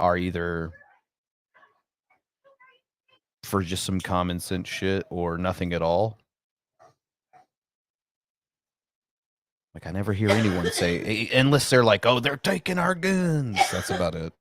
are either for just some common sense shit or nothing at all. Like, I never hear anyone say, unless they're like, oh, they're taking our guns. That's about it.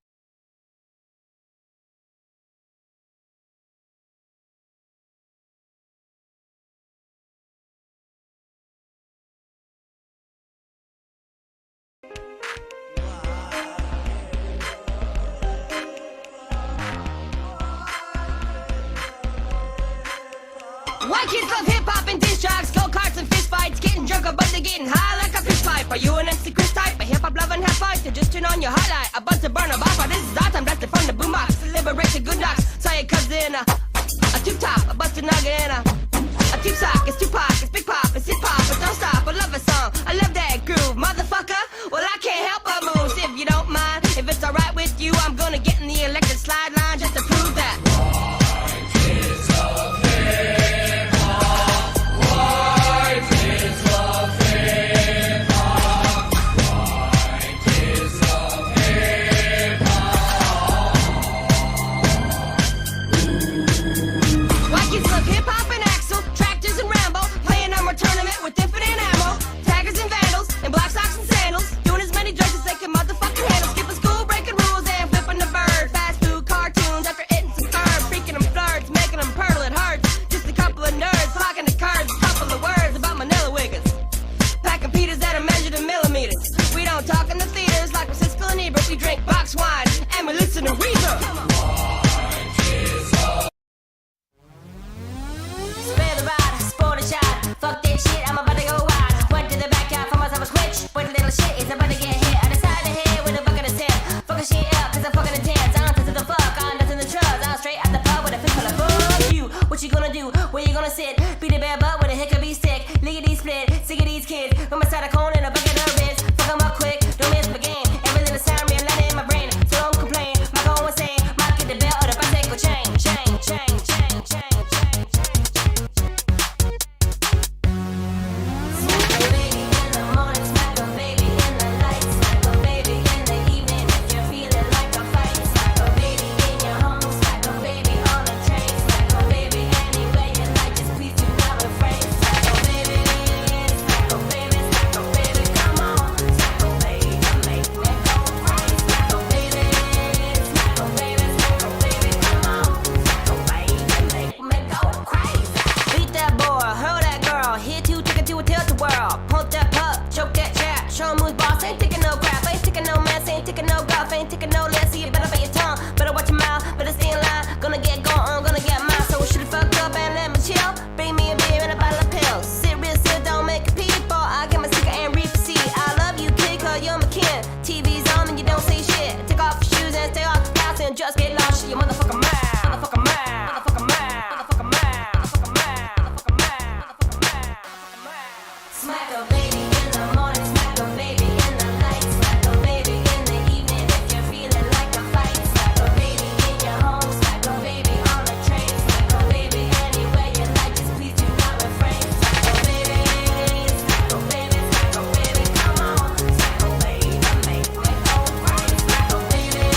White kids love hip-hop and diss tracks, go-karts and fistfights, getting drunk but they're getting high like a fish pipe. Are you an MC Chris type, a hip-hop loving half-fight to just turn on your highlight? A bunch of burn up offer, this is our time, that's it from the boombox. Liberate the good knocks, so your cousin, a tube-top, a busted nugget and a tube sock. It's Tupac, it's Big Pop, it's hip-hop, but don't stop, I love a song, I love that groove, motherfucker. Well, I can't help but move, if you don't mind. If it's alright with you, I'm gonna get in the electric slide line just to prove that. Tournament with infinite ammo, taggers and vandals, and black socks and sandals, doing as many drugs as they can motherfucking handle, skipping school, breaking rules, and flipping the bird. Fast food cartoons after eating some curd, freaking them flirts, making them purtle, it hurts. Just a couple of nerds, blocking the cards, a couple of words about Manila Wiggins. Packing Peters that are measured in millimeters. We don't talk in the theaters like we're Cisco and Ebert. We drink box wine, and we listen to Weezer. Spare the ride, sport a shot. Fuck that shit, I'm about to go wide. Went to the backyard for myself a switch. But the little shit is about to get hit. I decided to hit with a bucket of sand. Fucking shit up, cause I'm fucking intense. I'm to the fuck, I'm nothing the trust. I'm straight out the pub with a fist full of fuck you. What you gonna do? Where you gonna sit? Beat a bad butt with a hickabee stick. Lickety split, sick of these kids. From my side of corn and a bucket of ribs. Fuck 'em up quick, don't miss my game. Every little sound real loud in my brain. So don't complain, my go insane. Might get the belt or the bicycle chain. Chain, chain, chain, chain, chain, chain. Ain't taking no less, so you better bite your tongue. Better watch your mouth, better stay in line. Gonna get going, gonna get mine. So should have fucked up and let me chill. Bring me a beer and a bottle of pills. Sit real still, don't make a people. I get my sticker and read the seat. I love you, kid, cause you're my kin. TV's on and you don't see shit. Take off your shoes and stay off the couch and just get lost. You motherfucker mad, motherfucker mad, motherfucker mad, motherfucker mad, motherfucker mad, motherfucker mad, motherfucker mad. Smack a baby in the morning, smack a baby in the night, smack a baby in the evening if you're feeling like a fight. Smack a baby in your home, smack a baby on the train, smack a baby anywhere you like, just please do not refrain. Smack a baby, smack a baby, smack a baby, come on. Smack a baby, make me go right. Smack a baby,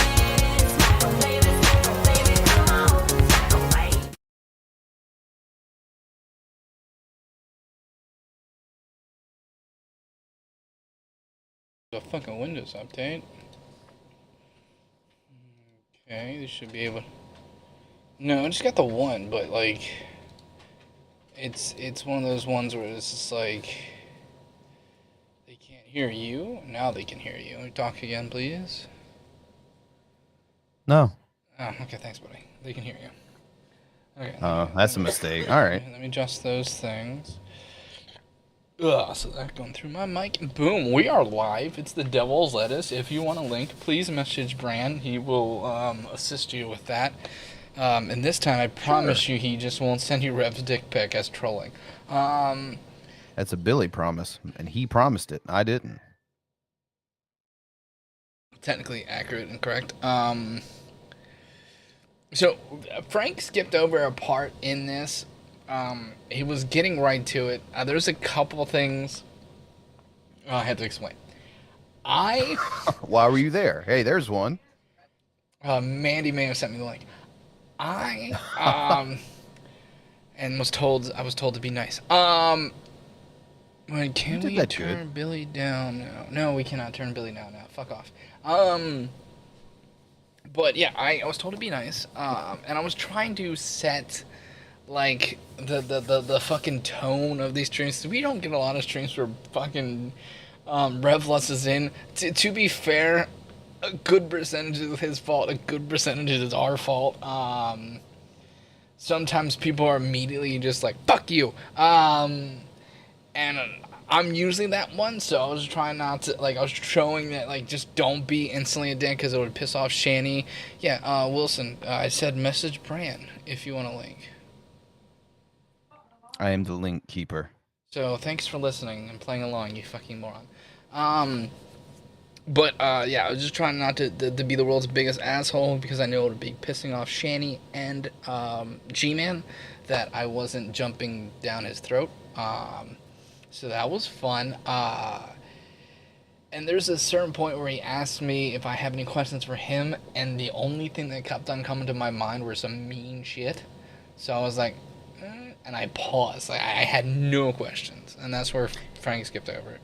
smack a baby, smack a baby, come on. Smack a baby. The fucking Windows update. Okay, this should be able. No, I just got the one, but like, it's one of those ones where it's just like they can't hear you. Now they can hear you. Talk again, please. No. Oh, okay, thanks, buddy. They can hear you. Okay. Oh, that's a mistake. All right. Let me adjust those things. Ugh, so that's going through my mic. Boom, we are live. It's the Devil's Lettuce. If you want a link, please message Bran. He will assist you with that. And this time, I promise you, he just won't send you Rev's dick pic as trolling. That's a Billy promise, and he promised it. I didn't. Technically accurate and correct. So, Frank skipped over a part in this. He was getting right to it. There's a couple things I had to explain. Why were you there? Hey, there's one. Mandy may have sent me the link. I and I was told to be nice. When can did we that turn good. Billy down now? No, we cannot turn Billy down now. Fuck off. But yeah, I was told to be nice. And I was trying to set like the fucking tone of these streams. We don't get a lot of streams where fucking Revlus is in. To be fair, a good percentage is his fault. A good percentage is our fault. Sometimes people are immediately just like fuck you. And I'm usually that one, so I was trying not to, like, I was showing that, like, just don't be instantly a dick because it would piss off Shani. Yeah, Wilson, I said message Bran if you want a link. I am the link keeper. So thanks for listening and playing along, you fucking moron. Yeah, I was just trying not to be the world's biggest asshole because I know it would be pissing off Shani and G-Man that I wasn't jumping down his throat. So that was fun. And there's a certain point where he asked me if I have any questions for him, and the only thing that kept on coming to my mind were some mean shit. So I was like, and I paused. Like, I had no questions, and that's where Frank skipped over it.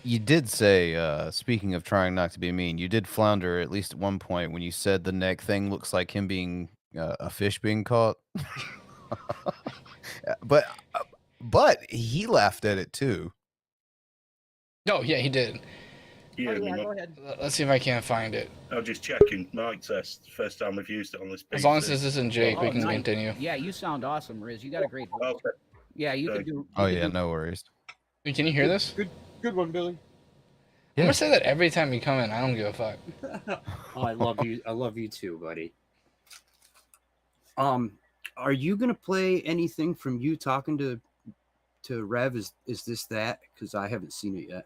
You did say, speaking of trying not to be mean, you did flounder at least at one point when you said the neck thing looks like him being a fish being caught. But he laughed at it too. Oh, yeah, he did. Yeah, go ahead. Let's see if I can't find it. I was just checking mic test. First time I've used it on this PC. As long as this isn't Jake, we can nice. continue. Yeah, you sound awesome, Riz. You got a great voice. Okay. Yeah, you could do. Oh yeah, no worries. Wait, can you hear this? Good one, Billy. I'm gonna say that every time you come in. I don't give a fuck. Oh, I love you. I love you too, buddy. Are you gonna play anything from you talking to Rev? Is this that? Because I haven't seen it yet.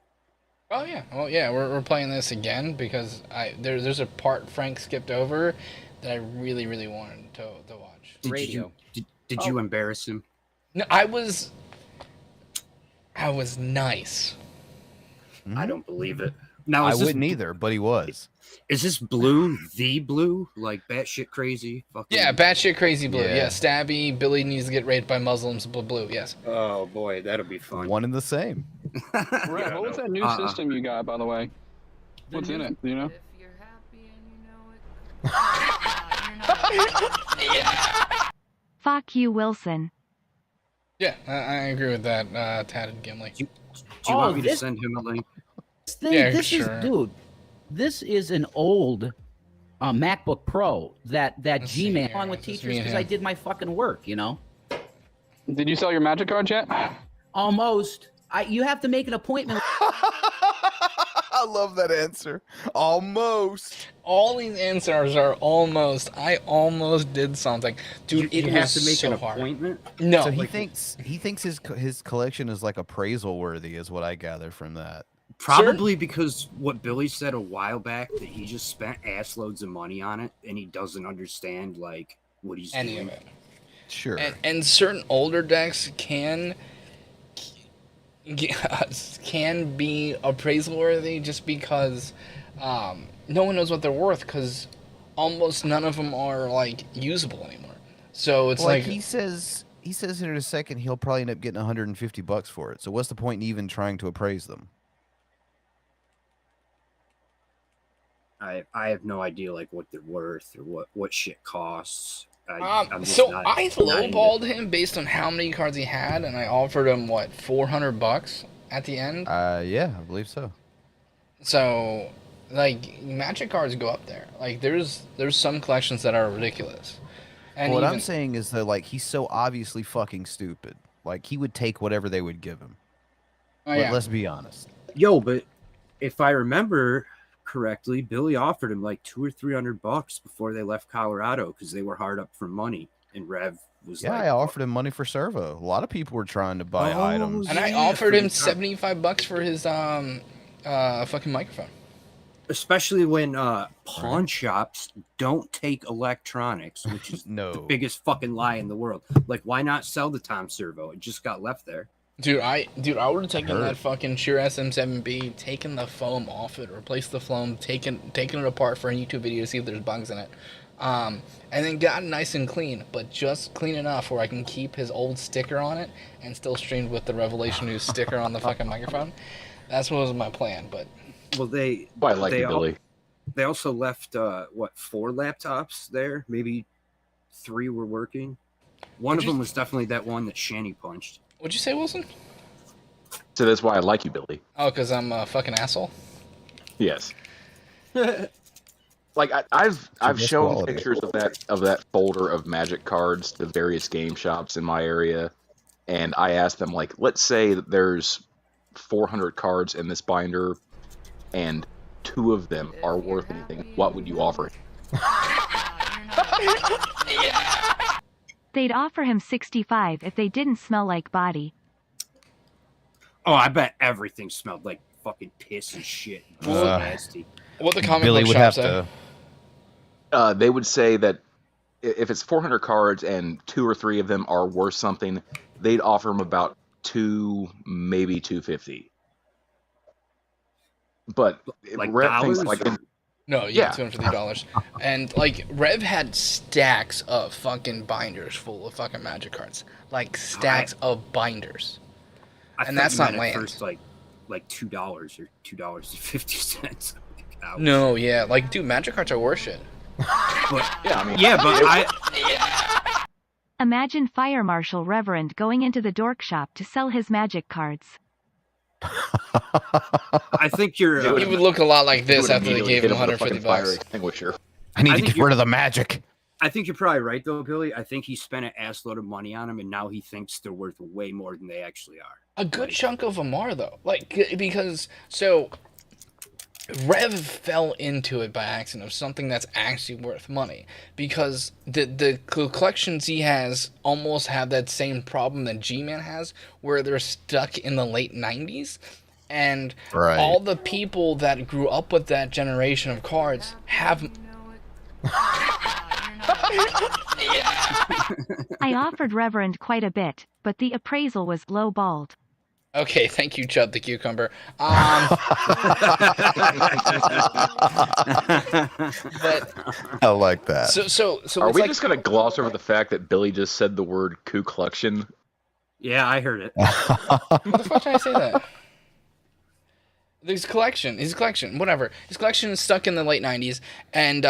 Oh yeah, well yeah, we're playing this again because there's a part Frank skipped over that I really wanted to watch. Radio. Did you embarrass him? No, I was nice. I don't believe it. Now I is this, wouldn't either, but he was. Is this blue the blue like batshit crazy? Fucking... Yeah, batshit crazy blue. Yeah. Yeah, stabby. Billy needs to get raped by Muslims. Blue. Yes. Oh boy, that'll be fun. One and the same. Rev, what was that new system you got, by the way? What's in it? Do you know? If you're happy and you know it. Fuck you, Wilson. Yeah, I agree with that. Tatted Gimli. Do you want me to this- send him a link? Yeah, This sure. is, dude. This is an old MacBook Pro that Let's see G-Man here. along with This is teachers me and because I him. did my fucking work, you know. Did you sell your magic cards yet? Almost. You have to make an appointment. I love that answer. Almost. All these answers are almost. I almost did something, dude. You it have was to make so an hard. appointment. No, So he thinks his collection is like appraisal worthy, is what I gather from that. Probably because what Billy said a while back that he just spent ass loads of money on it and he doesn't understand like what he's any doing. of it. Sure. And certain older decks can be appraisal worthy just because no one knows what they're worth because almost none of them are like usable anymore. So it's like he says in a second he'll probably end up getting $150 for it. So what's the point in even trying to appraise them? I have no idea like what they're worth or what shit costs. I'm just so not I into lowballed him based on how many cards he had, and I offered him what $400 at the end. Yeah, I believe so. So, like, magic cards go up there. Like, there's some collections that are ridiculous. And What I'm even- saying is that like he's so obviously fucking stupid. Like he would take whatever they would give him. oh, But yeah. let's be honest. Yo, but if I remember correctly, Billy offered him like $200 or $300 before they left Colorado because they were hard up for money, and Rev was Yeah, like, I offered him money for servo. A lot of people were trying to buy items. And I Yeah, offered for him the time. $75 for his fucking microphone. especially when pawn shops don't take electronics, which is No. the biggest fucking lie in the world. Like, why not sell the Tom Servo? It just got left there. Dude, I would have taken that fucking Shure SM7B, taken the foam off it, replaced the foam, taken it apart for a YouTube video to see if there's bugs in it, and then got it nice and clean, but just clean enough where I can keep his old sticker on it and still stream with the Revelation News sticker on the fucking microphone. That's what was my plan, but... Well, I like you, Billy. They also left, 4 laptops there? Maybe 3 were working. One of them was definitely that one that Shanny punched. What'd you say, Wilson? So that's why I like you, Billy. Oh, because I'm a fucking asshole? Yes. Like I've shown quality. pictures of that folder of Magic cards to various game shops in my area, and I asked them, like, let's say that there's 400 cards in this binder, and 2 of them are worth anything. What would you offer? They'd offer him 65 if they didn't smell like body. Oh, I bet everything smelled like fucking piss and shit. Nasty. What the comic Billy book would shop have say? to. They would say that if it's 400 cards and 2 or 3 of them are worth something, they'd offer him about 2, maybe 250. But Like Rev thinks dollars? like No, yeah, Yeah. $250. And, like, Rev had stacks of fucking binders full of fucking Magic cards. Like, stacks of binders. I And thought that's you not meant at land. first like $2 or $2.50. No, yeah, like, dude, Magic cards are worth shit. But yeah, I mean, yeah, but I Imagine Fire Marshal Reverend going into the dork shop to sell his magic cards. I think you're. He would look a lot like this would after they immediately gave hit him with a fucking 150 fire bucks. extinguisher. I need I to think get rid of the magic. I think you're probably right though, Billy. I think he spent an assload of money on them, and now he thinks they're worth way more than they actually are. A good chunk of them are, though. Like, because, so, Rev fell into it by accident of something that's actually worth money. Because the collections he has almost have that same problem that G-Man has, where they're stuck in the late 90s. And Right. all the people that grew up with that generation of cards have... I offered Reverend quite a bit, but the appraisal was low-balled. Okay, thank you, Chub the Cucumber. But I like that. so Are it's we like, just gonna gloss over the fact that Billy just said the word "coup collection"? Yeah, I heard it. what the fuck did I say that? His collection, whatever. His collection is stuck in the late 90s, and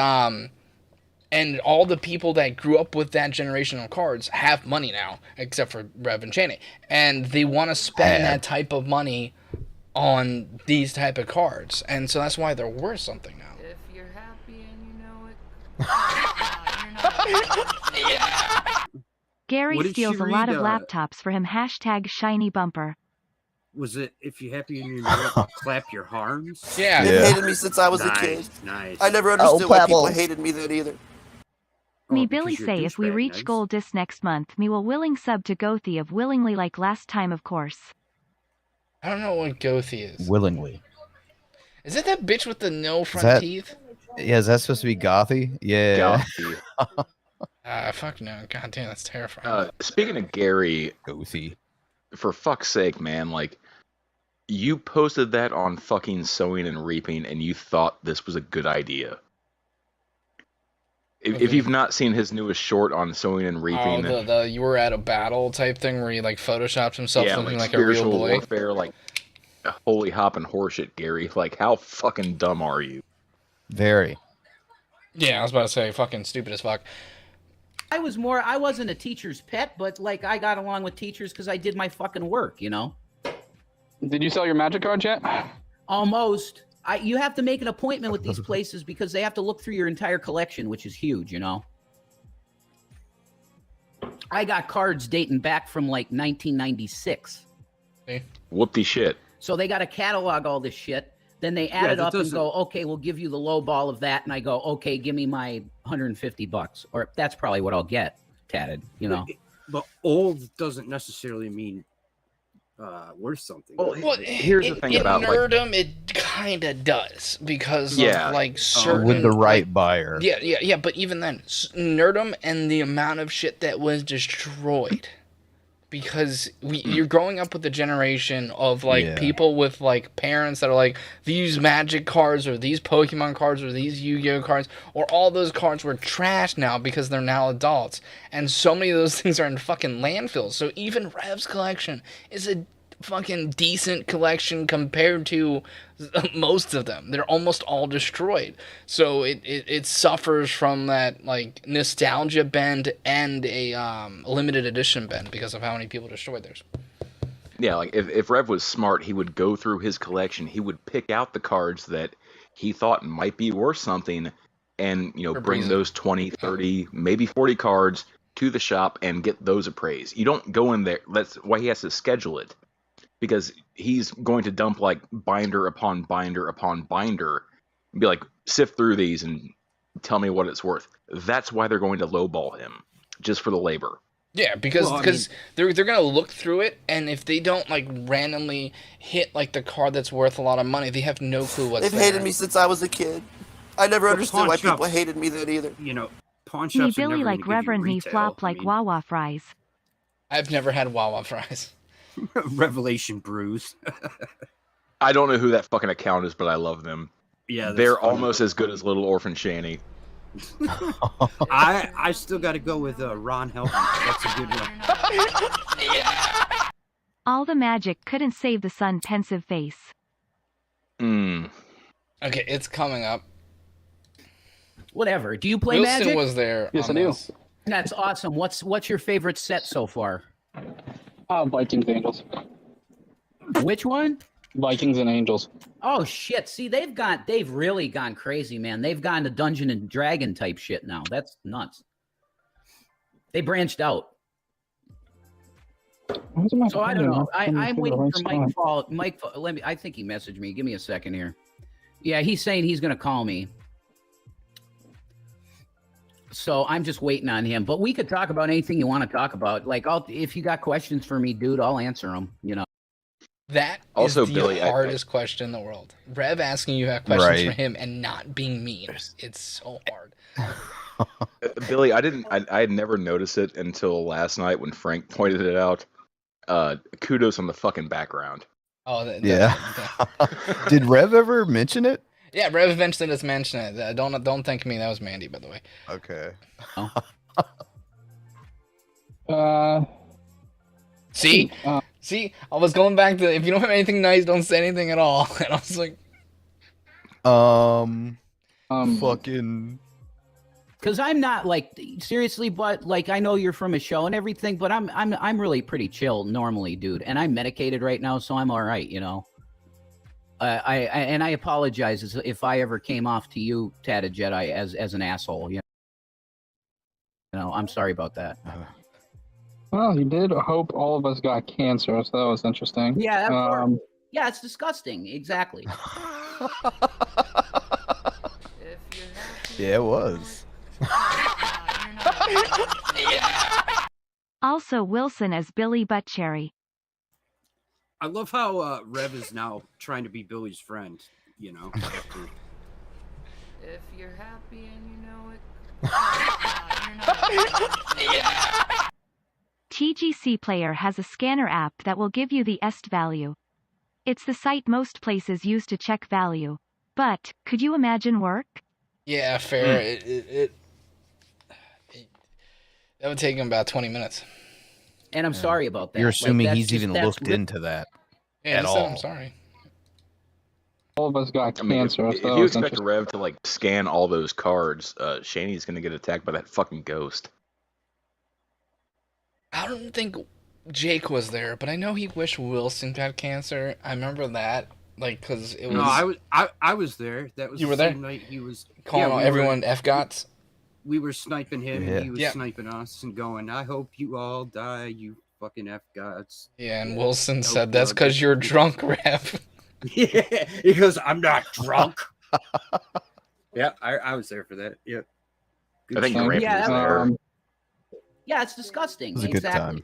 all the people that grew up with that generation of cards have money now, except for Rev and Chaney, and they want to spend that type of money on these type of cards, and so that's why they're worth something now. If you're happy and you know it. Gary What did steals she a lot read, of laptops for him. #shiny bumper. Was it if you happy and you know it, clap your harms? Yeah. They've Yeah. hated me since I was a kid. Nice. I never understood why people Pebbles. hated me then either. Me because Billy you're say if we douchebag, reach nice. goal dis next month, me will willing sub to Gothi of willingly like last time of course. I don't know what Gothi is. Willingly. Is it that bitch with the no front that- teeth? Yeah, is that supposed to be gothy? Yeah. Fuck no. God damn, that's terrifying. Speaking of Gary, Gothy. for fuck's sake, man, like, you posted that on fucking Sowing and Reaping, and you thought this was a good idea. If you've not seen his newest short on Sowing and Reaping, the you were at a battle type thing where he like photoshopped himself looking like a real spiritual boy. warfare, like, holy hopping horseshit, Gary. Like, how fucking dumb are you? Very. Yeah, I was about to say fucking stupid as fuck. I wasn't a teacher's pet, but like I got along with teachers because I did my fucking work, you know? Did you sell your magic cards yet? Almost. You have to make an appointment with these places because they have to look through your entire collection, which is huge, you know? I got cards dating back from like 1996. Whoopty shit. So they got to catalog all this shit. Then they add it that up and doesn't- go, okay, we'll give you the low ball of that. And I go, okay, give me my $150. Or that's probably what I'll get, tatted, you know? But old doesn't necessarily mean worth something. Well, Well, here's the thing in about, like, nerdom, it kind of does because Yeah. of like certain With the right like, buyer. Yeah. But even then, nerdom and the amount of shit that was destroyed because you're growing up with a generation of like people with like parents that are like, these Magic cards or these Pokemon cards or these Yu-Gi-Oh cards or all those cards were trash now because they're now adults, and so many of those things are in fucking landfills. So even Rev's collection is a fucking decent collection compared to most of them. They're almost all destroyed. So it suffers from that like nostalgia bend and a limited edition bend because of how many people destroyed theirs. Yeah, like if Rev was smart, he would go through his collection. He would pick out the cards that he thought might be worth something, and bring those 20, 30, maybe 40 cards to the shop and get those appraised. You don't go in there. That's why he has to schedule it. Because he's going to dump like binder upon binder upon binder and be like, sift through these and tell me what it's worth. That's why they're going to lowball him, just for the labor. Yeah, because they're gonna look through it, and if they don't like randomly hit like the card that's worth a lot of money, they have no clue what's They've there. hated me since I was a kid. I never understood why people hated me then either. Pawn Me shops are Billy never like gonna give you Reverend me retail. flop like Wawa fries. I've never had Wawa fries. Revelation brews. I don't know who that fucking account is, but I love them. Yeah, they're almost as good as Little Orphan Shanny. I still got to go with Ron Helton. That's a good one. All the magic couldn't save the sun pensive face. Okay, it's coming up. Whatever. Do you play Wilson Magic? was there. Yes, I do. That's awesome. What's your favorite set so far? Vikings Angels. Which one? Vikings and Angels. Oh shit! See, they've really gone crazy, man. They've gone to Dungeon and Dragon type shit now. That's nuts. They branched out. So I don't know. I'm waiting for Mike Fall. I think he messaged me. Give me a second here. Yeah, he's saying he's gonna call me. So I'm just waiting on him. But we could talk about anything you want to talk about. Like, if you got questions for me, dude, I'll answer them. That also, is the Billy, hardest question in the world. Rev asking you questions for him and not being mean. It's so hard. Billy, I had never noticed it until last night when Frank pointed it out. Kudos on the fucking background. Oh, yeah. Did Rev ever mention it? Yeah, Rev eventually just mentioned it. Don't thank me. That was Mandy, by the way. Okay. See? See? I was going back to, if you don't have anything nice, don't say anything at all. And I was like... fucking... Because I'm not like, seriously, but like, I know you're from a show and everything, but I'm really pretty chill normally, dude. And I'm medicated right now, so I'm all right, I apologize if I ever came off to you, Tatted Jedi, as an asshole. I'm sorry about that. Well, you did hope all of us got cancer, so that was interesting. Yeah, yeah, it's disgusting. Exactly. Yeah, it was. Also Wilson as Billy Buttcherry. I love how Rev is now trying to be Billy's friend, If you're happy and you know it. TGC Player has a scanner app that will give you the est value. It's the site most places use to check value. But, could you imagine work? Yeah, fair. That would take him about 20 minutes. And I'm sorry about that. You're assuming he's even looked into that at all. I'm sorry. All of us got cancer. If you expect Rev to scan all those cards, Shaney's gonna get attacked by that fucking ghost. I don't think Jake was there, but I know he wished Wilson had cancer. I remember that, because it was. No, I was there. That was you were the there. Same night he was calling out everyone F-gots. We were sniping him, and he was Yeah. sniping us, and going, "I hope you all die, you fucking F-gods." Yeah, and Wilson said, "That's because you're drunk, Rev." Yeah, he goes, "I'm not drunk." Yeah, I was there for that. Yeah. I think Grant was there. Yeah, it's disgusting. It was a good time.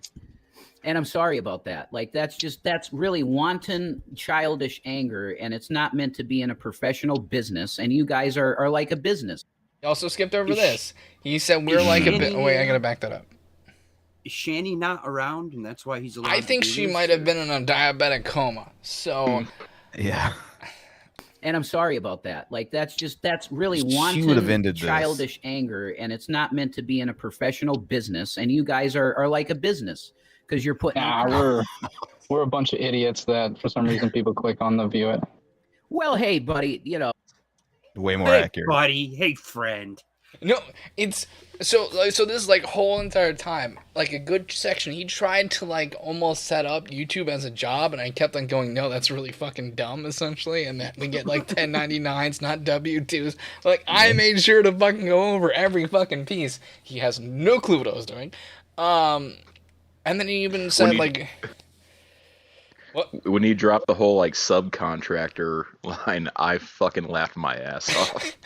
And I'm sorry about that. That's really wanton, childish anger, and it's not meant to be in a professional business. And you guys are like a business. He also skipped over this. He said we're like a bit. Wait, I gotta back that up. Shani not around, and that's why he's allowed I think to do she this? might have been in a diabetic coma. So Yeah. And I'm sorry about that. Like that's really She would have wanton, ended this. childish anger, and it's not meant to be in a professional business. And you guys are like a business because you're putting. Nah, we're a bunch of idiots that for some reason people click on the view it. Well, hey, buddy, you know. Way more Hey, accurate. buddy. Hey, friend. no, it's so this like whole entire time, like a good section, he tried to like almost set up YouTube as a job, and I kept on going, no, that's really fucking dumb, essentially, and that we get like 1099s, not W2s. Like I made sure to fucking go over every fucking piece. He has no clue what I was doing. And then he even said like. What? When you dropped the whole like subcontractor line, I fucking laughed my ass off.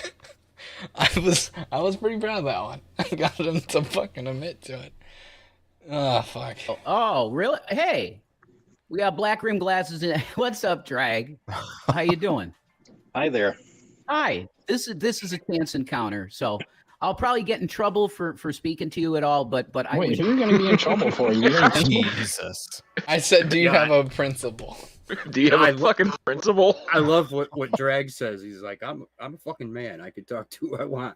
I was pretty proud of that one. I got him to fucking admit to it. Oh fuck. Oh, really? Hey, we got black rim glasses in. What's up, Drag? How you doing? Hi there. Hi. This is a chance encounter, so I'll probably get in trouble for speaking to you at all. But I Wait, was... who are you going to be in trouble for? Jesus. I said, do you have a principal? Do you have a fucking principal? I love what Drag says. He's like, I'm a fucking man. I can talk to who I want.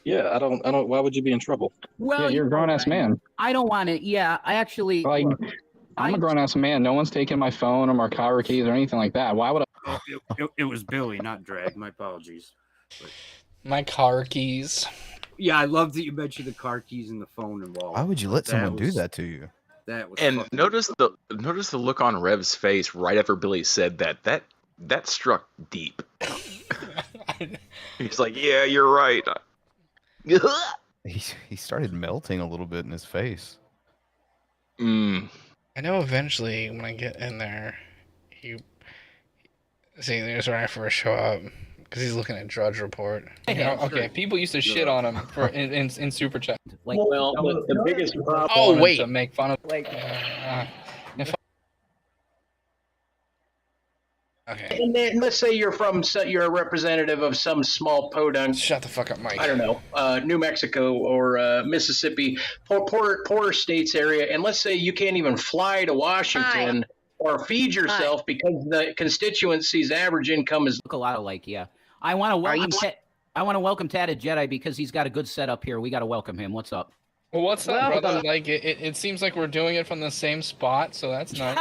Yeah, I don't. Why would you be in trouble? Well, yeah, you're a grown ass man. I don't want to. Yeah, I actually. Like, I'm a grown ass man. No one's taking my phone or my car keys or anything like that. Why would I? It was Billy, not Drag. My apologies. But... My car keys. Yeah, I love that you mentioned the car keys and the phone and wallet. Why would you let someone do that to you? That was And notice the look on Rev's face right after Billy said that. That struck deep. He's like, yeah, you're right. He started melting a little bit in his face. I know eventually when I get in there, there's where I first show up because he's looking at Drudge Report. You know, okay, people used to shit on him for in Super Chat. Like, well, the biggest problem. Oh wait, to make fun of like. Okay. And then, let's say you're a representative of some small podunk. Shut the fuck up, Mike. I don't know, New Mexico or Mississippi, poor states area, and let's say you can't even fly to Washington or feed yourself because the constituency's average income is look a lot alike. Yeah, I want to welcome Tatted Jedi because he's got a good setup here. We got to welcome him. What's up? Well, what's up, brother? Like it seems like we're doing it from the same spot, so that's nice.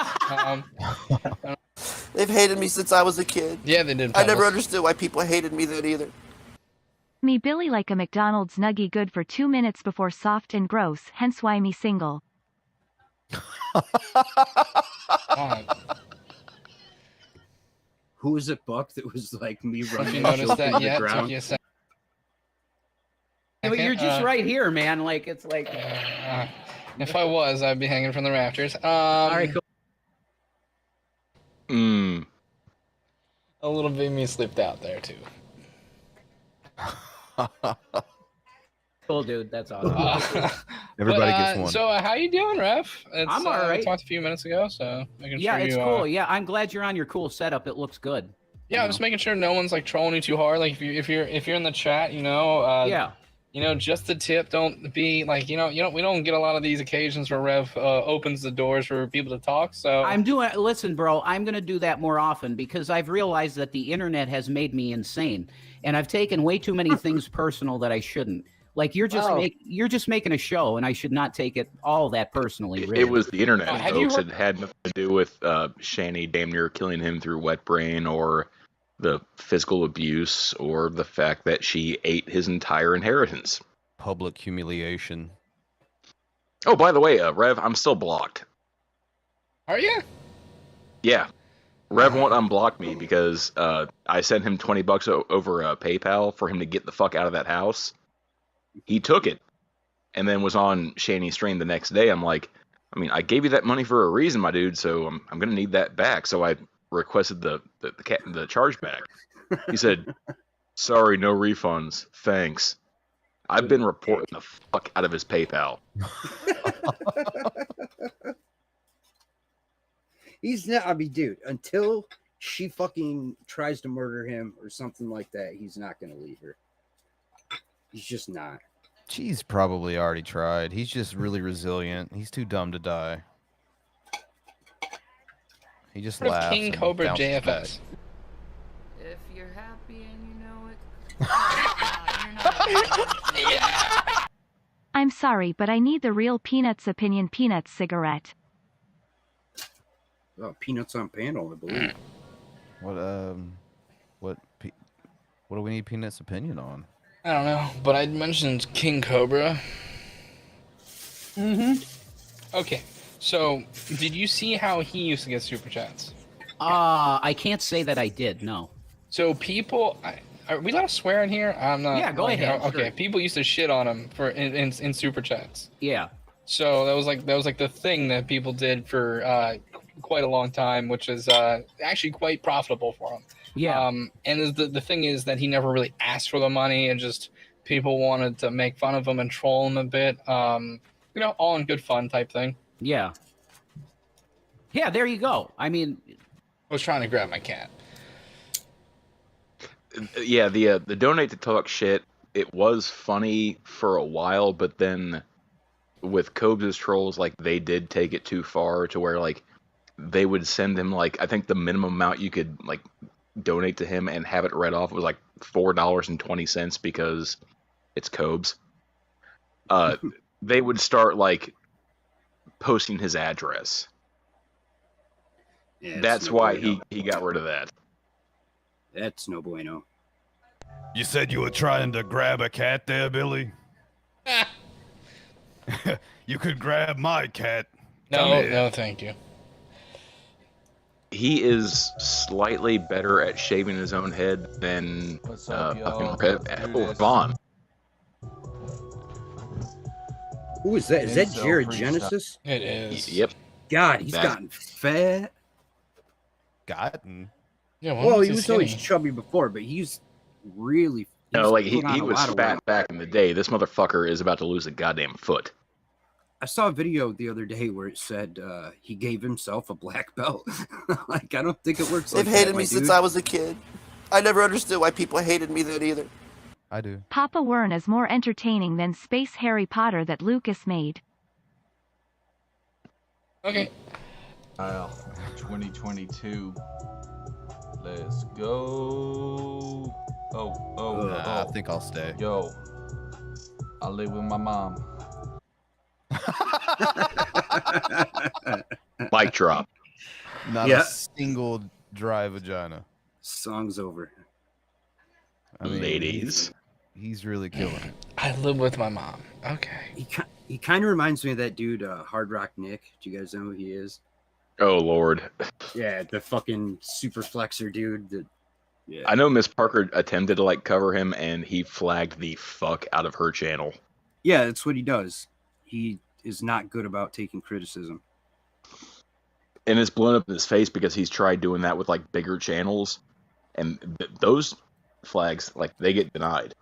They've hated me since I was a kid. Yeah, they did. I never understood why people hated me then either. Me Billy like a McDonald's nuggie good for 2 minutes before soft and gross, hence why me single. Who was it, Buck, that was like me running? If you noticed that yet, took you a second. But you're just right here, man. Like it's like. If I was, I'd be hanging from the rafters. All right, cool. A little bit of me slipped out there too. Cool, dude. That's awesome. Everybody gets one. So, how you doing, Ref? I'm all right. We talked a few minutes ago, so making yeah, sure it's you, cool. Yeah, I'm glad you're on your cool setup. It looks good. Yeah, I'm just making sure no one's like trolling you too hard. Like if you're in the chat, yeah. Just a tip. Don't be like, we don't get a lot of these occasions where Rev opens the doors for people to talk. So listen, bro, I'm going to do that more often because I've realized that the internet has made me insane and I've taken way too many things personal that I shouldn't. Like you're just making a show and I should not take it all that personally. Really. It was the internet, folks. It had nothing to do with Shani damn near killing him through wet brain or the physical abuse or the fact that she ate his entire inheritance. Public humiliation. Oh, by the way, Rev, I'm still blocked. Are you? Yeah. Rev won't unblock me because I sent him $20 over PayPal for him to get the fuck out of that house. He took it and then was on Shani's stream the next day. I'm like, I gave you that money for a reason, my dude, so I'm going to need that back. So I requested the charge back. He said, sorry, no refunds. Thanks. I've been reporting the fuck out of his PayPal. He's not, dude, until she fucking tries to murder him or something like that, he's not going to leave her. He's just not. Cheese probably already tried. He's just really resilient. He's too dumb to die. He just What if laughs King and Cobra bounces back. JFS? If you're happy and you know it. I'm sorry, but I need the real Peanuts opinion Peanuts cigarette. Oh, Peanuts on panel, I believe. What do we need Peanut's opinion on? I don't know, but I'd mentioned King Cobra. Okay, so did you see how he used to get super chats? I can't say that I did. No. So people, are we allowed to swear in here? I'm not. Yeah, go ahead. Okay, Sure. people used to shit on him for in super chats. Yeah. So that was like the thing that people did for quite a long time, which is actually quite profitable for him. Yeah. And the thing is that he never really asked for the money, and just people wanted to make fun of him and troll him a bit. You know, all in good fun type thing. Yeah. Yeah, there you go. I mean, I was trying to grab my cat. Yeah, the donate to talk shit, it was funny for a while, but then with Cobes' trolls, like, they did take it too far to where, like, they would send him, like, I think the minimum amount you could, like, donate to him and have it read off was, like, $4.20 because it's Cobes. They would start, like, posting his address. Yeah, That's no why bueno. he got rid of that. That's no bueno. You said you were trying to grab a cat there, Billy? You could grab my cat. No, thank you. He is slightly better at shaving his own head than fucking Vaughn. Who is that? Is that Jared Genesis? It is. Yep. God, he's gotten fat. Gotten? Yeah, Well, he was always chubby before, but he's really. No, like he put on a was lot of fat weight. back in the day. This motherfucker is about to lose a goddamn foot. I saw a video the other day where it said he gave himself a black belt. Like, I don't think it works like They've that, hated my me since dude. I was a kid. I never understood why people hated me then either. I do. Papa Wern is more entertaining than Space Harry Potter that Lucas made. Okay. 2022. Let's go. I think I'll stay. Yo, I live with my mom. Mic drop. Not a single dry vagina. Song's over. I mean, Ladies. He's really killing it. I live with my mom. Okay. He kind of reminds me of that dude, Hard Rock Nick. Do you guys know who he is? Oh Lord. Yeah, the fucking super flexor dude. That, yeah. I know Miss Parker attempted to like cover him, and he flagged the fuck out of her channel. Yeah, that's what he does. He is not good about taking criticism. And it's blown up in his face because he's tried doing that with like bigger channels, and those flags, like, they get denied.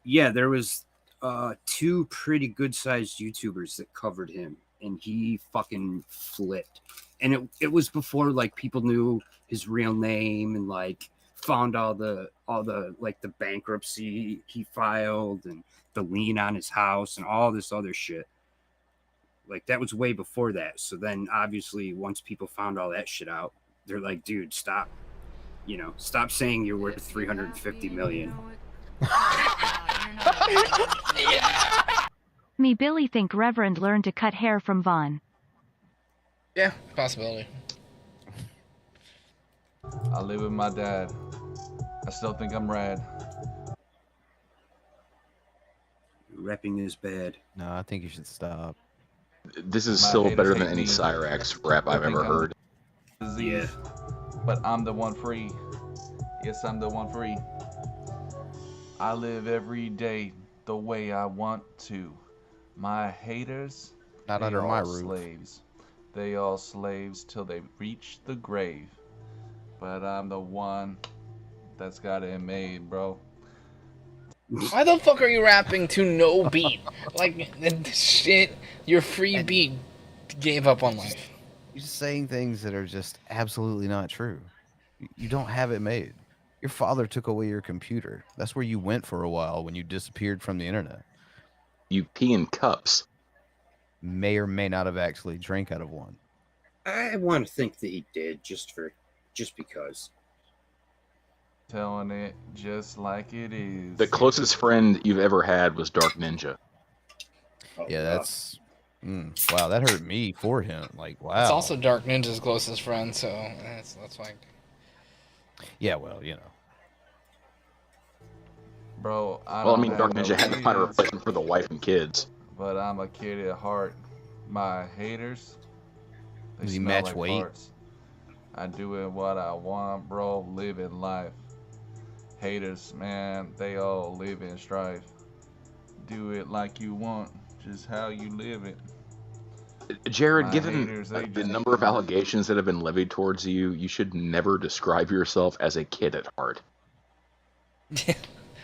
Yeah, there was two pretty good sized YouTubers that covered him, and he fucking flipped. And it was before like people knew his real name and like found all the like the bankruptcy he filed and the lien on his house and all this other shit. Like, that was way before that. So then obviously once people found all that shit out, they're like, dude, stop. You know, stop saying you're worth 350 million. Me Billy think Reverend learned to cut hair from Vaughn. Yeah, possibility. I live with my dad. I still think I'm rad. Rapping is bad. No, I think you should stop. This is My still haters better than hate any me. Cyrax rap I've think ever I'm heard. Disease, but I'm the one free. Yes, I'm the one free. I live every day the way I want to. My haters, Not they under my all roof. slaves. They all slaves till they reach the grave. But I'm the one that's got it made, bro. Why the fuck are you rapping to no beat? Like, shit, your free beat gave up on life. You're just saying things that are just absolutely not true. You don't have it made. Your father took away your computer. That's where you went for a while when you disappeared from the internet. you pee in cups. May or may not have actually drank out of one. I want to think that he did, just because. Telling it just like it is. The closest friend you've ever had was Dark Ninja. Yeah, that's... wow, that hurt me for him. Like, wow. It's also Dark Ninja's closest friend, so that's like... Yeah, well, you know. Bro, I mean, Dark Ninja had to find a replacement for the wife and kids. But I'm a kid at heart. My haters, they Does he smell match like weight? farts. I do it what I want, bro. Living life. Haters, man, they all live in strife. Do it like you want, just how you live it. Jared, My given haters, the number of allegations that have been levied towards you, you should never describe yourself as a kid at heart.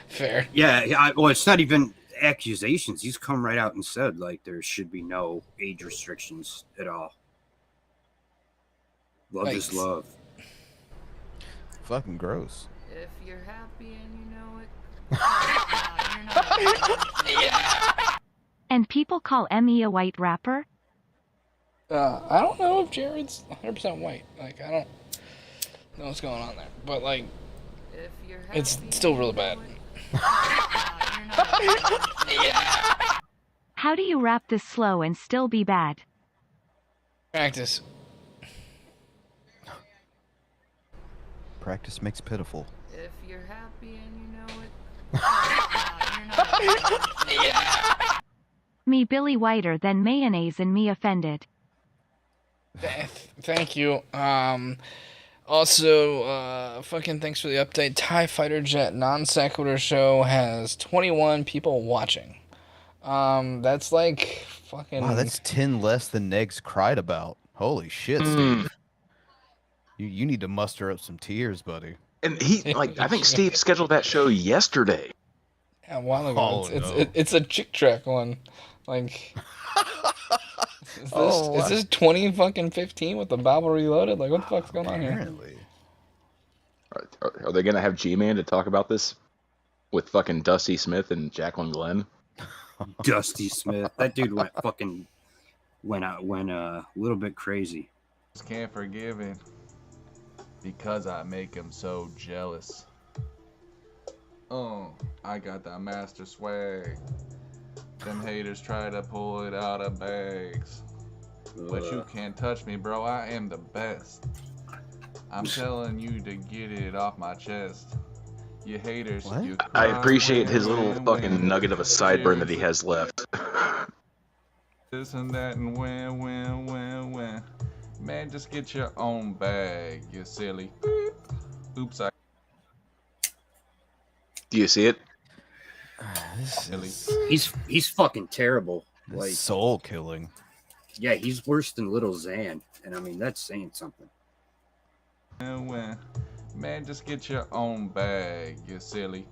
Fair. Yeah, well, it's not even accusations. He's come right out and said, like, there should be no age restrictions at all. Love is love. Fucking gross. If you're happy and you know it. And people call Me a white rapper? I don't know if Jared's 100% white. Like, I don't know what's going on there. But, like, it's still really bad. How do you rap this slow and still be bad? Practice. Practice makes pitiful. If you're happy and you know it. Me Billy whiter than mayonnaise and me offended. Thank you. Also, fucking thanks for the update. TIE Fighter Jet Non Sequitur Show has 21 people watching. That's like fucking... Wow, that's 10 less than Negs cried about. Holy shit, Steve. You need to muster up some tears, buddy. And he, like, I think Steve scheduled that show yesterday. Yeah, a while ago. Oh, It's a chick track one. Like... Is this 2015 with the Bible Reloaded? Like, what the fuck's going on here? Apparently. Are they gonna have G-Man to talk about this with fucking Dusty Smith and Jacqueline Glenn? Dusty Smith, that dude went a little bit crazy. Just can't forgive him because I make him so jealous. I got that master swag. Them haters try to pull it out of bags. But you can't touch me, bro. I am the best. I'm telling you to get it off my chest. You haters, you I appreciate his little fucking nugget of a sideburn that he has left. This and that and when. Man, just get your own bag, you silly. Oops, Do you see it? He's fucking terrible. Like, soul killing. Yeah, he's worse than Little Xan, and I mean that's saying something. Man, just get your own bag, you silly.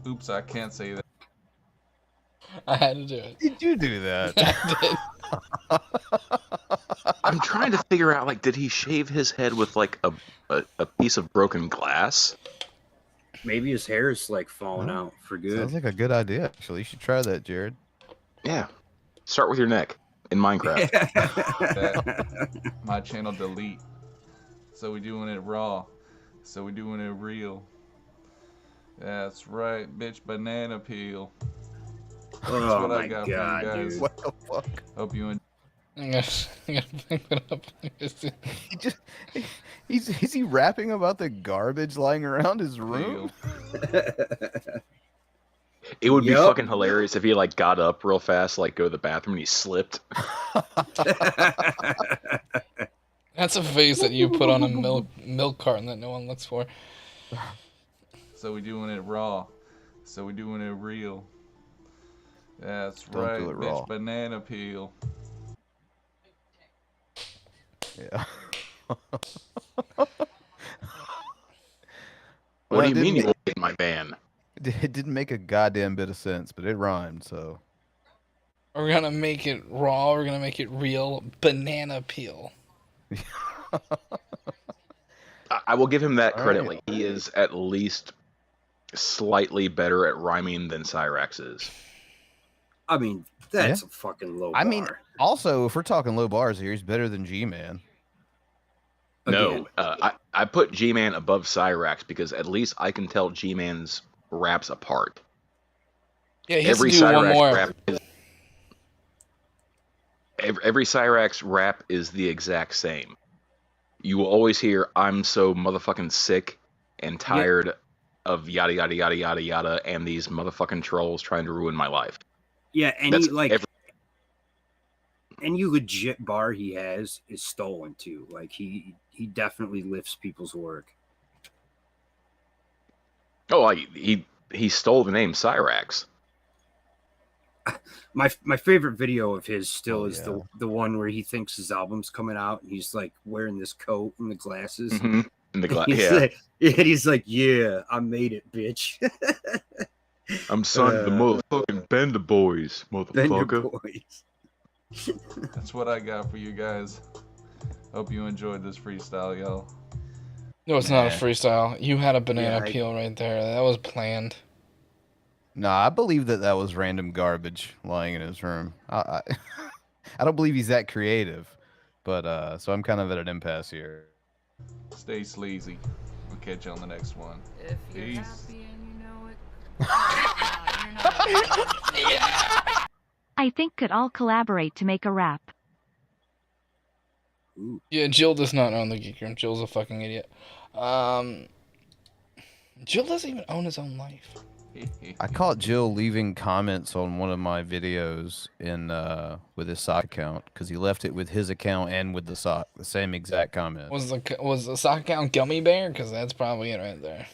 Oops, I can't say that. I had to do it. Did you do that? I did. I'm trying to figure out, like, did he shave his head with, like, a piece of broken glass? Maybe his hair is, like, falling out for good. Sounds like a good idea, actually. You should try that, Jared. Yeah. Start with your neck in Minecraft. My channel delete. So we doing it raw. So we doing it real. That's right, bitch. Banana peel. That's Oh what I my got god, for you guys. dude. What the fuck? Hope you enjoy. I'm gonna pick it up. Is he rapping about the garbage lying around his room? It would be fucking hilarious if he, like, got up real fast, like, go to the bathroom, and he slipped. That's a face that you put on a milk carton that no one looks for. So we doing it raw. So we doing it real. That's Don't right, do it bitch. raw. Banana peel. Yeah. What do you mean you won't get my van? It didn't make a goddamn bit of sense, but it rhymed, so. We're gonna make it raw. We're gonna make it real. Banana peel. I will give him that All credit. right. Like, he is at least slightly better at rhyming than Cyrax is. I mean, that's a fucking low bar. I mean, also, if we're talking low bars here, he's better than G-Man. No, I put G-Man above Cyrax because at least I can tell G-Man's raps apart. Yeah, he has to do one more. Rap every Cyrax rap is the exact same. You will always hear, "I'm so motherfucking sick and tired of yada yada yada yada yada, and these motherfucking trolls trying to ruin my life." Yeah, any any legit bar he has is stolen too. Like he definitely lifts people's work. Oh, he stole the name Cyrax. My favorite video of his still is the one where he thinks his album's coming out and he's like wearing this coat and the glasses. Mm-hmm. And the he's like, "Yeah, I made it, bitch." I'm son of the motherfucking Bender Boys, motherfucker. Bender Boys. That's what I got for you guys. Hope you enjoyed this freestyle, y'all. No, it's not a freestyle. You had a banana peel right there. That was planned. Nah, I believe that was random garbage lying in his room. I don't believe he's that creative, but so I'm kind of at an impasse here. Stay sleazy. We'll catch you on the next one. If you're Peace. happy and you know it. I think could all collaborate to make a rap. Yeah, Jill does not own the Geek Room. Jill's a fucking idiot. Jill doesn't even own his own life. I caught Jill leaving comments on one of my videos with his sock account because he left it with his account and with the sock, the same exact comment. Was the sock account Gummy Bear? Because that's probably it right there.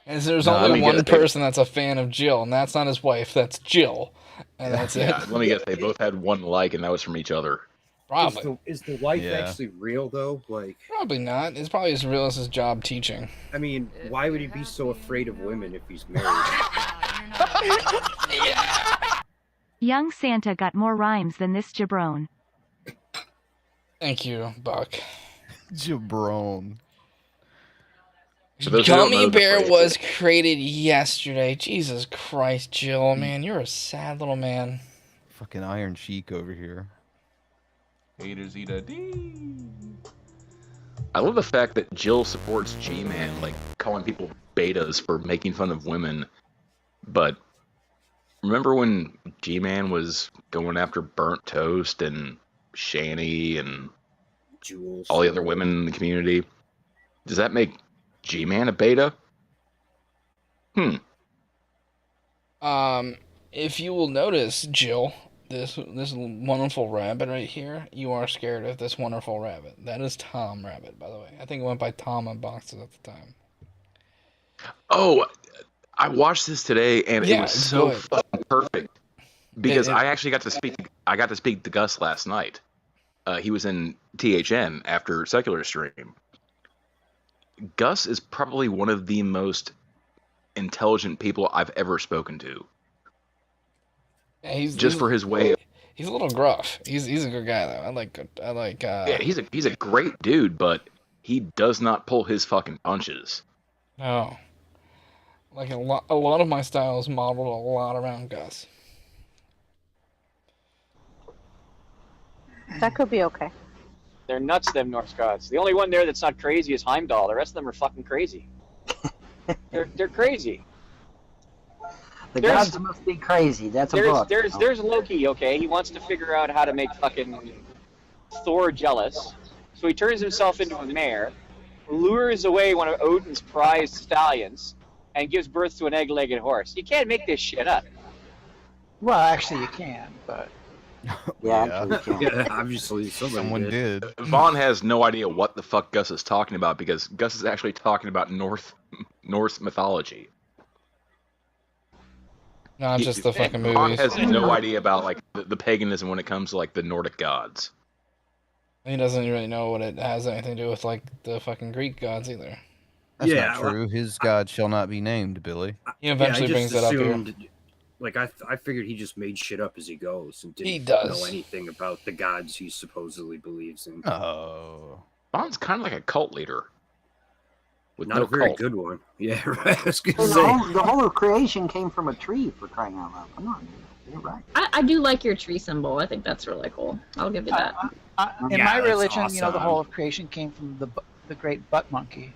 And there's only one person that's a fan of Jill, and that's not his wife. That's Jill, and that's it. Let me guess. They both had one like, and that was from each other. Probably. Is the wife actually real though? Like, probably not. It's probably as real as his job teaching. I mean, why would he be so afraid of women if he's married? Young Santa got more rhymes than this jabron. Thank you, Buck. Jabron. Gummy Bear was created yesterday. Jesus Christ, Jill, man, you're a sad little man. Fucking Iron Sheik over here. Haters eat a D. I love the fact that Jill supports G-Man, like calling people betas for making fun of women. But remember when G-Man was going after Burnt Toast and Shani and Jules, all the other women in the community? Does that make G-Man a beta? If you will notice, Jill, this wonderful rabbit right here, you are scared of this wonderful rabbit. That is Tom Rabbit, by the way. I think it went by Tom on boxes at the time. Oh, I watched this today, and it was so fucking perfect because I actually got to speak. I got to speak to Gus last night. He was in THN after Secular Stream. Gus is probably one of the most intelligent people I've ever spoken to. Yeah, he's for his way. He's a little gruff. He's a good guy though. I like. Yeah, he's a great dude, but he does not pull his fucking punches. No. Like a lot of my style is modeled a lot around Gus. That could be okay. They're nuts, them Norse gods. The only one there that's not crazy is Heimdall. The rest of them are fucking crazy. They're crazy. The gods must be crazy. That's a book. There's Loki, okay? He wants to figure out how to make fucking Thor jealous. So he turns himself into a mare, lures away one of Odin's prized stallions, and gives birth to an egg-legged horse. You can't make this shit up. Well, actually you can, but... Yeah, obviously someone did. Vaughn has no idea what the fuck Gus is talking about because Gus is actually talking about Norse mythology. Not just the fucking movies. Vaughn has no idea about like the paganism when it comes to like the Nordic gods. He doesn't really know what it has anything to do with like the fucking Greek gods either. That's not true. His god shall not be named, Billy. He eventually brings that up here. Like I figured he just made shit up as he goes and didn't know anything about the gods he supposedly believes in. Oh, Vaughn's kind of like a cult leader. With Not no a very cult. good one. Yeah, right. I was gonna The say. whole of creation came from a tree, for crying out loud. Come on. You're right. I do like your tree symbol. I think that's really cool. I'll give you that. In my that's religion, you know, the awesome. whole of creation came from the great butt monkey.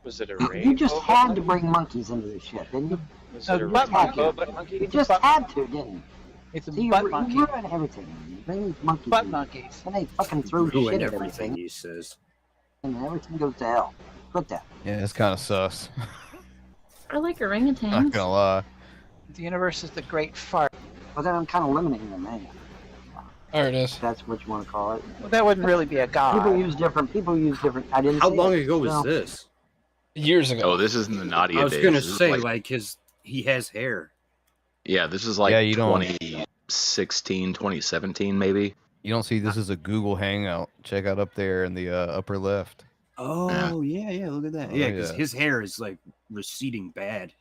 Was it a You just had to bring monkeys into this shit, didn't you? Was it a rainbow butt monkey? You just had to, didn't you? It's a See, butt you monkey. ruin everything. You bring monkeys Butt in, monkeys. and they fucking throw Ruin shit at everything, everything, he says. and everything goes to hell. Quit that. Yeah, it's kind of sus. I like Not orangutans. gonna lie. The universe is the great fart. Well, then I'm kind of limiting them, man. There it is. That's what you want to call it. Well, that wouldn't really be a god. People use different. I didn't. How say long it. ago was No. this? Years ago. Oh, this isn't the Nadia I was days. gonna This is say he has hair. Yeah, this is like Yeah, you don't- 2016, 2017 maybe. You don't see this is a Google Hangout. Check out up there in the upper left. Oh yeah, look at that. Oh, Yeah, because yeah. his hair is like receding bad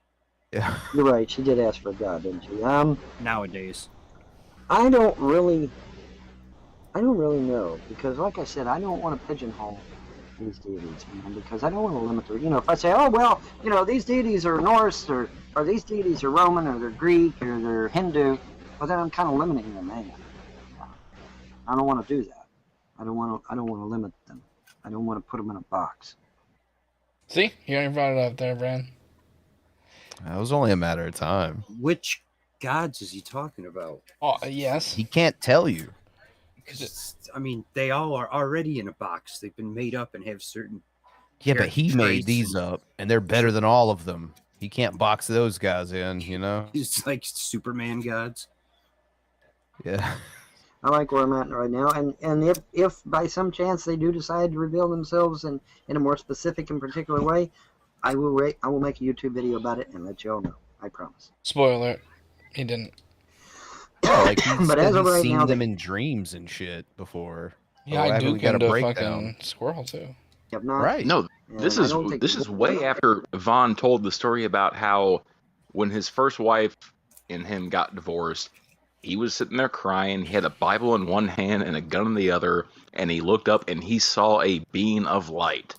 Yeah. You're right. She did ask for a god, didn't she? nowadays. I don't really know because, like I said, I don't want to pigeonhole these deities, man, because I don't want to limit their. You know, if I say, oh well, you know, these deities are Norse or these deities are Roman or they're Greek or they're Hindu, well then I'm kind of limiting them, man. I don't want to do that. I don't want to limit them. I don't want to put them in a box. See? You already brought it up there, Bran. That was only a matter of time. Which gods is he talking about? Oh, yes. He can't tell you. Because I mean, they all are already in a box. They've been made up and have certain. Yeah, but he made traits these and- up, and they're better than all of them. He can't box those guys in, you know? He's like Superman gods. Yeah. I like where I'm at right now, and if by some chance they do decide to reveal themselves in a more specific and particular way, I will make a YouTube video about it and let you all know. I promise. Spoiler alert. He didn't. Yeah, like he's, But as of he's right seen now, them in dreams and shit before. Yeah, Oh, I do we got a into a breakdown. fucking squirrel, too. Have not. Right. No, this I is don't think this he is did. way after Vaughn told the story about how when his first wife and him got divorced, he was sitting there crying. He had a Bible in one hand and a gun in the other, and he looked up and he saw a beam of light.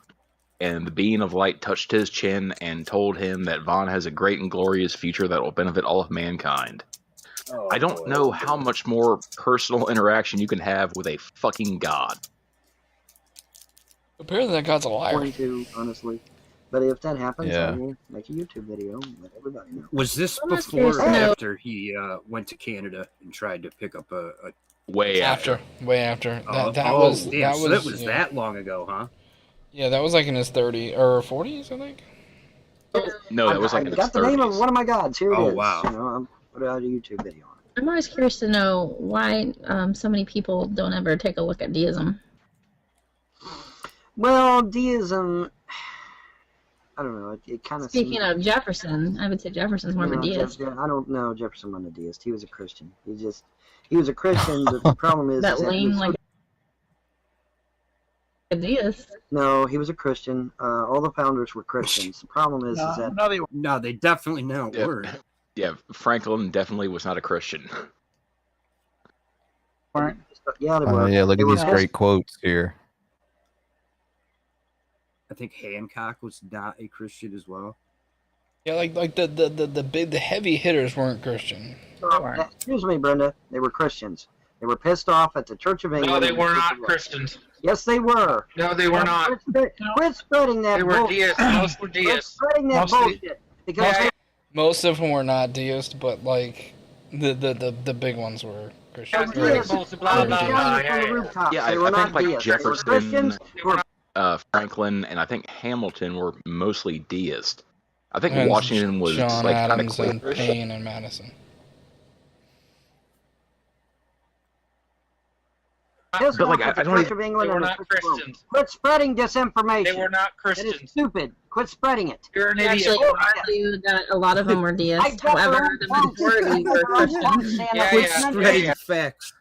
And the beam of light touched his chin and told him that Vaughn has a great and glorious future that will benefit all of mankind. I don't know how much more personal interaction you can have with a fucking god. Apparently that god's a liar. 22, honestly. But if that happens, I Yeah. will make a YouTube video and let everybody know. Was this I'm just before or curious to know- after he went to Canada and tried to pick up a Way after. Way after. That oh, was damn, so that was yeah. that long ago, huh? Yeah, that was like in his 30s or 40s, I think. No, that was like in I his got the name of 30s. one of my gods. Here it is. Oh, wow. You know, I'm put out a YouTube video on it. I'm always curious to know why so many people don't ever take a look at deism. Well, deism, I don't know. It kind of. Speaking of Jefferson, I would say Jefferson's more of a deist. I don't know. Jefferson wasn't a deist. He was a Christian. He was a Christian, but the problem is That he lame, was- like a deist. No, he was a Christian. All the founders were Christians. The problem is that No, they definitely not Yeah. were. Yeah, Franklin definitely was not a Christian. yeah, they Oh, were. yeah, look They at were these pissed- great quotes here. I think Hancock was not a Christian as well. Yeah, like the heavy hitters weren't Christian. Excuse me, Brenda. They were Christians. They were pissed off at the Church of England. No, they and were the not Church of- Christians. Yes, they were. No, they were not. Quit spreading that They were bullshit. deists. Most were Quit deists. spreading that bullshit. Because Most of them were not deist, but like the big ones were Christian. they were deists. blah, I'm blah, telling blah, you from the yeah. rooftops, Yeah, they were I not think like deists. They were Jefferson, Christians who were Franklin, and I think Hamilton were mostly deist. I think And Washington was John like kind of Adams and clear. Payne and Madison. pissed But, like, off at I the don't Church even- of England They were and the not Church of Rome. Christians. Quit spreading disinformation. They were not That is Christians. stupid. Quit spreading it. You're an idiot. Actually, argue that a lot of them were I deists. got their However, own the quotes. majority were Christians. Yeah, Quit yeah. spreading facts.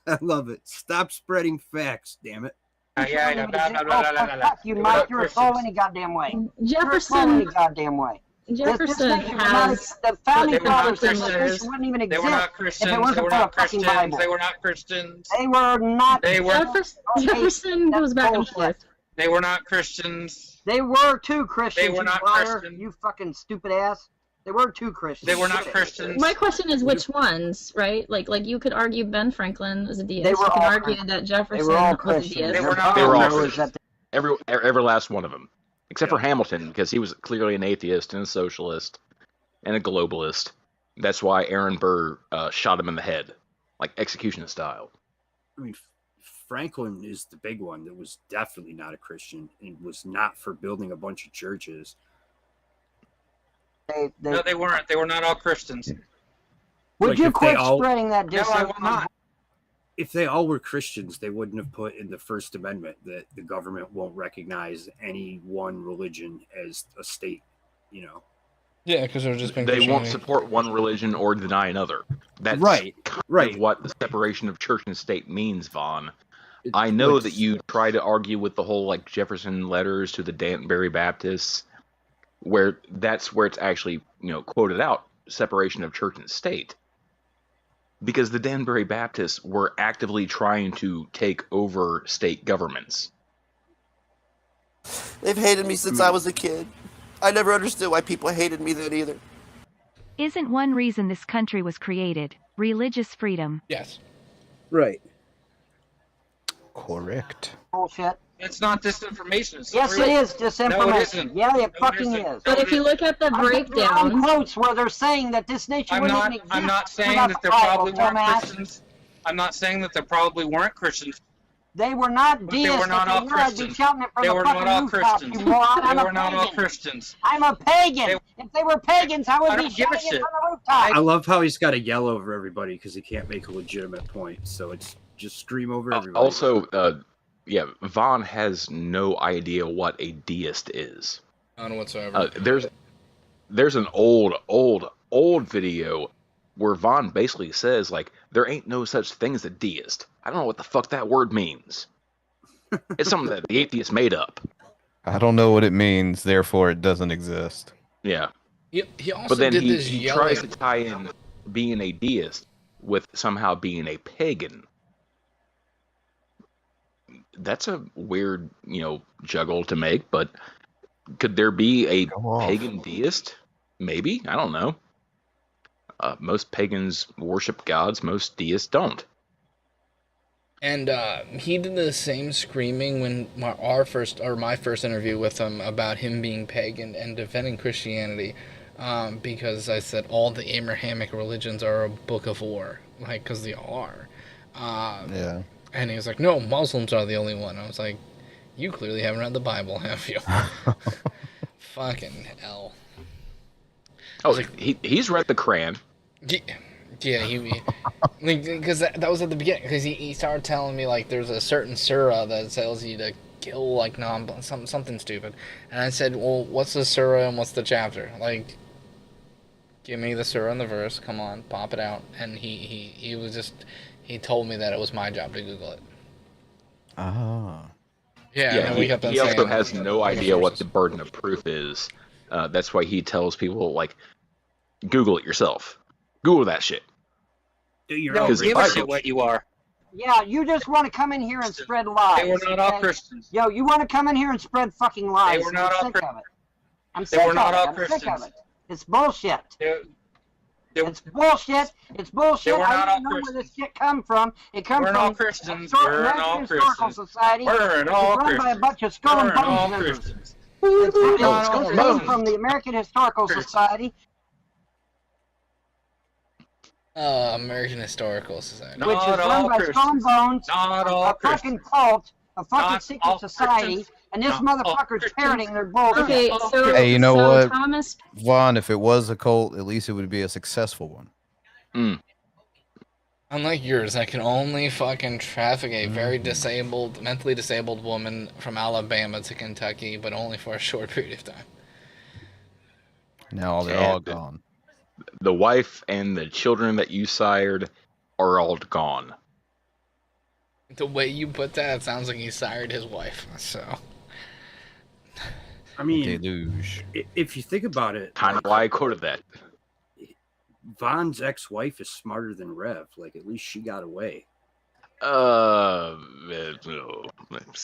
I love it. Stop spreading facts, damn it. Yeah, blah, blah, blah, blah, blah, blah. Fuck you, They were Mike. not You're a soul Christians. any goddamn way. You're a soul Jefferson any goddamn way. Jefferson This nation would not- has the founding They were not fathers of this Christians. nation wouldn't even They exist were not if Christians. it They wasn't were for a not fucking Christians. Bible. They were not Christians. They were not. They were. Jefferson goes back and forth. They were not Christians. They were too Christians. They were you not liar. Christian. You fucking stupid ass. They were two Christians. They were not Christians. My question is which ones, right? Like you could argue Ben Franklin was a deist. They were you could all argue Christians. that Jefferson They were all was a Christians. deist. They were all Christians. Every last one of them, except for Hamilton, because he was clearly an atheist and a socialist and a globalist. That's why Aaron Burr shot him in the head, like execution style. I mean, Franklin is the big one that was definitely not a Christian and was not for building a bunch of churches. No, they weren't. They were not all Christians. Would you quit spreading that No, I will not. If they all were Christians, they wouldn't have put in the First Amendment that the government won't recognize any one religion as a state, you know. Yeah, because they're just being They won't Christianity. support one religion or deny another. That's right. Of what the separation of church and state means, Vaughn. I know that you try to argue with the whole like Jefferson letters to the Danbury Baptists, where that's where it's actually quoted out, separation of church and state, because the Danbury Baptists were actively trying to take over state governments. They've hated me since I was a kid. I never understood why people hated me then either. Isn't one reason this country was created religious freedom? Yes. Right. Correct. Bullshit. It's not disinformation. It's Yes, real. it is disinformation. No, it isn't. Yeah, it No, fucking isn't. is. But if you look at the breakdown, I'm quotes where they're saying that this nation wouldn't exist. I'm not saying without that the there Bible, probably weren't dumbass. Christians. I'm not saying that there probably weren't Christians. They were not But deists. they were not If all they were, I'd be Christians. shouting it from They the were fucking not all rooftop, Christians. you moron. They I'm a were not all pagan. Christians. I'm a pagan. If they were pagans, I would I be don't give a shouting it shit. from the rooftop. I love how he's got to yell over everybody because he can't make a legitimate point. So it's just scream over everybody. Also, Vaughn has no idea what a deist is. None whatsoever. There's an old video where Vaughn basically says, like, there ain't no such thing as a deist. I don't know what the fuck that word means. It's something that the atheists made up. I don't know what it means, therefore it doesn't exist. Yeah. He also But then did he this tries yelling. to tie in being a deist with somehow being a pagan. That's a weird, juggle to make, but could there be a pagan deist? Maybe. I don't know. Most pagans worship gods, most deists don't. And he did the same screaming when my first interview with him about him being pagan and defending Christianity, because I said all the Abrahamic religions are a book of war, like, because they are. Yeah. And he was like, no, Muslims are the only one. I was like, you clearly haven't read the Bible, have you? Fucking hell. Oh, like, he's read the Quran. Yeah, because that was at the beginning. Because he started telling me, like, there's a certain surah that tells you to kill, like, something stupid. And I said, well, what's the surah and what's the chapter? Like, give me the surah and the verse. Come on, pop it out. And he was just... He told me that it was my job to Google it. Ah. Yeah, and we kept on he also saying, has no idea what the burden of proof is. That's why he tells people, like, Google it yourself. Google that shit. No, give a shit what you are. Yeah, you just want to come in here and spread lies. They were not all okay? Christians. Yo, you want to come in here and spread fucking lies. They were not I'm all sick of it. I'm They sick were of not it. all I'm sick of Christians. it. It's bullshit. It's bullshit. It's They bullshit. were I not don't all know where this shit come from. It comes We're from all Christians. the We're American all Historical Christians. Society. We're It's all run by a Christians. bunch of skull and We're all bones members. Christians. It's from the American Historical Society. American Historical Society. Which is run by Skull and Bones, a fucking cult, a fucking secret society, and this motherfucker's parroting their bullshit. Okay, so Hey, you know so what, Thomas, Vaughn? If it was a cult, at least it would be a successful one. Unlike yours, I can only fucking traffic a very disabled, mentally disabled woman from Alabama to Kentucky, but only for a short period of time. Now they're all gone. The wife and the children that you sired are all gone. The way you put that, it sounds like he sired his wife. So, I mean, deluge. If you think about it, Kind of why I quoted that. Vaughn's ex-wife is smarter than Rev. Like, at least she got away. It's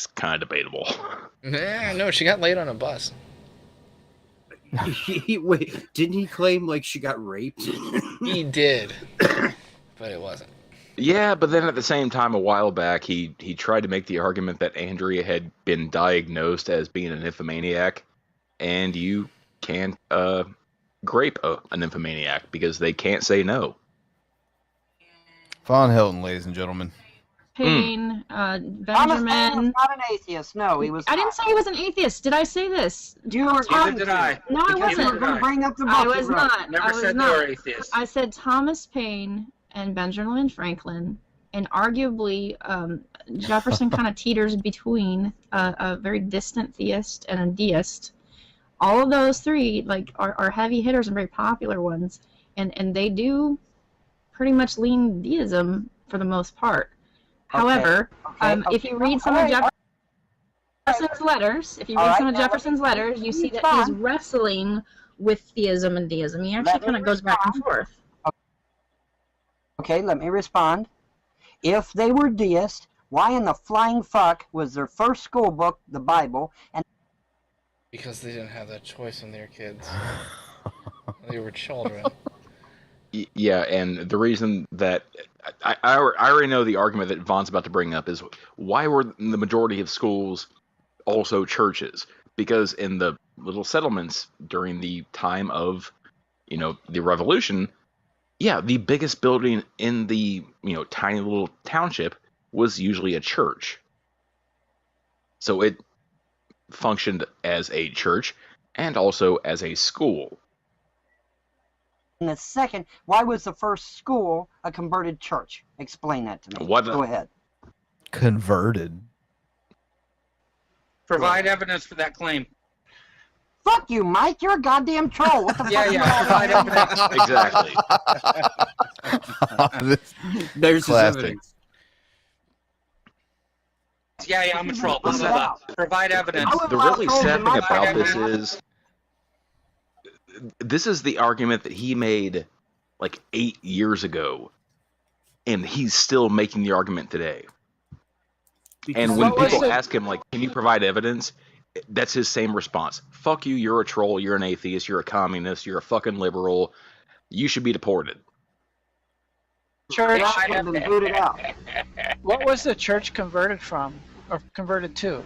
kind of debatable. nah, no, she got laid on a bus. Wait, didn't he claim like she got raped? He did, but it wasn't. Yeah, but then at the same time, a while back, he tried to make the argument that Andrea had been diagnosed as being a nymphomaniac, and you can't grape a nymphomaniac because they can't say no. Von Helton, ladies and gentlemen. Payne, Thomas Paine Benjamin. was not an atheist. No, he was. I didn't say he was an atheist. Did I say this? You were going did I. to. No, I Because you were wasn't. going to bring up the book. I you was wrote. not. Never I was said not. they were atheists. I said Thomas Paine and Benjamin Franklin, and arguably Jefferson kind of teeters between a very distant theist and a deist. All of those three are heavy hitters and very popular ones, and they do pretty much lean deism for the most part. However, if you read some of Jefferson's letters, you see that he's wrestling with theism and deism. He actually kind of goes back and forth. Okay, let me respond. If they were deists, why in the flying fuck was their first school book the Bible? And Because they didn't have that choice when they were kids. They were children. Yeah, and the reason that I already know the argument that Von's about to bring up is why were the majority of schools also churches? Because in the little settlements during the time of, the Revolution, yeah, the biggest building in the, tiny little township was usually a church. So it functioned as a church and also as a school. the second, why was the first school a converted church? Explain that to me. Go ahead. Converted. Provide evidence for that claim. Fuck you, Mike. You're a goddamn troll. What the fuck? Provide evidence. Exactly. There's his evidence. Yeah, I'm a troll. Blah, blah, blah. Provide evidence. The really sad thing about this is the argument that he made like 8 years ago, and he's still making the argument today. And when people ask him, like, can you provide evidence? That's his same response. Fuck you, you're a troll, you're an atheist, you're a communist, you're a fucking liberal. You should be deported. Church. Booted out. What was the church converted from, or converted to?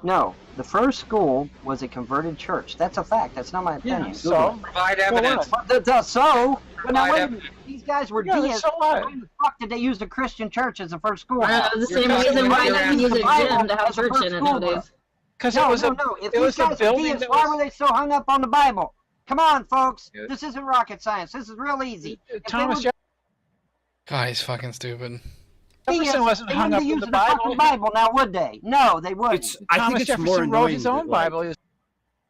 No, the first school was a converted church. That's a fact. That's not my opinion. Yeah, so provide evidence. But now wait a minute. These guys were deists. So why the fuck did they use the Christian church as the first school? The same reason why they use a gym to have church in it nowadays. Because no, it was no, a no. If it was these a guys building were deists, that why was. were they so hung up on the Bible? Come on, folks. This isn't rocket science. This is real easy. Thomas God, he's fucking stupid. Jefferson wasn't hung up on the Bible. Now, would they? No, they wouldn't. I think it's more Jefferson wrote annoying his own that, like, Bible.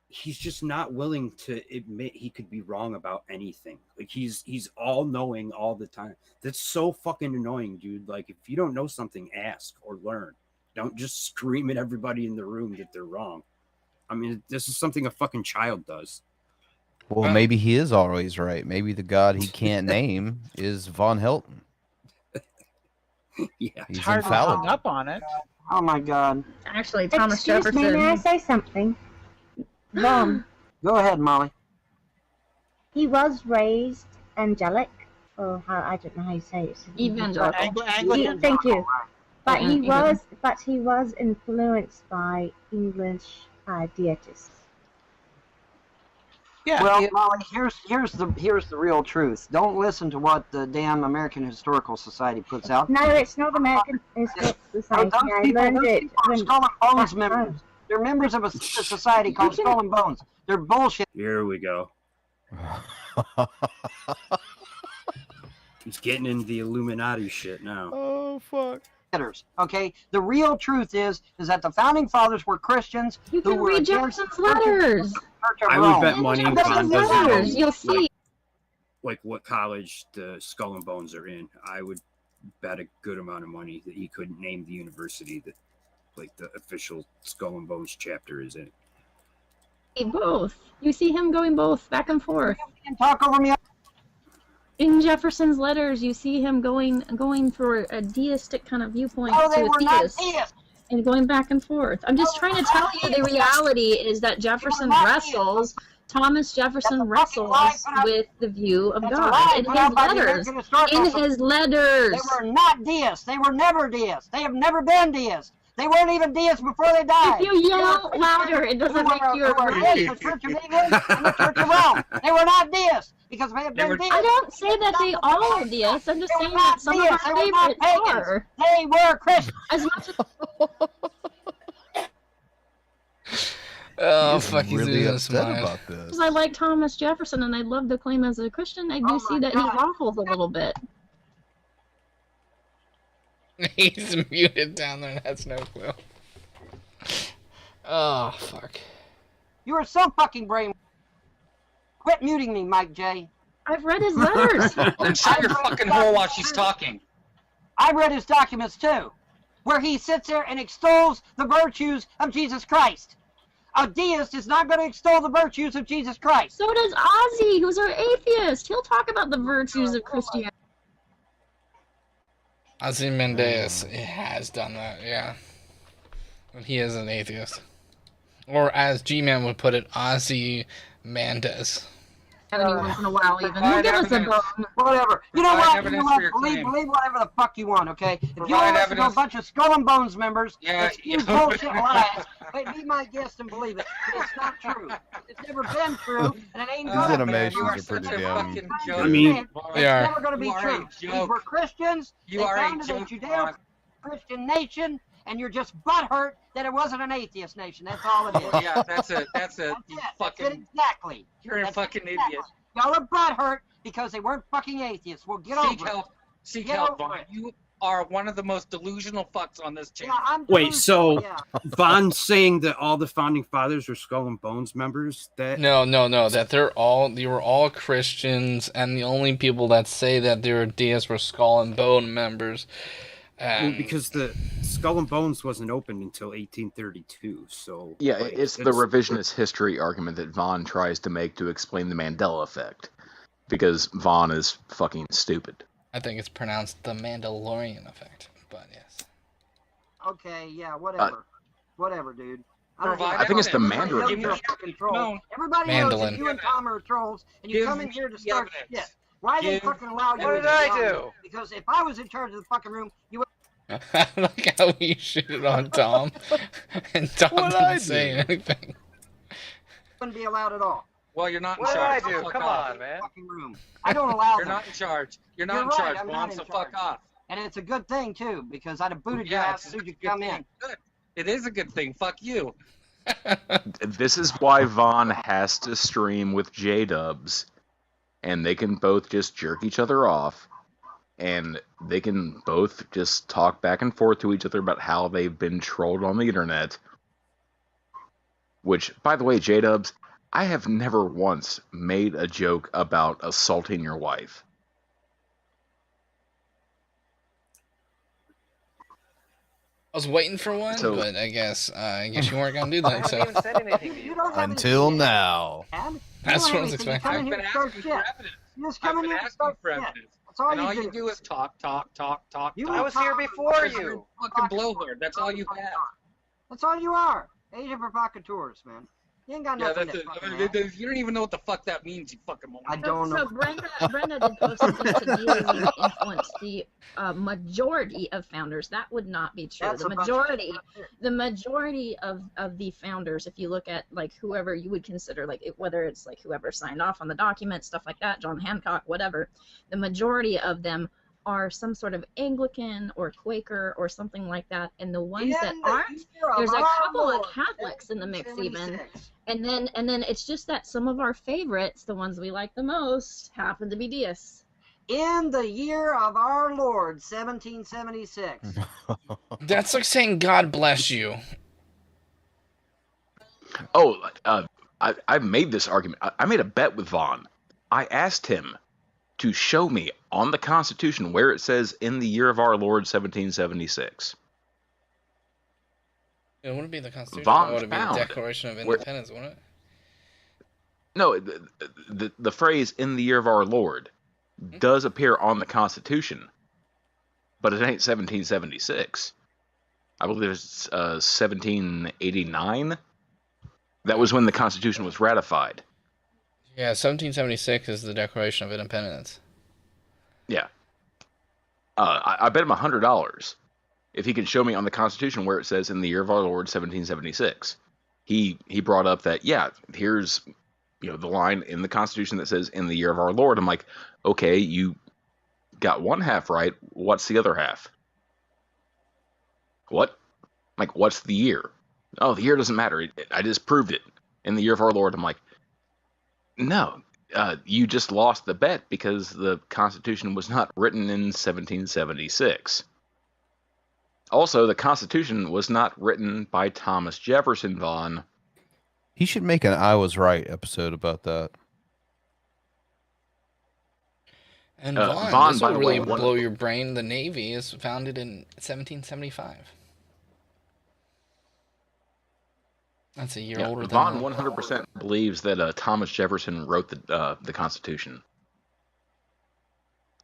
He's just not willing to admit he could be wrong about anything. Like he's all knowing all the time. That's so fucking annoying, dude. Like if you don't know something, ask or learn. Don't just scream at everybody in the room that they're wrong. I mean, this is something a fucking child does. Well, maybe he is always right. Maybe the god he can't name is Von Helton. Yeah, it's hard to hang up on it. Oh my God! Actually, Thomas Excuse Jefferson. me, may I say something? Go ahead, Molly. He was raised angelic, or how I don't know how you say it. Evangelical. Thank you. But he was influenced by English deities. Yeah. Well, Molly, here's the real truth. Don't listen to what the damn American Historical Society puts out. No, it's not American Historical Society. I learned it Skull and Bones members. They're members of a society called Skull and Bones. They're bullshit. Here we go. He's getting into the Illuminati shit now. Oh fuck. Okay, the real truth is that the founding fathers were Christians You who can were read against Jefferson's letters. I would bet money Von doesn't know, You'll see. like what college the Skull and Bones are in. I would bet a good amount of money that he couldn't name the university that like the official Skull and Bones chapter is in. Both. You see him going both back and forth. Talk over me. In Jefferson's letters, you see him going for a deistic kind of viewpoint Oh, they to were a not theist, deists. and going back and forth. I'm just trying to tell you the reality is that Jefferson wrestles Thomas Jefferson wrestles with the view of That's God a lie in put out his by the letters. American Historical In Society. his letters. They were not deists. They were never deists. They have never been deists. They weren't even deists before they died. If you yell louder, it doesn't make you a the Church of England and the Church of Rome. They were not deists because they have been deists. I don't say that they all are deists. I'm just saying that some of our They were not favorites pagans. are. They were Christians. As much as Oh, He's fuck, he's really losing upset his mind. about this. I like Thomas Jefferson and I love the claim as a Christian, I do see that he waffles a little bit. He's muted down there and has no clue. Oh, fuck. You are so fucking brain. Quit muting me, Mike J. I've read his letters. Then shut your fucking hole while she's talking. I've read his documents too, where he sits there and extols the virtues of Jesus Christ. A deist is not going to extol the virtues of Jesus Christ. So does Ozzy, who's our atheist. He'll talk about the virtues of Christianity. Ozymandias has done that, yeah. And he is an atheist. Or as G-Man would put it, Ozymandias. Every once in a while, even. He'll give us a bone. Whatever. You know what? evidence You know for what? your Believe claim. whatever the fuck you want, okay? If you Provide want to listen to a evidence. bunch of Skull and Bones members Yeah, that spew bullshit lies, hey, be my guest and believe it. But it's not true. It's never been true, and it ain't These gonna be. animations You are pretty such a damn. fucking It's joke. I mean, They are. never going to be You are true. a These joke. were Christians. You They are a founded a joke, Judeo-Christian nation, and you're just butthurt that it wasn't an atheist nation. That's all it is. Yeah, that's a That's it. fucking. That's it exactly. You're a That's fucking exactly. idiot. Y'all are butthurt because they weren't fucking atheists. Well, get Seek over it. help. Seek Get help, over Vaughn. it. You are one of the most delusional fucks on this channel. Yeah, I'm Wait, so yeah. Von saying that all the founding fathers were Skull and Bones members? That No, that they were all Christians, and the only people that say that they were deists were Skull and Bone members. And because the Skull and Bones wasn't opened until 1832, so Yeah, like, it's the revisionist history argument that Vaughn tries to make to explain the Mandela effect. Because Vaughn is fucking stupid. I think it's pronounced the Mandalorian effect, but yes. Okay, yeah, whatever. Whatever, dude. I think it's the Mandarin. Everybody knows you're a fucking troll. Everybody knows Mandolin. that you and Tom are trolls, and you Give come in here to me start evidence. shit. Why they Give fucking allow you What to did I be on do? here? Because if I was in charge of the fucking room, you would. I like how we shitted on Tom, and Tom What'd I didn't say do? anything. Wouldn't be allowed at all. Well, you're not in What did charge. I do? So fuck Come off. on, man. Fucking room. I don't allow You're them. not in charge. You're not You're in right, charge, I'm Vaughn, not in so charge. fuck off. And it's a good thing too, because I'd have booted your Yeah, ass as soon as you come in. Good. It is a good thing. Fuck you. This is why Vaughn has to stream with J-Dubs, and they can both just jerk each other off, and they can both just talk back and forth to each other about how they've been trolled on the internet. Which, by the way, J-Dubs, I have never once made a joke about assaulting your wife. I was waiting for one, So- but I guess you weren't gonna do that. So You don't have Until now. anything, That's you don't what I was have anything. You expecting. come in I've here been to start asking shit. for evidence. You just I've come in been here to asking start for shit. evidence. That's all And you all do. you do is talk. You talk. I was here before you. Fucking blowhard. That's all you have. That's all you are. Asian provocateurs, man. You ain't got Yeah, nothing that's to fucking it. add. You don't even know what the fuck that means, you fucking moron. I don't know. So Brenda did post something to dealing influence the majority of founders. That would not be true. That's The a bunch of majority, shit. the majority of the founders, if you look at like whoever you would consider like whether it's like whoever signed off on the document, stuff like that, John Hancock, whatever, the majority of them are some sort of Anglican or Quaker or something like that, and the ones that aren't, there's a couple of Catholics in the mix even, and then it's just that some of our favorites, the ones we like the most, happen to be deists. In the year of our Lord, 1776. that's like saying God bless you. Oh, I made this argument. I made a bet with Vaughn. I asked him to show me on the Constitution where it says in the year of our Lord 1776. It wouldn't be the Constitution. Von It would be the found Declaration of where- Independence, wouldn't it? No, the phrase in the year of our Lord does appear on the Constitution, but it ain't 1776. I believe it's 1789. That was when the Constitution was ratified. Yeah, 1776 is the Declaration of Independence. Yeah. I bet him $100 if he can show me on the Constitution where it says in the year of our Lord 1776. He brought up that, yeah, here's the line in the Constitution that says in the year of our Lord. I'm like, okay, you got one half right. What's the other half? What? Like, what's the year? Oh, the year doesn't matter. I just proved it in the year of our Lord. I'm like, no, you just lost the bet because the Constitution was not written in 1776. Also, the Constitution was not written by Thomas Jefferson, Vaughn. He should make an I Was Right episode about that. And Vaughn, this will really blow your brain. The Navy is founded in 1775. That's a year older than Vaughn 100% believes that Thomas Jefferson wrote the Constitution.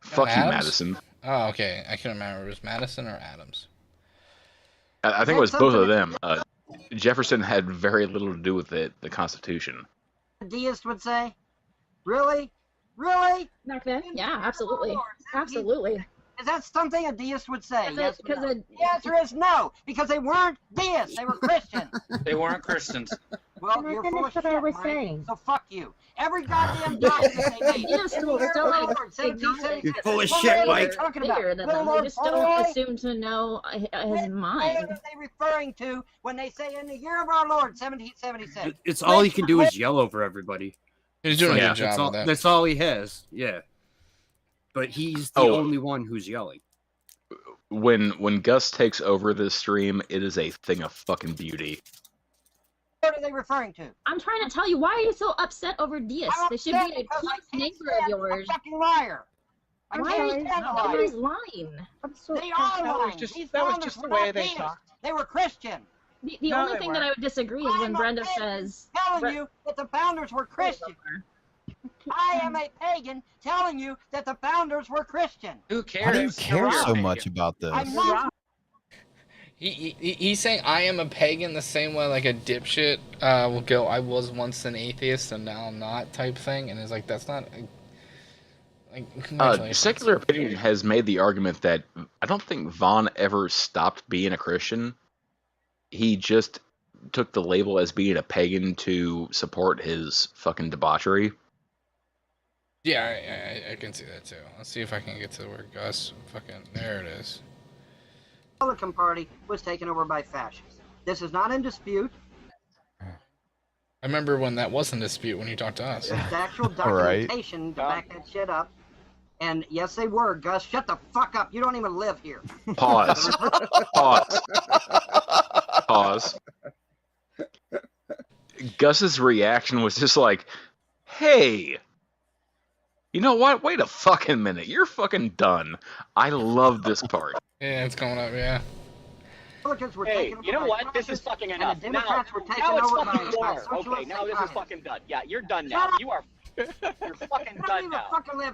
Fuck you, Madison. Oh, okay. I can't remember. It was Madison or Adams? I think it was both of them. Jefferson had very little to do with the Constitution. A deist would say, really? Really? Back then? Yeah, absolutely. Absolutely. Is that something a deist would say? Yes. Because The answer is no, because they weren't deists. They were Christians. They weren't Christians. Well, Can I you're finish full of what shit, I was Mike, saying? So fuck you. Every goddamn document they made. Yes, in the year still of our like, Lord, 1776. You're full of What shit, are they Mike. talking about? bigger than Little them. They Lord just Fauntleroy? don't assume to know his mind. What are they referring to when they say in the year of our Lord, 1776? It's all he can do is yell over everybody. He's doing a good That's job all, of that. that's all he has. Yeah. But he's the only one who's yelling. When Gus takes over this stream, it is a thing of fucking beauty. What are they referring to? I'm trying to tell you, why are you so upset over deists? They should be a close neighbor of yours. A fucking liar. I Why can't are you stand a always liar. lying? They are lying. These founders were not deists. They were Christian. The No, only they thing that I would disagree is when Brenda says... Telling you that the founders were Christian. I am a pagan telling you that the founders were Christian. Who How cares? do you care so much about this? I'm not. He's saying I am a pagan the same way like a dipshit will go, I was once an atheist and now I'm not type thing. And it's like, that's not... Congratulations. Secular Opinion has made the argument that I don't think Vaughn ever stopped being a Christian. He just took the label as being a pagan to support his fucking debauchery. Yeah, I can see that too. Let's see if I can get to where Gus fucking... There it is. The Republican Party was taken over by fascists. This is not in dispute. I remember when that was in dispute when you talked to us. There's actual documentation to back that shit up. And yes, they were. Gus, shut the fuck up. You don't even live here. Pause. Pause. Pause. Gus's reaction was just like, hey, you know what? Wait a fucking minute. You're fucking done. I love this part. Yeah, it's coming up, yeah. Hey, you know what? This is fucking enough. Now it's fucking war. Okay, now this is fucking done. Yeah, you're done now. You are... You're fucking done now.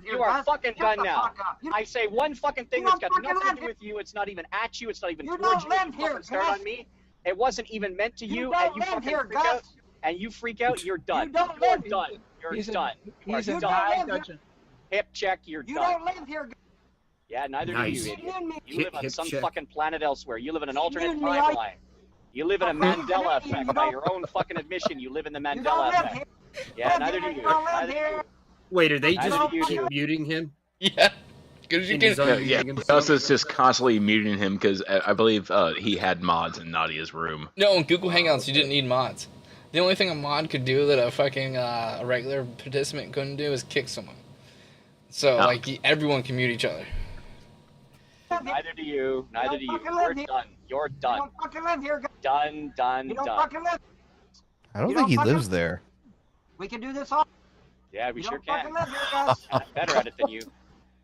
You are fucking done now. I say one fucking thing that's got nothing to do with you. It's not even at you. It's not even towards you. You fucking start on me. It wasn't even meant to you, and you fucking freak out. And you freak out. You're done. You're done. You're done. He's a done. Hip check. You're done. You don't live here. Yeah, neither do you, idiot. You live on some check. fucking planet elsewhere. You live in an alternate timeline. You live in a Mandela effect. By your own fucking admission, you live in the Mandela effect. Yeah, neither do you. Neither do you. Wait, are they Neither just do you. keep muting him? Yeah. Because you can... Yeah, Gus is just constantly muting him because I believe he had mods in Nadia's room. No, in Google Hangouts, you didn't need mods. The only thing a mod could do that a fucking a regular participant couldn't do is kick someone. So, like, everyone can mute each other. Neither do you. Neither do you. You're done. You're done. You don't fucking live here. Done, done, You don't done. fucking live. I don't think he lives there. We can do this all. Yeah, we You sure don't can. fucking live here, guys. I'm better at it than you.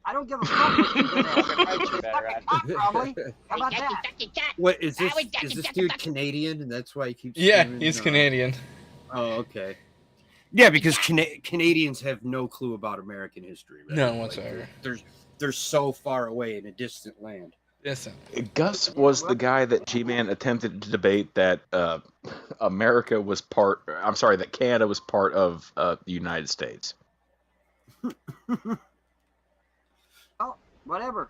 I don't give a fuck what you do there. You're better at it. Probably. How about that? What is this? Is this dude Canadian, and that's why he keeps? Yeah, screaming, he's Canadian. Oh, okay. Yeah, because Canadians have no clue about American history. Right? None whatsoever. They're so far away in a distant land. Yes, sir. Gus was the guy that G-Man attempted to debate that America was part. I'm sorry, that Canada was part of the United States. Oh, whatever.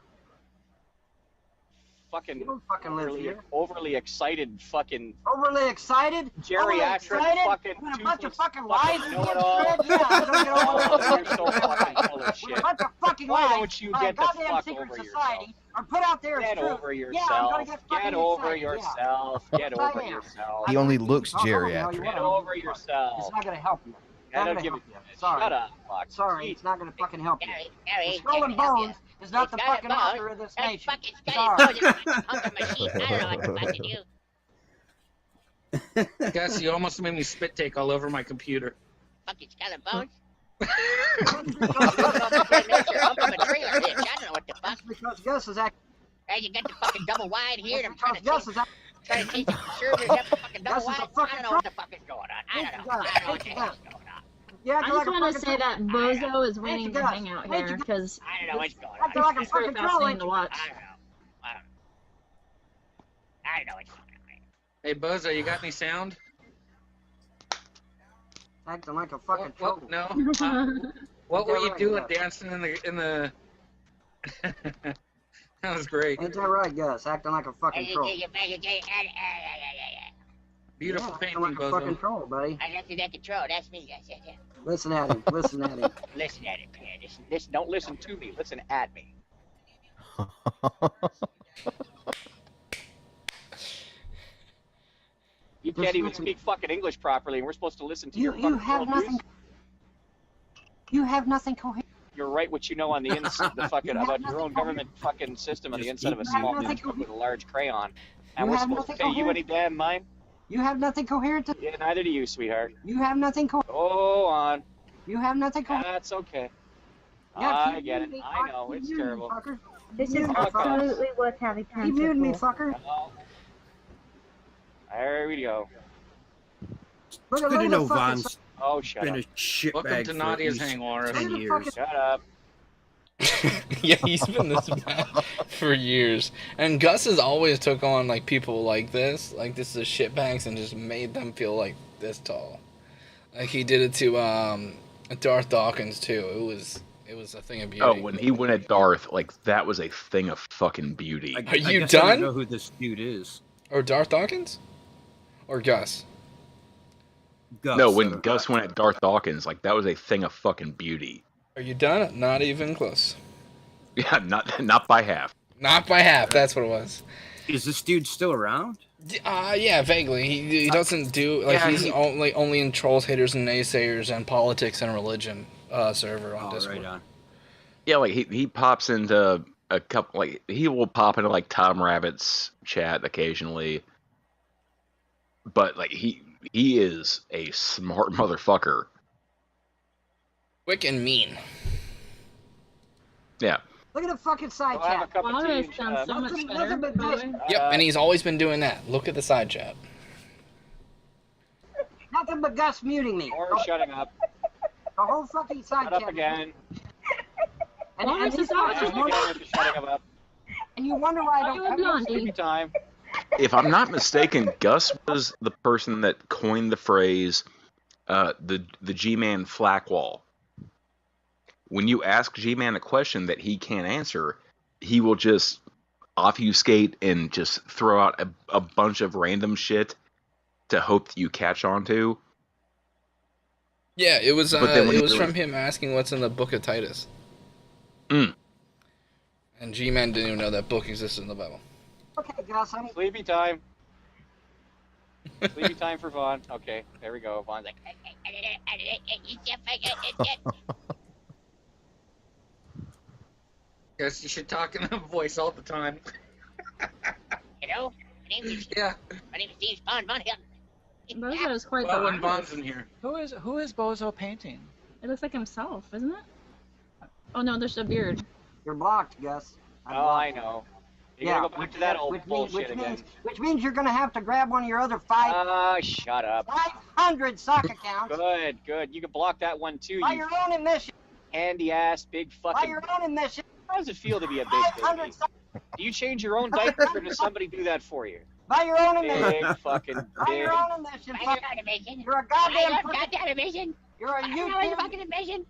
Fucking, You don't fucking live here. overly excited fucking Overly excited? geriatric fucking When a bunch of toothless fucking lies fucking is getting know-it-all. spread? Yeah, I'm gonna get Oh, over you're so fucking full of shit. When a bunch of fucking Why lies don't you by a get the goddamn fuck secret over society are put out there as Get truth. over Yeah, I'm yourself. gonna get fucking Get over excited. yourself. Yeah. Get Yes, I over am. yourself. He only looks Oh, no, you geriatric. Get won't. over yourself. It's not gonna help you. It's That'll not gonna give help it. you. Sorry. Shut up, fuck. Sorry, it's not gonna fucking help you. Gary, The Skull and Bones is not the fucking author of this nation. Sorry. Gus, you almost made me spit take all over my computer. Fucking skull and bones. Up of a trailer hitch. I don't know what the fuck. Because Gus is acting. Hey, you got the fucking double wide here, and I'm trying to Gus change, is acting. trying to change the conservatives up to fucking double Gus is a wide. I fucking don't know what the fuck is going on. I don't know. I don't know what the hell's going on. Yeah, I just want to say that Bozo is winning the Gus. hangout Hey, here because I don't know what's going on. Acting like a it's very fucking troll. fascinating to watch. I don't know what's going on. Hey, Bozo, you got any sound? Acting like a fucking troll. No. What were you doing dancing in the? That was great. Ain't that right, Gus? Acting like a fucking troll. Beautiful Acting painting, like a fucking Bozo. troll, buddy. I got to that control. That's me. Yes, yes, yes. Listen at him. Listen at him. Listen at it, man. Listen, don't listen to me. Listen at me. You can't even speak fucking English properly, and we're supposed to listen to your You fucking have world nothing. news? You have nothing coherent. You're right what you know on the inside, the fucking about your own government fucking system on the inside of a small book with a large crayon. And You we're have supposed to nothing pay you coherent. any damn mind? You have nothing coherent to. Yeah, neither do you, sweetheart. You have nothing coherent. Go on. You have nothing coherent. That's okay. Yeah, I keep get it. muting me, I know, keep it's muting me, terrible. fucker. This Keep is muting me, fucker. absolutely worth having time Keep muting me, for. fucker. Well, there we go. Look Good to at know the fucking. Von's Oh, shut been up. a shitbag Welcome to for Nadia's at least hangover. 10 years. Shut up. Yeah, he's been this bad for years. And Gus has always took on like people like this is shitbags, and just made them feel like this tall. Like he did it to Darth Dawkins too. It was a thing of beauty. Oh, when he went at Darth, like that was a thing of fucking beauty. Are you guess I don't done? know who this dude is. Or Darth Dawkins? Or Gus? Gus. No, when Gus went at Darth Dawkins, like that was a thing of fucking beauty. Are you done? Not even close. Yeah, not by half. Not by half. That's what it was. Is this dude still around? Yeah, vaguely. He doesn't do like yeah, he's he- only in trolls, haters, and naysayers, and politics and religion server on Discord. Right on. Yeah, like he pops into a couple, like he will pop into like Tom Rabbit's chat occasionally, but like he is a smart motherfucker. Quick and mean. Yeah. Look at the fucking side I'll have a chat. cup of Water tea. sounds so much Nothing better. but by the this. way. Yep, and he's always been doing that. Look at the side chat. Nothing but Gus muting me. Or shutting up. The whole fucking side Shut up chat. again. And, Why and, is this you all just just wonder, Again with the shutting up. and you wonder why I Are you a don't. blondie? Every time. If I'm not mistaken, Gus was the person that coined the phrase the G-Man flak wall. When you ask G-Man a question that he can't answer, he will just obfuscate and just throw out a bunch of random shit to hope that you catch on to. Yeah, it was But then when it he was really- from him asking what's in the book of Titus. Mm. And G-Man didn't even know that book existed in the Bible. Okay, Gus, I'm. Sleepy time. Sleepy time for Vaughn. Okay, there we go. Vaughn's like, Guess you should talk in a voice all the time. Hello? My name is Yeah. Steve Von Helton. Bozo is quite Well, the when Vaughn's artist. in here. Who is Bozo painting? It looks like himself, isn't it? Oh no, there's a beard. You're blocked, Gus. I'm oh, blocked. I know. You're gonna go back to that old bullshit again. Which means you're gonna have to grab one of your other Shut up. 500 sock accounts. Good, good. You can block that one too. By You your own admission. handy ass big By fucking. your own admission. How does it feel to be a big 500 baby? sock Do you change your own diapers, or does somebody do that for you? By your own Big admission. fucking By big. your own admission. You're a goddamn admission. You're a YouTube. fucking admission.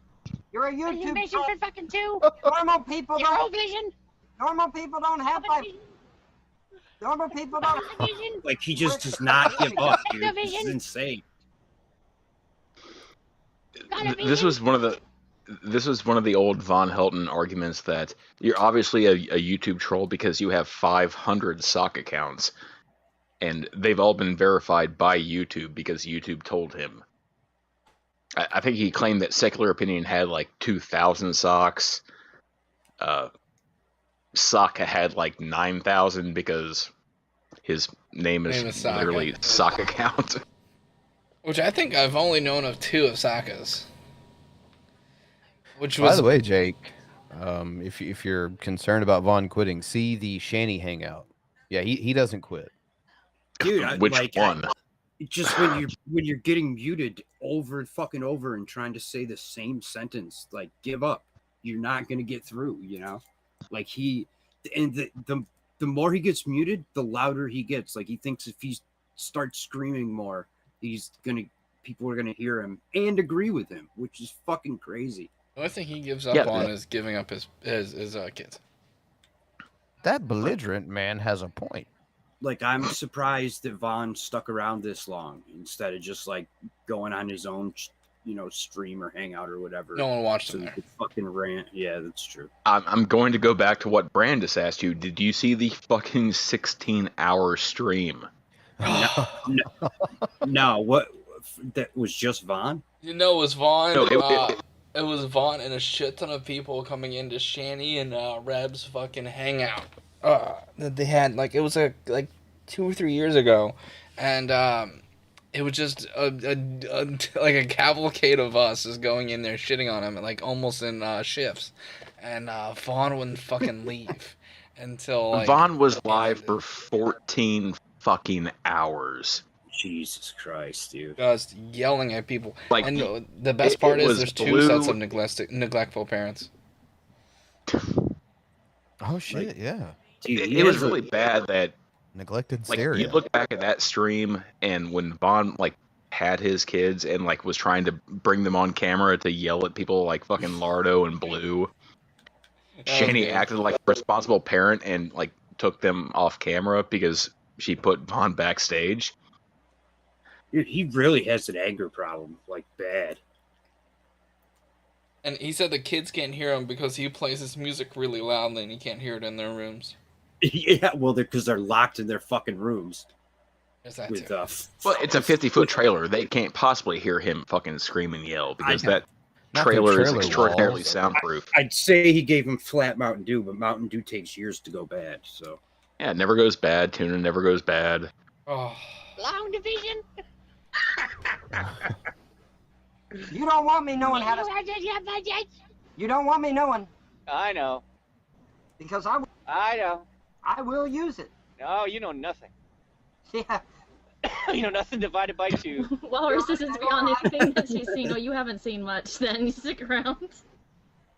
You're a YouTube. Admission for fucking two. Normal people Your don't. own vision. Normal people don't have like. Normal people don't. Like he just does not give up, dude. This is insane. This was one of the old Von Helton arguments that you're obviously a YouTube troll because you have 500 sock accounts, and they've all been verified by YouTube because YouTube told him. I think he claimed that Secular Opinion had like 2,000 socks. Sokka had like 9,000 because his name is literally Sock Account. Which I think I've only known of 2 of Sokka's. Which was... By the way, Jake, if you're concerned about Vaughn quitting, see the Shanny hangout. Yeah, he doesn't quit. Dude, Which one? Just when you're getting muted over and fucking over and trying to say the same sentence, like give up. You're not gonna get through, you know? Like the more he gets muted, the louder he gets. Like he thinks if he starts screaming more, people are gonna hear him and agree with him, which is fucking crazy. The only thing he gives up on is giving up his kids. That belligerent man has a point. Like, I'm surprised that Vaughn stuck around this long instead of just like going on his own, stream or hangout or whatever. No one watched him he there. could fucking rant. Yeah, that's true. I'm going to go back to what Bran just asked you. Did you see the fucking 16-hour stream? No, what? That was just Vaughn? You know, it was Vaughn. No, it was Vaughn and a shit ton of people coming into Shanny and Reb's fucking hangout. That they had, like, it was like 2 or 3 years ago, and it was just like a cavalcade of us is going in there shitting on him, like almost in shifts, and Vaughn wouldn't fucking leave until like, Vaughn was live for 14 fucking hours. Jesus Christ, dude! Just yelling at people. Like, and the best part is there's 2 sets of neglectful parents. Oh shit! Yeah. Dude, it was really bad that neglected like stereo. you look back at that stream and when Vaughn like had his kids and like was trying to bring them on camera to yell at people like fucking Lardo and Blue. Shanny acted like a responsible parent and like took them off camera because she put Vaughn backstage. Dude, he really has an anger problem, like bad. And he said the kids can't hear him because he plays his music really loudly and he can't hear it in their rooms. Yeah, well, because they're locked in their fucking rooms. There's that with, too. Well, it's a 50-foot trailer. They can't possibly hear him fucking scream and yell because that trailer is extraordinarily soundproof. I'd say he gave him flat Mountain Dew, but Mountain Dew takes years to go bad. So yeah, it never goes bad. Tuna never goes bad. Oh. Long division. You don't want me knowing how to. You don't want me knowing. I know. Because I know. I will use it. No, you know nothing. Yeah. You know nothing divided by 2. Well, resistance beyond anything that she's seen. Oh, you haven't seen much. Then you stick around.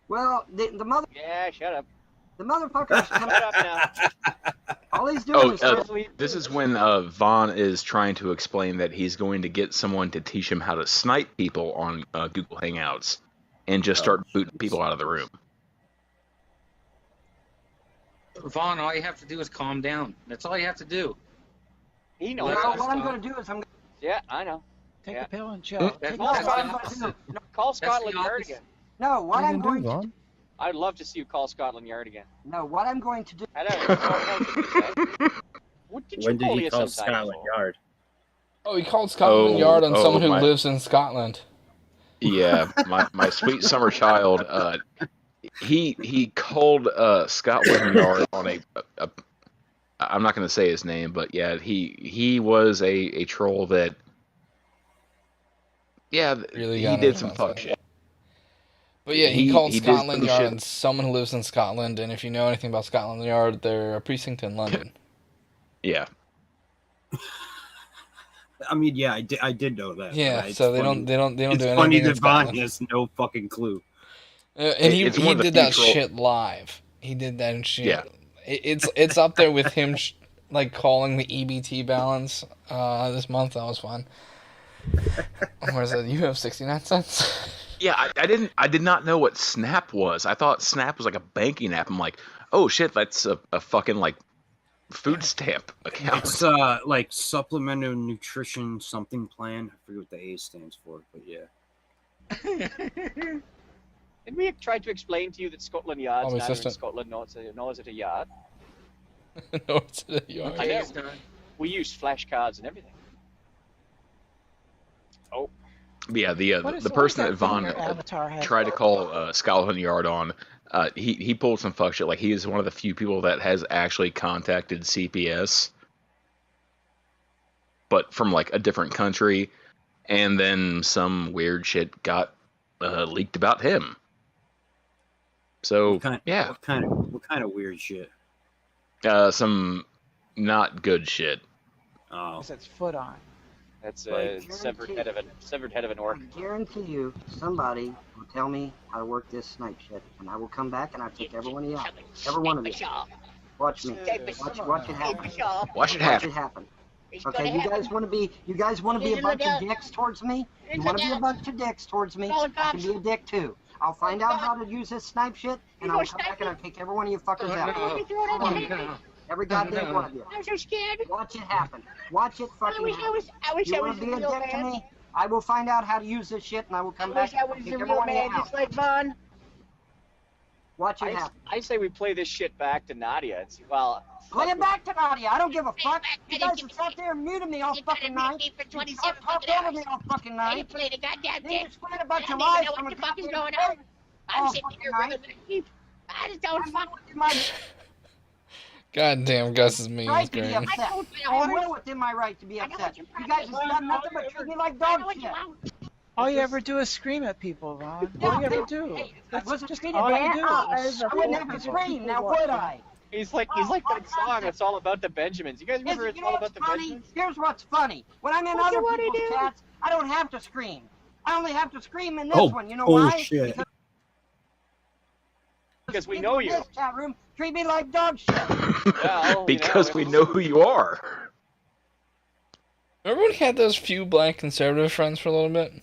Well, the mother. Yeah, shut up. The motherfucker's coming up now. All he's doing is this is when Vaughn is trying to explain that he's going to get someone to teach him how to snipe people on Google Hangouts and just start booting people out of the room. Vaughn, all you have to do is calm down. That's all you have to do. He knows. Well, what I'm going to do is Yeah, I know. Take a pill and chill. Call Scotland Yard again. No, what I'm going to do. I'd love to see you call Scotland Yard again. No, what I'm going to do. What did when you did he call Scotland Yard? Oh, he called Scotland Yard on someone who lives in Scotland. Yeah, my sweet summer child. He called Scotland Yard on a I'm not going to say his name, but yeah, he was a troll that. Yeah, really he did some fuck shit. But yeah, he called Scotland Yard on someone who lives in Scotland, and if you know anything about Scotland Yard, they're a precinct in London. Yeah. I mean, yeah, I did know that. Yeah, so they don't do anything. It's funny that Vaughn has no fucking clue. And he did that shit live. He did that shit. Yeah. It's up there with him like calling the EBT balance this month. That was fun. Where is it? You have 69 cents. Yeah, I did not know what Snap was. I thought Snap was like a banking app. I'm like, oh shit, that's a fucking like food stamp account. It's like supplemental nutrition something plan. I forget what the A stands for, but yeah. And we have tried to explain to you that Scotland Yard's Oh, my not in assistant. Scotland, nor is it a yard. No, it's a yard. I know. We use flashcards and everything. Oh. Yeah, What is the person that that thing Vaughn your avatar has? tried to call Scotland Yard on, he pulled some fuck shit. Like, he is one of the few people that has actually contacted CPS, but from like a different country, and then some weird shit got leaked about him. So What kind of weird shit? Some not good shit. Oh, That's foot on. That's a severed head of an orc. I guarantee you, somebody will tell me how to work this snipe shit, and I will come back and I'll take every one of you out. Every one of you. Watch me. Watch it happen. Watch it happen. Okay, you guys want to be a bunch of dicks towards me? You want to be a bunch of dicks towards me? I can be a dick too. I'll find out how to use this snipe shit, and I'll come back and I'll kick every one of you fuckers out. Every goddamn one of you. I'm so scared. Watch it happen. Watch it fucking happen. I wish You I want was to a be a real dick to man. me? I will find out how to use this shit, and I will come I back wish I and was kick a every real one of you man, out. just like Vaughn. Watch it happen. I say we play this shit back to Nadia and see. Well, Play it back to Nadia. I don't give a fuck. You guys have sat there and muted me all fucking night. You talked over me all fucking night. I played a goddamn Then you dick. spread a bunch I of don't even lies know from what a the fuck is goddamn going thing. on. I'm all sitting fucking here night. running the keep. I just don't fuck. God damn, Gus is mean. Right It's to be great. upset. I am well within my right to be upset. You guys have done nothing but treat me like dog shit. All you ever do is scream at people, Vaughn. All you ever do. That's wasn't just treated all you that do. I wouldn't have to scream, now would I? He's like that song that's all about the Benjamins. You guys remember it's all about the Benjamins? Here's what's funny. When I'm in What other you wanna people's do? chats, I don't have to scream. I only have to scream in this Oh, one. You know why? bullshit. Because we know you. This chat room treat me like dog shit. Well, Because we know who you are. Remember when he had those few black conservative friends for a little bit?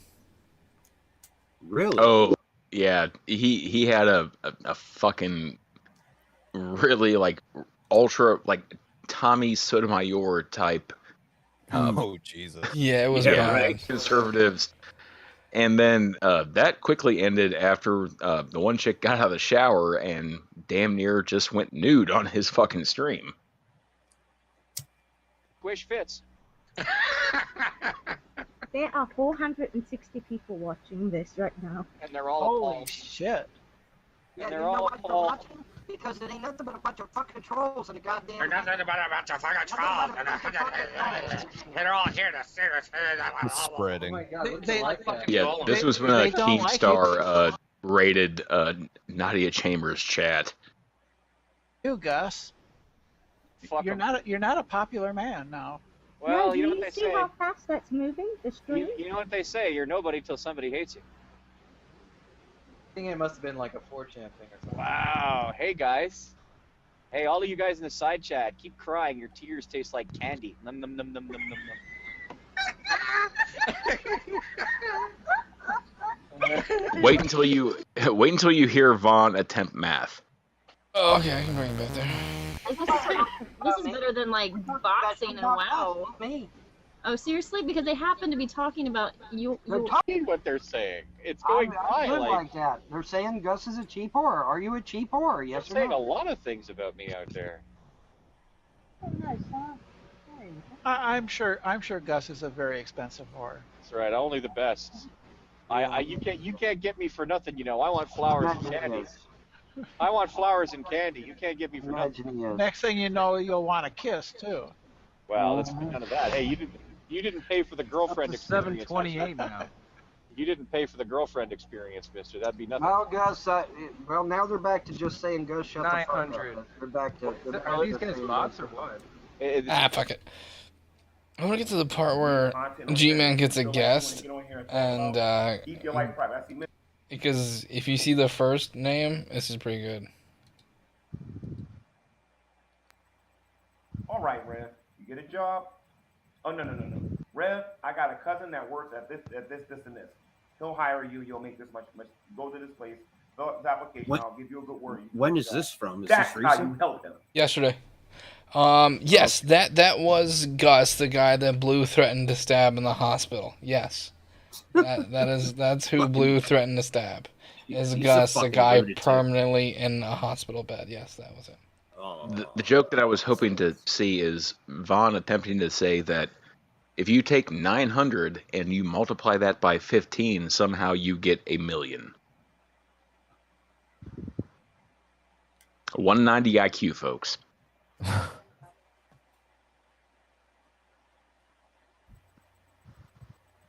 Really? Oh, yeah. He had a fucking really like ultra like Tommy Sotomayor type. Oh Jesus. Yeah, it was Yeah, bad. right, conservatives. And then that quickly ended after the one chick got out of the shower and damn near just went nude on his fucking stream. Squish fits. There are 460 people watching this right now. And they're all Holy appalled. shit. Yeah, And you they're know all why they're appalled. watching? Because it ain't nothing but a bunch of fucking trolls and a goddamn... They're nothing but a bunch of fucking trolls. They're all here to see us. It's spreading. Yeah, this was when they don't like Keemstar raided Nadia Chambers' chat. You, Gus. Fuck You're 'em. not a popular man now. Well, no, you know do what you they see say. how fast that's moving, the stream? You know what they say. You're nobody till somebody hates you. I think it must have been like a 4chan thing or something. Wow. Hey guys. Hey, all of you guys in the side chat, keep crying. Your tears taste like candy. Num num num num num num num. Wait until you hear Vaughn attempt math. Oh, okay, I can bring it back there. This is better than like boxing and WoW. Me. Oh, seriously? Because they happen to be talking about you. They're talking what they're saying. It's going by I'm good like like that. They're saying Gus is a cheap whore. Are you a cheap whore? Yes they're or saying a no? lot of things about me out there. I'm sure Gus is a very expensive whore. That's right. Only the best. You can't get me for nothing. You know, I want flowers and candy. I want flowers and candy. You can't get me for nothing. Next thing you know, you'll want to kiss too. Well, let's be none of that. Hey, you didn't pay for the girlfriend experience. 728 now. You didn't pay for the girlfriend experience, mister. That'd be nothing. Well, Gus, well, now they're back to just saying Gus shut the fuck 900. up. They're back to... Are these guys bots or what? Fuck it. I want to get to the part where G-Man gets a guest, and because if you see the first name, this is pretty good. All right, Rev, you get a job. Oh no. Rev, I got a cousin that works at this, and this. He'll hire you. You'll make this much. Go to this place. Fill out this application. I'll give you a good word. When is this from? Is That's this how recent? you help him. Yesterday. Yes, that was Gus, the guy that Blue threatened to stab in the hospital. Yes. That's who Blue threatened to stab. Is Gus, the guy permanently in a hospital bed. Yes, that was it. The joke that I was hoping to see is Vaughn attempting to say that if you take 900 and you multiply that by 15, somehow you get 1,000,000. 190 IQ, folks.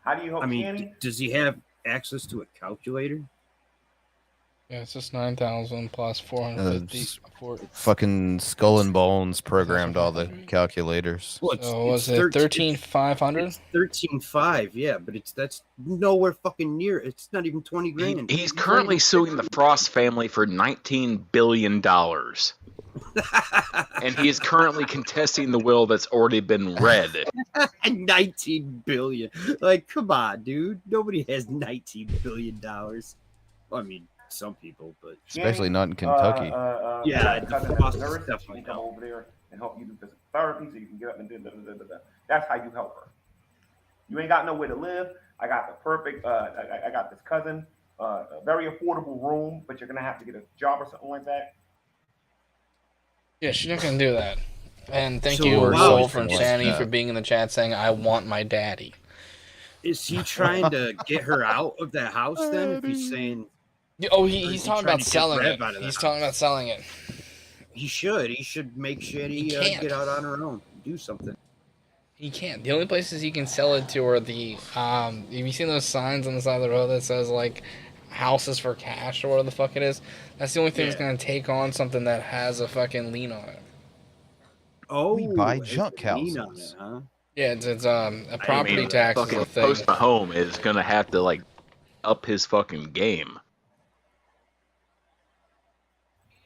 How do you help Channing? Does he have access to a calculator? Yeah, it's just 9,000 plus 450. Fucking Skull and Bones programmed all the calculators. Well, So was it 13,500? 13.5, yeah, but that's nowhere fucking near. It's not even 20 grand. He's currently suing the Frost family for $19 billion. And he is currently contesting the will that's already been read. 19 billion. Like, come on, dude. Nobody has 19 billion dollars. Well, I mean, some people, but especially not in Kentucky. Yeah, the cost nurse definitely come over there and help you do physical therapy so you can get up and do That's how you help her. You ain't got nowhere to live. I got the perfect. I got this cousin, a very affordable room, but you're gonna have to get a job or something like that. Yeah, she's not gonna do that. And thank So you, wow, Soul he's from like Sandy, that. for being in the chat saying, "I want my daddy." is he trying to get her out of that house then? If he's saying, Oh, or he's is he talking trying about to get selling Rev it. out of that He's house? talking about selling it. He should make Shady can't. get out on her own, do something. He can't. The only places he can sell it to are the have you seen those signs on the side of the road that says like houses for cash or whatever the fuck it is? That's the only thing that's gonna take on something that has a fucking lien on it. Oh, We buy it's junk a lien on houses. it, huh? Yeah, it's a property tax is fucking a thing. Post Mahone is gonna have to like up his fucking game.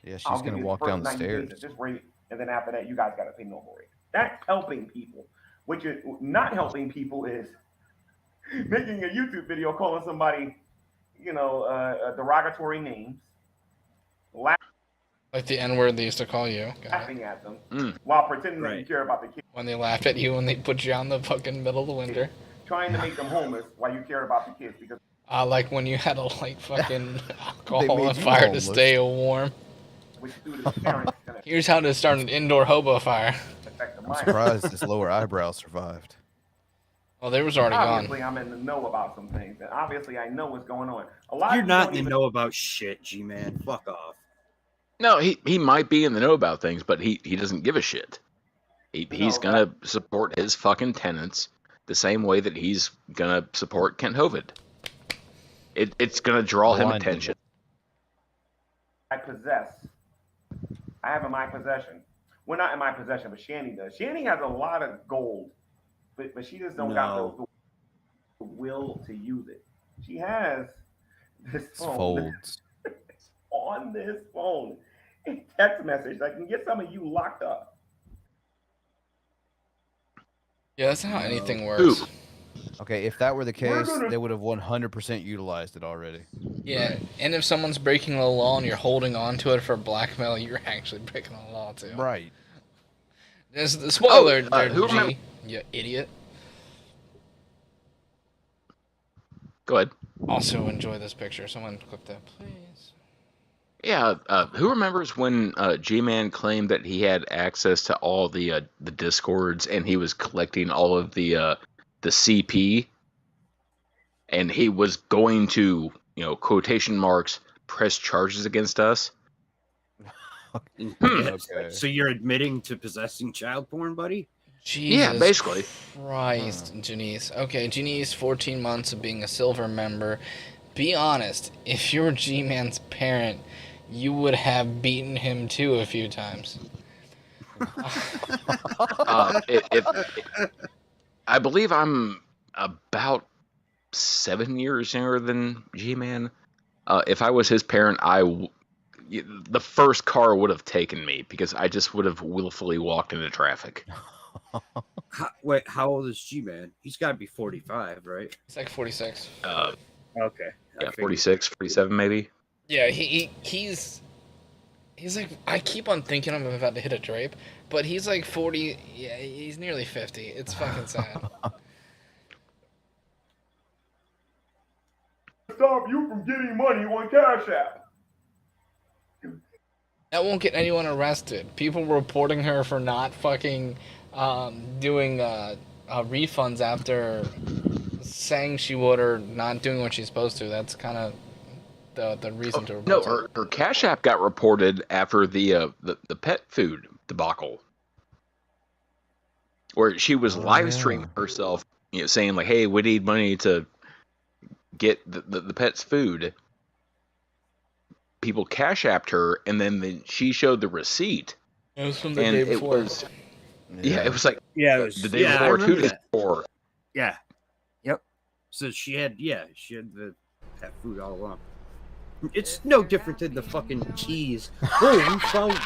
Yeah, she's I'll gonna give you walk the first down the 90 days stairs. at this rate, and then after that, you guys got to pay no more rate. That's helping people. Which is not helping people is making a YouTube video calling somebody, derogatory names, Like the N-word they used to call you. laughing at them, while pretending that you Right. care about the kids, When they laugh at you when they put you out in the fucking middle of the winter. trying to make them homeless while you care about the kids because Like when you had to light fucking They alcohol made on you fire to homeless. stay warm. which due to the parents is going to Here's how to start an indoor hobo fire. affect the I'm mind. surprised his lower eyebrow survived. Well, they was already Obviously, gone. I'm in the know about some things, and obviously, I know what's going on. A lot You're of not people in don't the know about shit, G-Man. Fuck off. No, he might be in the know about things, but he doesn't give a shit. He's gonna support his fucking tenants the same way that he's gonna support Kent Hovind. It's gonna draw him Blinded. attention. I possess. I have in my possession. Well, not in my possession, but Shanny does. Shanny has a lot of gold, but she just don't got the will to use it. She has this It's phone folds. on this phone. A text message that can get some of you locked up. Yeah, that's not how anything works. Okay, if that were the We're case, gonna- they would have 100% utilized it already. Yeah, and if someone's breaking the law and you're holding on to it for blackmail, you're actually breaking the law too. Right. There's the spoiler, there, who G, remember- you idiot. Go ahead. Also enjoy this picture. Someone click that, please. Yeah, who remembers when G-Man claimed that he had access to all the discords and he was collecting all of the CP, and he was going to, quotation marks, press charges against us? Okay. So you're admitting to possessing child porn, buddy? Jesus Yeah, basically. Christ, Janice. Okay, Janice, 14 months of being a silver member. Be honest, if you're G-Man's parent, you would have beaten him too a few times. I believe I'm about 7 years younger than G-Man. If I was his parent, the first car would have taken me because I just would have willfully walked into traffic. Wait, how old is G-Man? He's got to be 45, right? He's like 46. Okay. Yeah, 46, 47 maybe. Yeah, he's like, I keep on thinking I'm about to hit a drape, but he's like 40. Yeah, he's nearly 50. It's fucking sad. Stop you from getting money on Cash App. That won't get anyone arrested. People reporting her for not fucking doing refunds after saying she would or not doing what she's supposed to. That's kind of the reason to report. No, her Cash App got reported after the pet food debacle, where she was live streaming herself, saying like, "Hey, we need money to get the pet's food." People Cash Apped her, and then she showed the receipt. It was from the day before. It was like the day I before, 2 remember days that. before. Yeah. Yep. So she had the pet food all along. It's no different than the fucking keys. Oh, we found.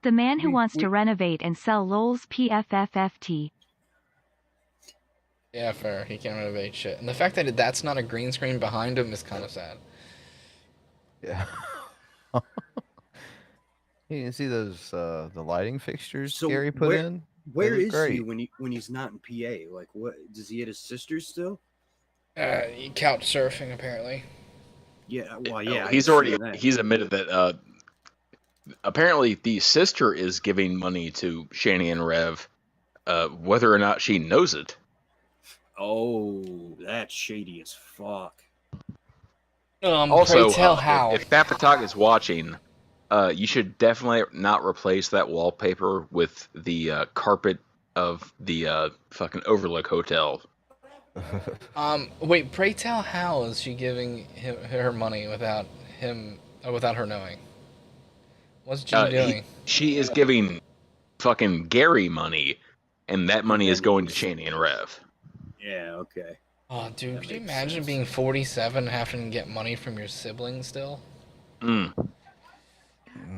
The man who wants to renovate and sell LOL's PFFFT. Yeah, fair. He can't renovate shit. And the fact that that's not a green screen behind him is kind of sad. Yeah. You can see those the lighting fixtures Gary put in. Where They look is great. he when he's not in PA? Like, what does he have his sister still? Couch surfing apparently. Yeah, well, yeah. He's admitted that apparently the sister is giving money to Shani and Rev, whether or not she knows it. Oh, that's shady as fuck. Also, pray tell how. If Papatog is watching, you should definitely not replace that wallpaper with the carpet of the fucking Overlook Hotel. Wait, pray tell how is she giving her money without her knowing? What's she doing? She is giving fucking Gary money, and that money is going to Shani and Rev. Yeah, okay. Oh, dude, could you imagine being 47 and having to get money from your siblings still? And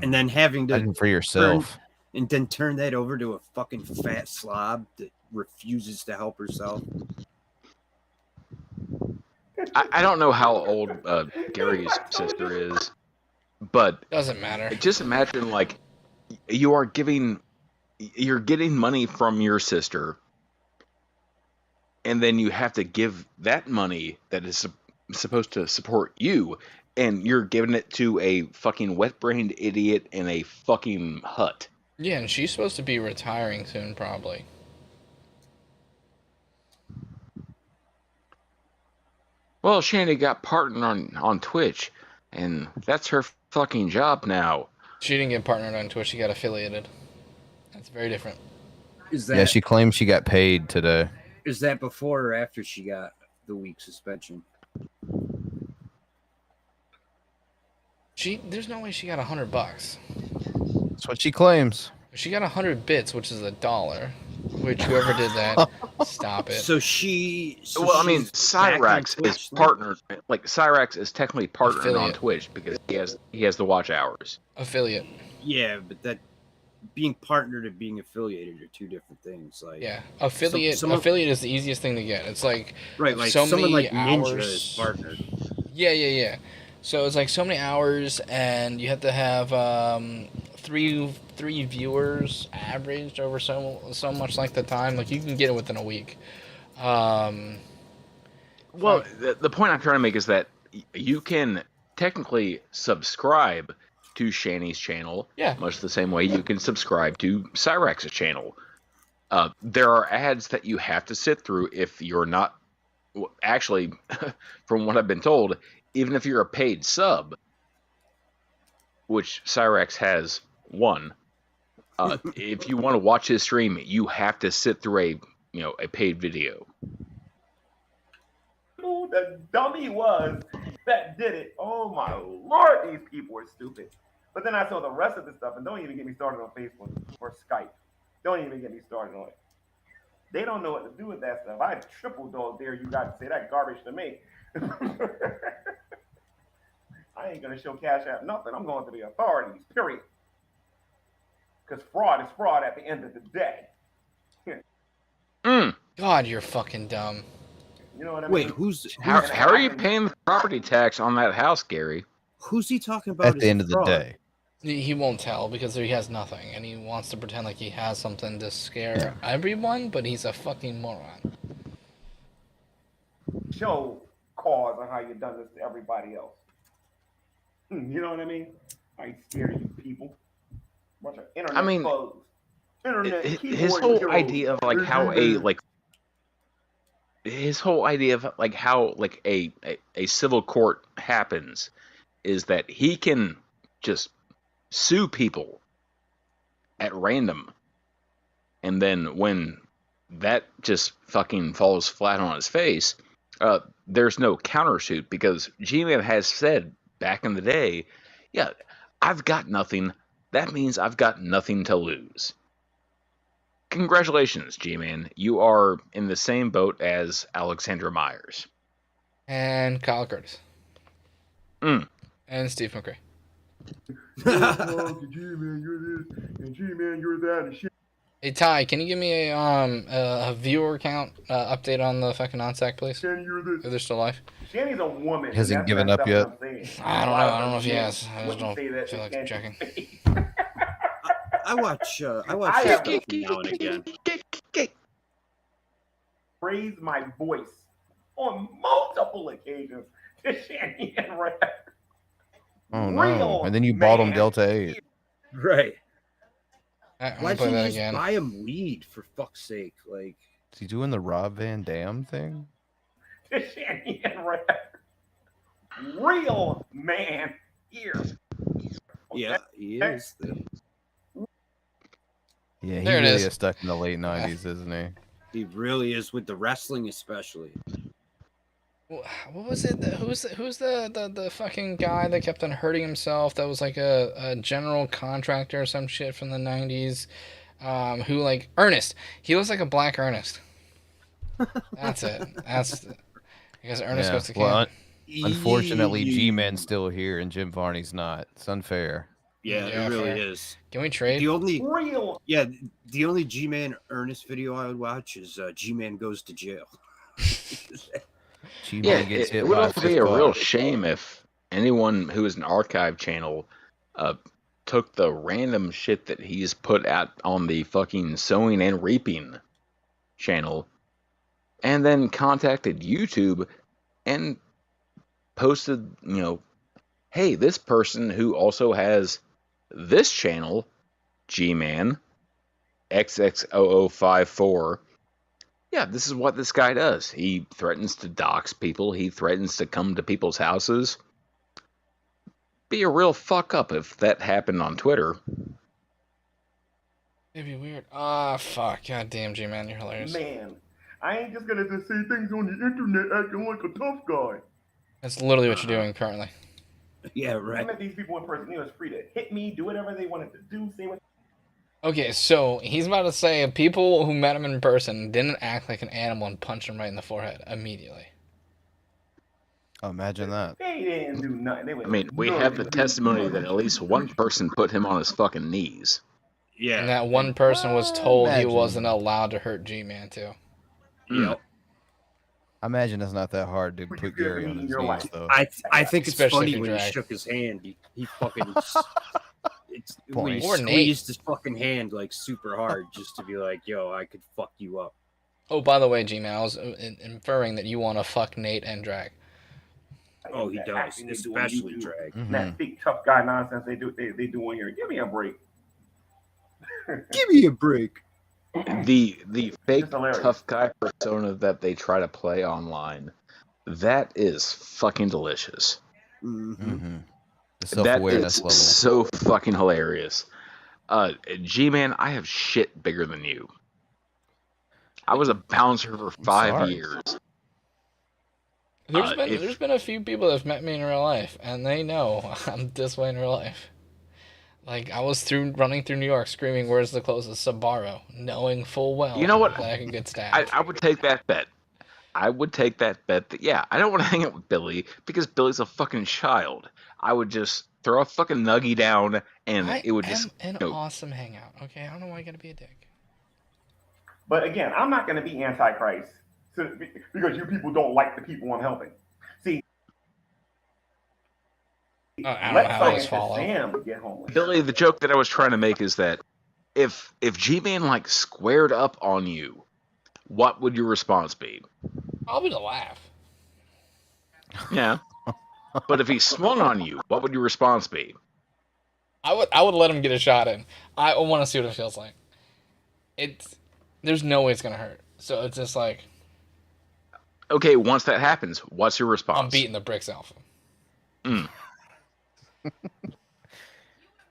then having to Imagine for yourself. and then turn that over to a fucking fat slob that refuses to help herself. I don't know how old Gary's sister is, but doesn't matter. Just imagine, like, you're getting money from your sister, and then you have to give that money that is supposed to support you, and you're giving it to a fucking wet-brained idiot in a fucking hut. Yeah, and she's supposed to be retiring soon, probably. Well, Shani got partnered on Twitch, and that's her fucking job now. She didn't get partnered on Twitch, she got affiliated. That's very different. Yeah, she claims she got paid today. Is that before or after she got the week suspension? There's no way she got $100. That's what she claims. She got 100 bits, which is $1. Which whoever did that, stop it. So she. Well, I mean, Cyrax is partnered. Like, Cyrax is technically partnered on Twitch because he has the watch hours. Affiliate. Yeah, but that being partnered and being affiliated are two different things. Like, Yeah, affiliate is the easiest thing to get. It's like right, like so someone many like Ninja hours. is partnered. Yeah. So it's like so many hours, and you have to have three viewers averaged over so much like the time. Like, you can get it within a week. Well, the point I'm trying to make is that you can technically subscribe to Shani's channel, much the same way you can subscribe to Cyrax's channel. There are ads that you have to sit through if you're not. Actually, from what I've been told, even if you're a paid sub, which Cyrax has one, if you want to watch his stream, you have to sit through a paid video. Who the dummy was that did it? Oh my lord, these people are stupid. But then I saw the rest of the stuff, and don't even get me started on Facebook or Skype. Don't even get me started on it. They don't know what to do with that stuff. I triple dog dare you guys to say that garbage to me. I ain't gonna show Cash App nothing. I'm going to the authorities. Period. Because fraud is fraud at the end of the day. God, you're fucking dumb. You know what I Wait, mean? who's How are you paying the property tax on that house, Gary? Who's he talking about? At the end of the day. He won't tell because he has nothing, and he wants to pretend like he has something to scare everyone, but he's a fucking moron. Show cause on how you done this to everybody else. You know what I mean? I ain't scared of you people. Bunch of internet thugs. Internet His keyboard whole heroes. idea of like how a civil court happens is that he can just sue people at random, and then when that just fucking falls flat on his face, there's no countersuit because G-Man has said back in the day, yeah, I've got nothing. That means I've got nothing to lose. Congratulations, G-Man. You are in the same boat as Alexandra Myers. And Kyle Curtis. And Steve McRae. G-Man, you're this, and G-Man, you're that, and shit. Hey Ty, can you give me a viewer count update on the fucking non-sack, please? If they're still alive. Shanny's a woman. Has he That's given messed up what yet? I'm saying. I don't know. I don't know if he has. I just Wouldn't don't say that feel to like Shanny. checking. I watch his stuff now and again. Raise my voice on multiple occasions to Shanny and Red. Oh no! Real And then you bought him man. Delta 8. Right. I'm Why gonna play didn't that you just again. buy him weed for fuck's sake? Like, Is he doing the Rob Van Dam thing? To Shanny and Red. Real man here. yeah, he is. Yeah, he There it really is. is stuck in the late 90s, isn't he? He really is with the wrestling, especially. What was it? Who's the fucking guy that kept on hurting himself? That was like a general contractor or some shit from the 90s. Who like Ernest? He looks like a black Ernest. That's it. I guess Ernest goes to camp. Unfortunately, G-Man's still here and Jim Varney's not. It's unfair. Yeah, Yeah, it really fair. is. Can we trade? The only Real. Yeah, the only G-Man Ernest video I would watch is G-Man goes to jail. G-Man gets hit it would by also be a real shame if anyone who is an archive channel took the random shit that he's put out on the fucking sowing and reaping channel and then contacted YouTube and posted, hey, this person who also has this channel, G-Man, XX0054, yeah, this is what this guy does. He threatens to dox people. He threatens to come to people's houses. Be a real fuck up if that happened on Twitter. It'd be weird. Ah, fuck. God damn, G-Man, you're hilarious. Man, I ain't just gonna just say things on the internet acting like a tough guy. That's literally what you're doing currently. Yeah, I right. met these people in person. They was free to hit me, do whatever they wanted to do, say what. Okay, so he's about to say people who met him in person didn't act like an animal and punch him right in the forehead immediately. Oh, imagine that. They didn't do nothing. They I mean, we have the testimony that at least one person put him on his fucking knees. Yeah. And that one person was told he imagine. wasn't allowed to hurt G-Man, too. Yep. I imagine it's not that hard to put Gary on his knees, though. I think it's Especially funny if you when he drag. shook his hand. He fucking when he Or Nate. squeezed his fucking hand like super hard just to be like, "Yo, I could fuck you up." Oh, by the way, G-Man, I was inferring that you want to fuck Nate and drag. Oh, he does, Acting they do on especially YouTube. drag. Mm-hmm. That big tough guy nonsense they do on here. Give me a break. Give me a break. The fake It's hilarious. tough guy persona that they try to play online, that is fucking delicious. Mm-hmm. The That self-awareness is level. so fucking hilarious. G-Man, I have shit bigger than you. I was a bouncer for 5 sorry. years. There's been a few people that have met me in real life, and they know I'm this way in real life. Like, I was running through New York screaming, "Where's the closest Sbarro?" knowing full well You know what? that I can get stabbed. I would take that bet. I would take that bet that, yeah, I don't want to hang out with Billy because Billy's a fucking child. I would just throw a fucking nuggie down and it would just. An awesome hangout. Okay, I don't know why you gotta be a dick. But again, I'm not going to be Antichrist because you people don't like the people I'm helping. See, I don't let know how those Scientist follow. Sam get homeless. Billy, the joke that I was trying to make is that if G-Man like squared up on you, what would your response be? Probably to laugh. Yeah. But if he swung on you, what would your response be? I would let him get a shot in. I want to see what it feels like. There's no way it's gonna hurt. So it's just like, okay, once that happens, what's your response? I'm beating the bricks off him.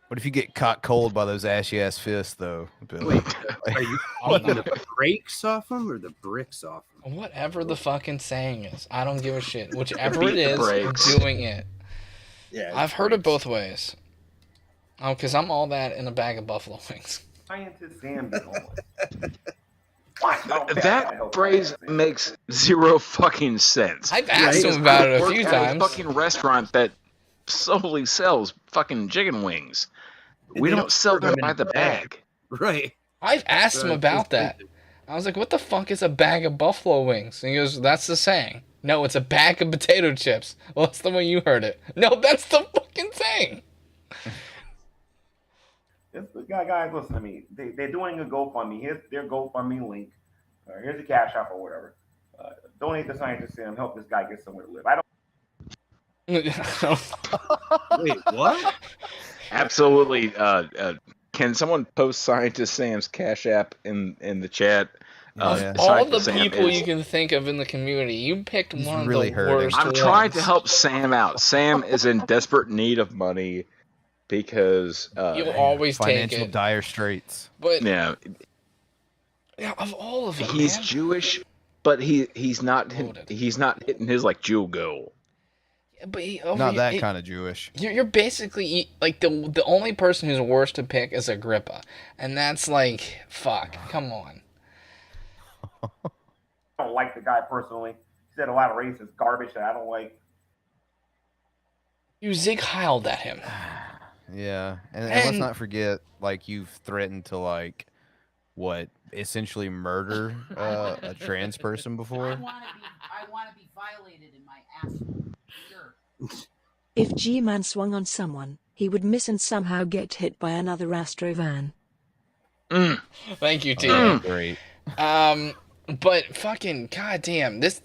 What if you get caught cold by those ashy ass fists, though, Billy? Wait, are you beating the brakes off him or the bricks off him? Whatever the fucking saying is, I don't give a shit. Whichever Beat it the is, brakes. doing it. Yeah, I've heard it both ways. Oh, because I'm all that in a bag of buffalo wings. Scientist Sam get homeless. That phrase makes zero fucking sense. I've asked him about it a few Work at times. fucking restaurant that solely sells fucking chicken wings. We don't sell them by the bag. Right. I've asked him about that. I was like, what the fuck is a bag of buffalo wings? And he goes, that's the saying. No, it's a bag of potato chips. Well, that's the way you heard it. No, that's the fucking saying. Guys, listen to me. They're doing a GoFundMe. Here's their GoFundMe link. Here's the cash app or whatever. Donate to Scientist Sam. Help this guy get somewhere to live. Wait, what? Absolutely. Can someone post Scientist Sam's Cash App in the chat? All the people you can think of in the community, you picked one really of the worst I'm ones. trying to help Sam out. Sam is in desperate need of money because You'll always take financial it. dire straits. But yeah, of all of it, he's man. Jewish, but he's not hitting his like Jew goal. But Not that kind of Jewish. You're basically like the only person who's worse to pick is Agrippa, and that's like, fuck, come on. I don't like the guy personally. He said a lot of racist garbage that I don't like. You Zig Heiled at him. Yeah, and let's not forget, like, you've threatened to, like, what, essentially murder a trans person before? I want to be violated in my asshole. Sure. If G-Man swung on someone, he would miss and somehow get hit by another Astro van. Thank you, Tina. Great. But fucking goddamn, this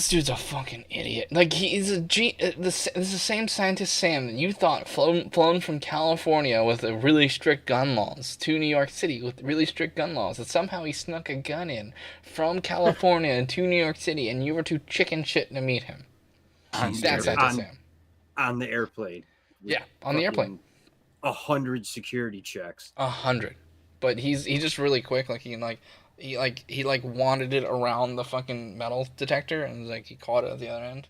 dude's a fucking idiot. Like, he's this is the same Scientist Sam that you thought flown from California with the really strict gun laws to New York City with really strict gun laws, and somehow he snuck a gun in from California to New York City, and you were too chicken shit to meet him. That's Scientist Sam. On the airplane. Yeah, on the airplane. 100 security checks. 100. But he's just really quick. Like, he wanted it around the fucking metal detector, and like he caught it at the other end.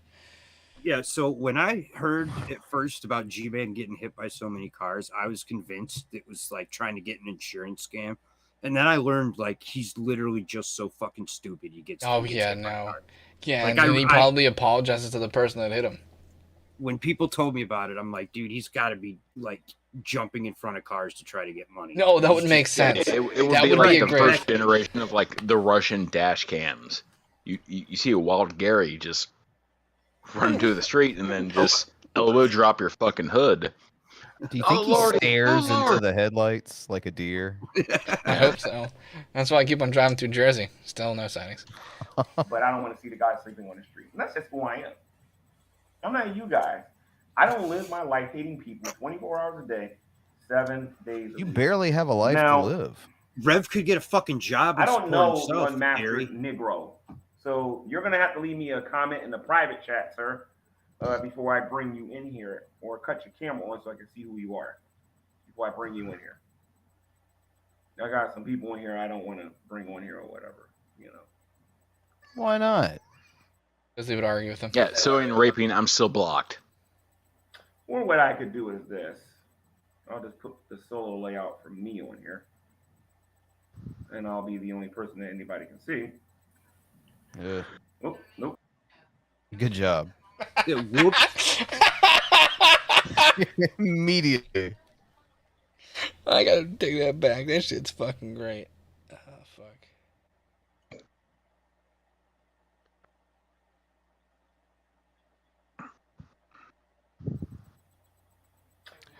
Yeah, so when I heard at first about G-Man getting hit by so many cars, I was convinced it was like trying to get an insurance scam. And then I learned like he's literally just so fucking stupid he gets. Oh yeah, no. Yeah, Like, and then he probably apologizes to the person that hit him. When people told me about it, I'm like, dude, he's got to be like jumping in front of cars to try to get money. No, that would make sense. It would be like the first generation of like the Russian dash cams. You see a wild Gary just run through the street and then just elbow drop your fucking hood. Do you think he stares into the headlights like a deer? I hope so. That's why I keep on driving through Jersey. Still no sightings. But I don't want to see the guy sleeping on the street. And that's just who I am. I'm not you guys. I don't live my life hating people 24 hours a day, 7 days a week. You barely have a life Now, to live. Rev could get a fucking job. I And don't know himself, one master Gary. Negro. So you're going to have to leave me a comment in the private chat, sir, before I bring you in here, or cut your camera on so I can see who you are before I bring you in here. I got some people in here I don't want to bring on here or whatever, you know. Why not? Because they would argue with him. Yeah, so in raping, I'm still blocked. Or what I could do is this. I'll just put the solo layout for me on here. And I'll be the only person that anybody can see. Yeah. Oh, nope. Good job. Whoops. Immediately. I gotta take that back. That shit's fucking great. Oh, fuck.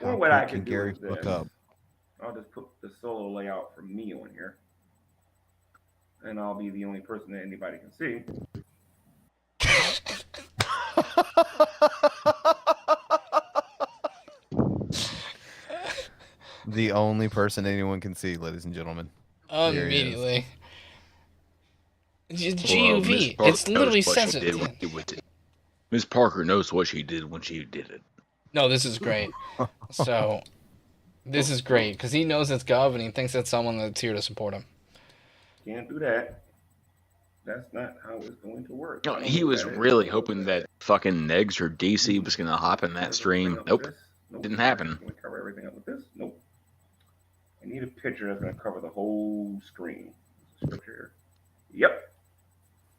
Or How what I quick could can do Gary is fuck this. up? I'll just put the solo layout for me on here. And I'll be the only person that anybody can see. The only person anyone can see, ladies and gentlemen. There he is. Immediately. Miss GUV. Parker It's literally knows what says she it. did when she did it. Miss Parker knows what she did when she did it. No, this is great. So, this is great because he knows it's Gov and he thinks it's someone that's here to support him. Can't do that. That's not how it's going to work. No, he was really hoping that fucking Negs or DC was gonna hop in that stream. Nope, didn't happen. Can we cover everything up with this? Nope. I need a picture that's going to cover the whole screen. Scripture. Yep.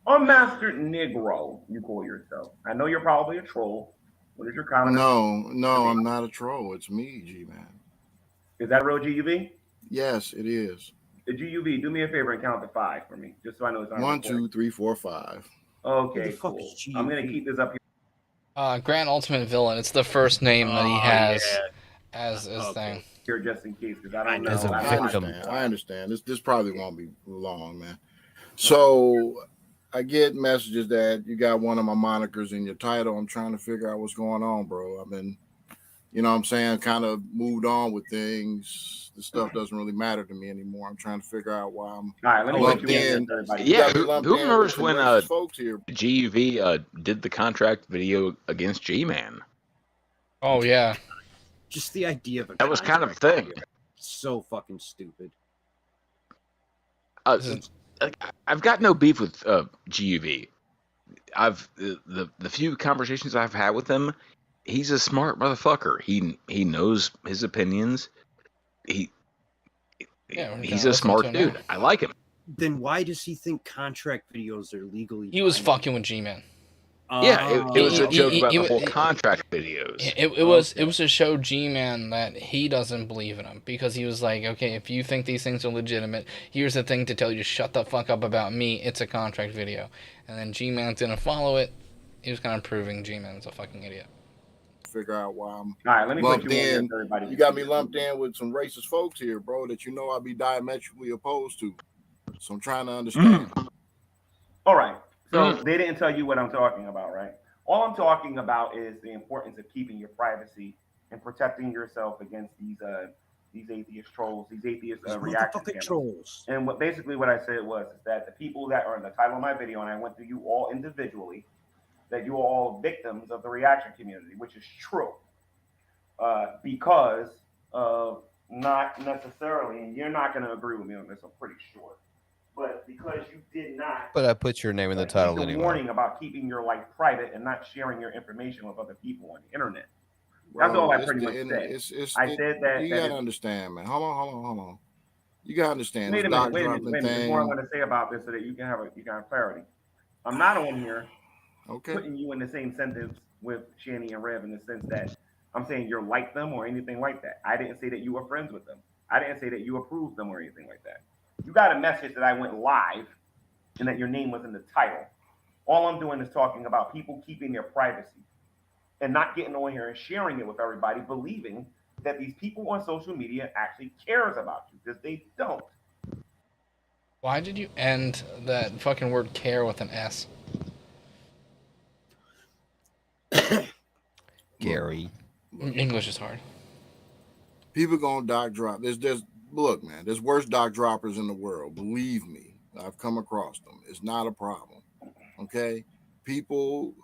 Unmastered Negro, you call yourself. I know you're probably a troll. What is your comment? No, I'm not a troll. It's me, G-Man. Is that real GUV? Yes, it is. GUV, do me a favor and count to 5 for me, just so I know it's on 1, 2, 3, 4, 5. Okay, cool. I'm going to keep this up here. Grand Ultimate Villain. It's the first name that he has as his thing. Here just in case, because I don't know. As a victim. I understand. This probably won't be long, man. So I get messages that you got one of my monikers in your title. I'm trying to figure out what's going on, bro. I've been, you know what I'm saying, kind of moved on with things. This stuff doesn't really matter to me anymore. I'm trying to figure out why I'm lumped in. Yeah, who remembers when GUV did the contract video against G-Man? Oh, yeah. Just the idea of that was kind of a thing. So fucking stupid. I've got no beef with GUV. I've the few conversations I've had with him, he's a smart motherfucker. He knows his opinions. He's a smart dude. I like him. Then why does he think contract videos are legally? He was fucking with G-Man. Yeah, it was a joke about the whole contract videos. It was to show G-Man that he doesn't believe in him because he was like, okay, if you think these things are legitimate, here's the thing to tell you to shut the fuck up about me. It's a contract video, and then G-Man didn't follow it. He was kind of proving G-Man's a fucking idiot. Figure out why I'm let me lumped put you in. on everybody. You got me lumped in with some racist folks here, bro, that you know I'll be diametrically opposed to. So I'm trying to understand. All right. So they didn't tell you what I'm talking about, right? All I'm talking about is the importance of keeping your privacy and protecting yourself against these atheist trolls, these atheist reaction trolls. And what I said was that the people that are in the title of my video, and I went through you all individually, that you are all victims of the reaction community, which is true, because of not necessarily, and you're not going to agree with me on this, I'm pretty sure. But because you did not, But I put your name in the title a anyway. warning about keeping your life private and not sharing your information with other people on the internet. That's all I pretty much said. I said that. You gotta understand, man. Hold on. You gotta understand. Wait a minute. There's more I want to say about this so that you can have clarity. I'm not on here putting you in the same sentence with Shanny and Rev in the sense that I'm saying you're like them or anything like that. I didn't say that you were friends with them. I didn't say that you approved them or anything like that. You got a message that I went live and that your name was in the title. All I'm doing is talking about people keeping their privacy and not getting on here and sharing it with everybody, believing that these people on social media actually cares about you, because they don't. Why did you end that fucking word care with an S? Gary. English is hard. People gonna doc drop. Look, man, there's worse doc droppers in the world. Believe me, I've come across them. It's not a problem. Okay? People,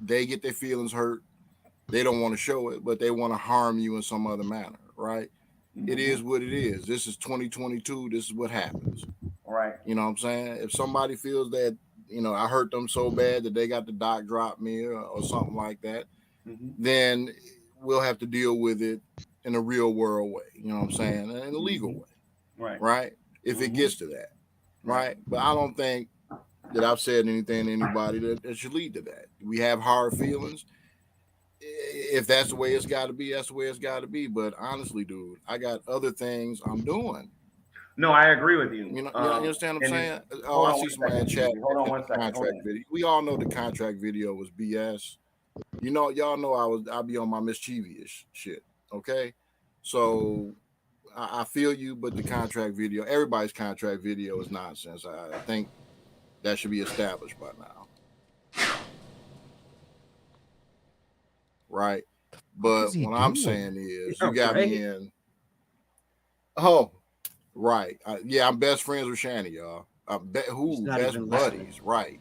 they get their feelings hurt. They don't want to show it, but they want to harm you in some other manner, right? It is what it is. This is 2022. This is what happens. All right. You know what I'm saying? If somebody feels that, I hurt them so bad that they got to doc drop me or something like that, then we'll have to deal with it in a real world way, you know what I'm saying? In a legal way. Right. Right? If it gets to that. Right? But I don't think that I've said anything to anybody that should lead to that. We have hard feelings. If that's the way it's got to be, that's the way it's got to be. But honestly, dude, I got other things I'm doing. No, I agree with you. You understand what I'm saying? Hold I on see one somebody in second, chat. Stevie. Hold on one second. Contract video. We all know the contract video was BS. Y'all know I'll be on my mischievous shit. Okay, so I feel you, but the contract video, everybody's contract video is nonsense. I think that should be established by now, right? But what I'm saying is, you got me in. Oh, right. Yeah, I'm best friends with Shani, y'all. I bet who best buddies, right?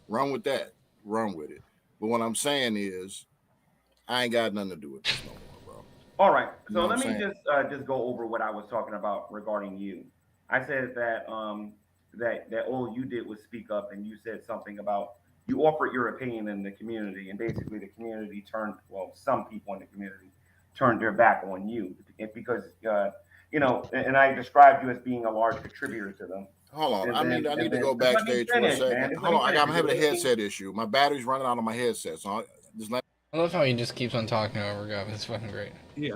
Run with that. Run with it. But what I'm saying is, I ain't got nothing to do with this no more, bro. All right. You So know let what me I'm just go over what I was talking about regarding you. I said that that all you did was speak up, and you said something about you offered your opinion in the community, and basically the community turned, well, some people in the community turned their back on you because and I described you as being a large contributor to them. Hold on. And I need to go backstage for a second. Hold on. I'm having a headset issue. My battery's running out on my headset. So just let. I love how he just keeps on talking over Gov. It's fucking great. Yeah.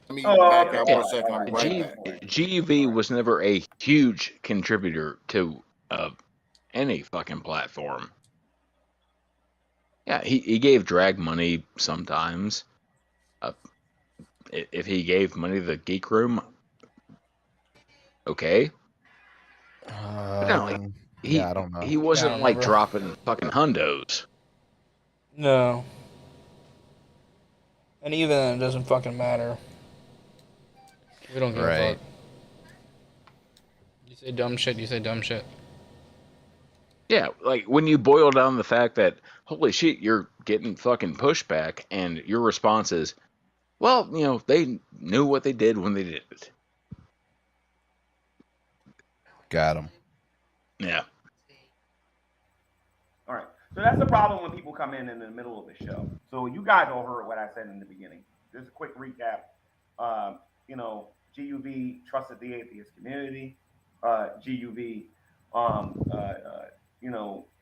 Let me back up for a second. I'll be right back. GV was never a huge contributor to any fucking platform. Yeah, he gave drag money sometimes. If he gave money to the Geek Room, okay. No, I don't know. He wasn't like dropping fucking hundos. No. And even then, it doesn't fucking matter. We don't give a fuck. You say dumb shit, you say dumb shit. Yeah, like when you boil down the fact that, holy shit, you're getting fucking pushback, and your response is, well, they knew what they did when they did it. Got him. Yeah. All right. So that's the problem when people come in the middle of the show. So you guys all heard what I said in the beginning. Just a quick recap. GUV trusted the atheist community. GUV,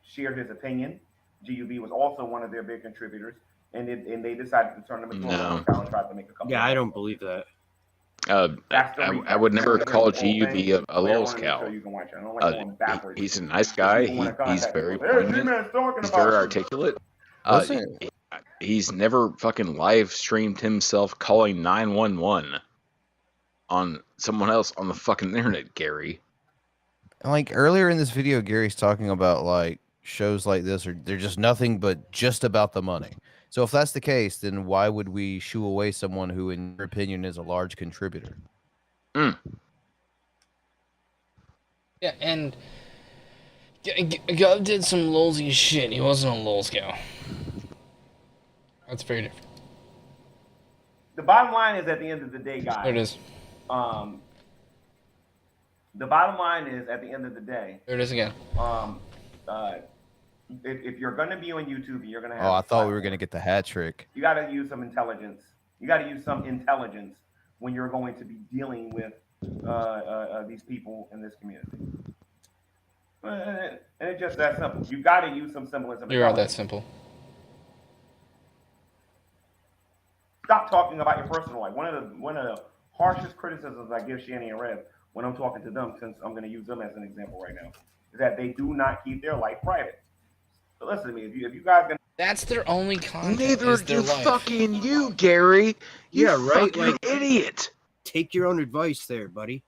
shared his opinion. GUV was also one of their big contributors, and they decided to turn them into a account and tried to make a couple. Yeah, I don't believe that. I would never call GUV a lulz cow. He's a nice guy. He's very poignant. He's very articulate. He's never fucking live streamed himself calling 911 on someone else on the fucking internet, Gary. Like earlier in this video, Gary's talking about like shows like this they're just nothing but just about the money. So if that's the case, then why would we shoo away someone who, in your opinion, is a large contributor? Yeah, and Gov did some lulzy shit. He wasn't a lulz cow. That's very different. The bottom line is, at the end of the day, guys. There it is. The bottom line is, at the end of the day. There it is again. If you're going to be on YouTube, you're going to have. Oh, I thought we were going to get the hat trick. You got to use some intelligence. You got to use some intelligence when you're going to be dealing with these people in this community. And it's just that simple. You got to use some semblance of intelligence. You are that simple. Stop talking about your personal life. One of the harshest criticisms I give Shani and Rev when I'm talking to them, since I'm going to use them as an example right now, is that they do not keep their life private. So listen to me. If you guys gonna, that's their only content. Neither do fucking you, Gary. You fucking idiot. Take your own advice there, buddy.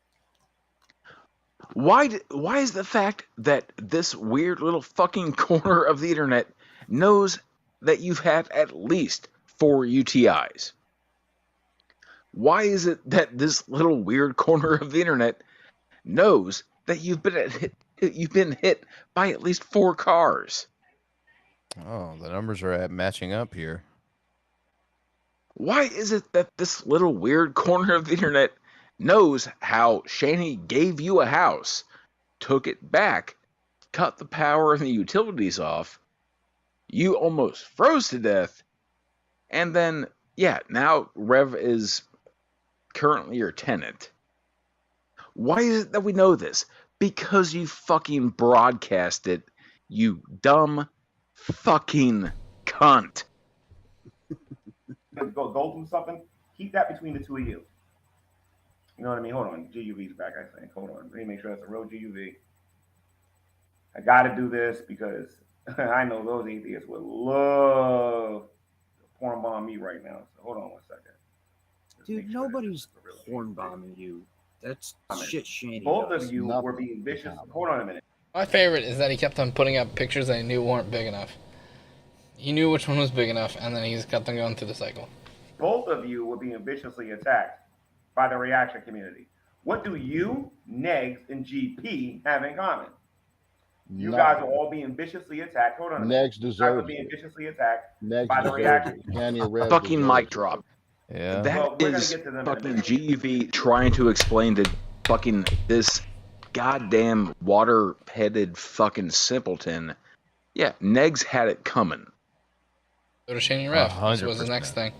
Why is the fact that this weird little fucking corner of the internet knows that you've had at least 4 UTIs? Why is it that this little weird corner of the internet knows that you've been hit by at least 4 cars? Oh, the numbers are matching up here. Why is it that this little weird corner of the internet knows how Shani gave you a house, took it back, cut the power and the utilities off, you almost froze to death, and then, now Rev is currently your tenant? Why is it that we know this? Because you fucking broadcast it You dumb fucking cunt. Go through something. Keep that between the two of you. You know what I mean? Hold on. GUV's back, I think. Hold on. Let me make sure that's a real GUV. I got to do this because I know those atheists would love to porn bomb me right now. So hold on one second. Dude, nobody's porn bombing you. That's shit Shanny Both does. of you were being vicious. Hold on a minute. My favorite is that he kept on putting up pictures that he knew weren't big enough. He knew which one was big enough, and then he just kept on going through the cycle. Both of you were being viciously attacked by the reaction community. What do you, Negs, and GP have in common? You guys are all being viciously attacked. Hold on a minute. Negs deserves being viciously attacked Negs by the reaction. Fucking mic drop. Yeah. That is fucking GUV trying to explain to fucking this goddamn water-headed fucking simpleton. Yeah, Negs had it coming. Go to Shane Rev. This was the next thing.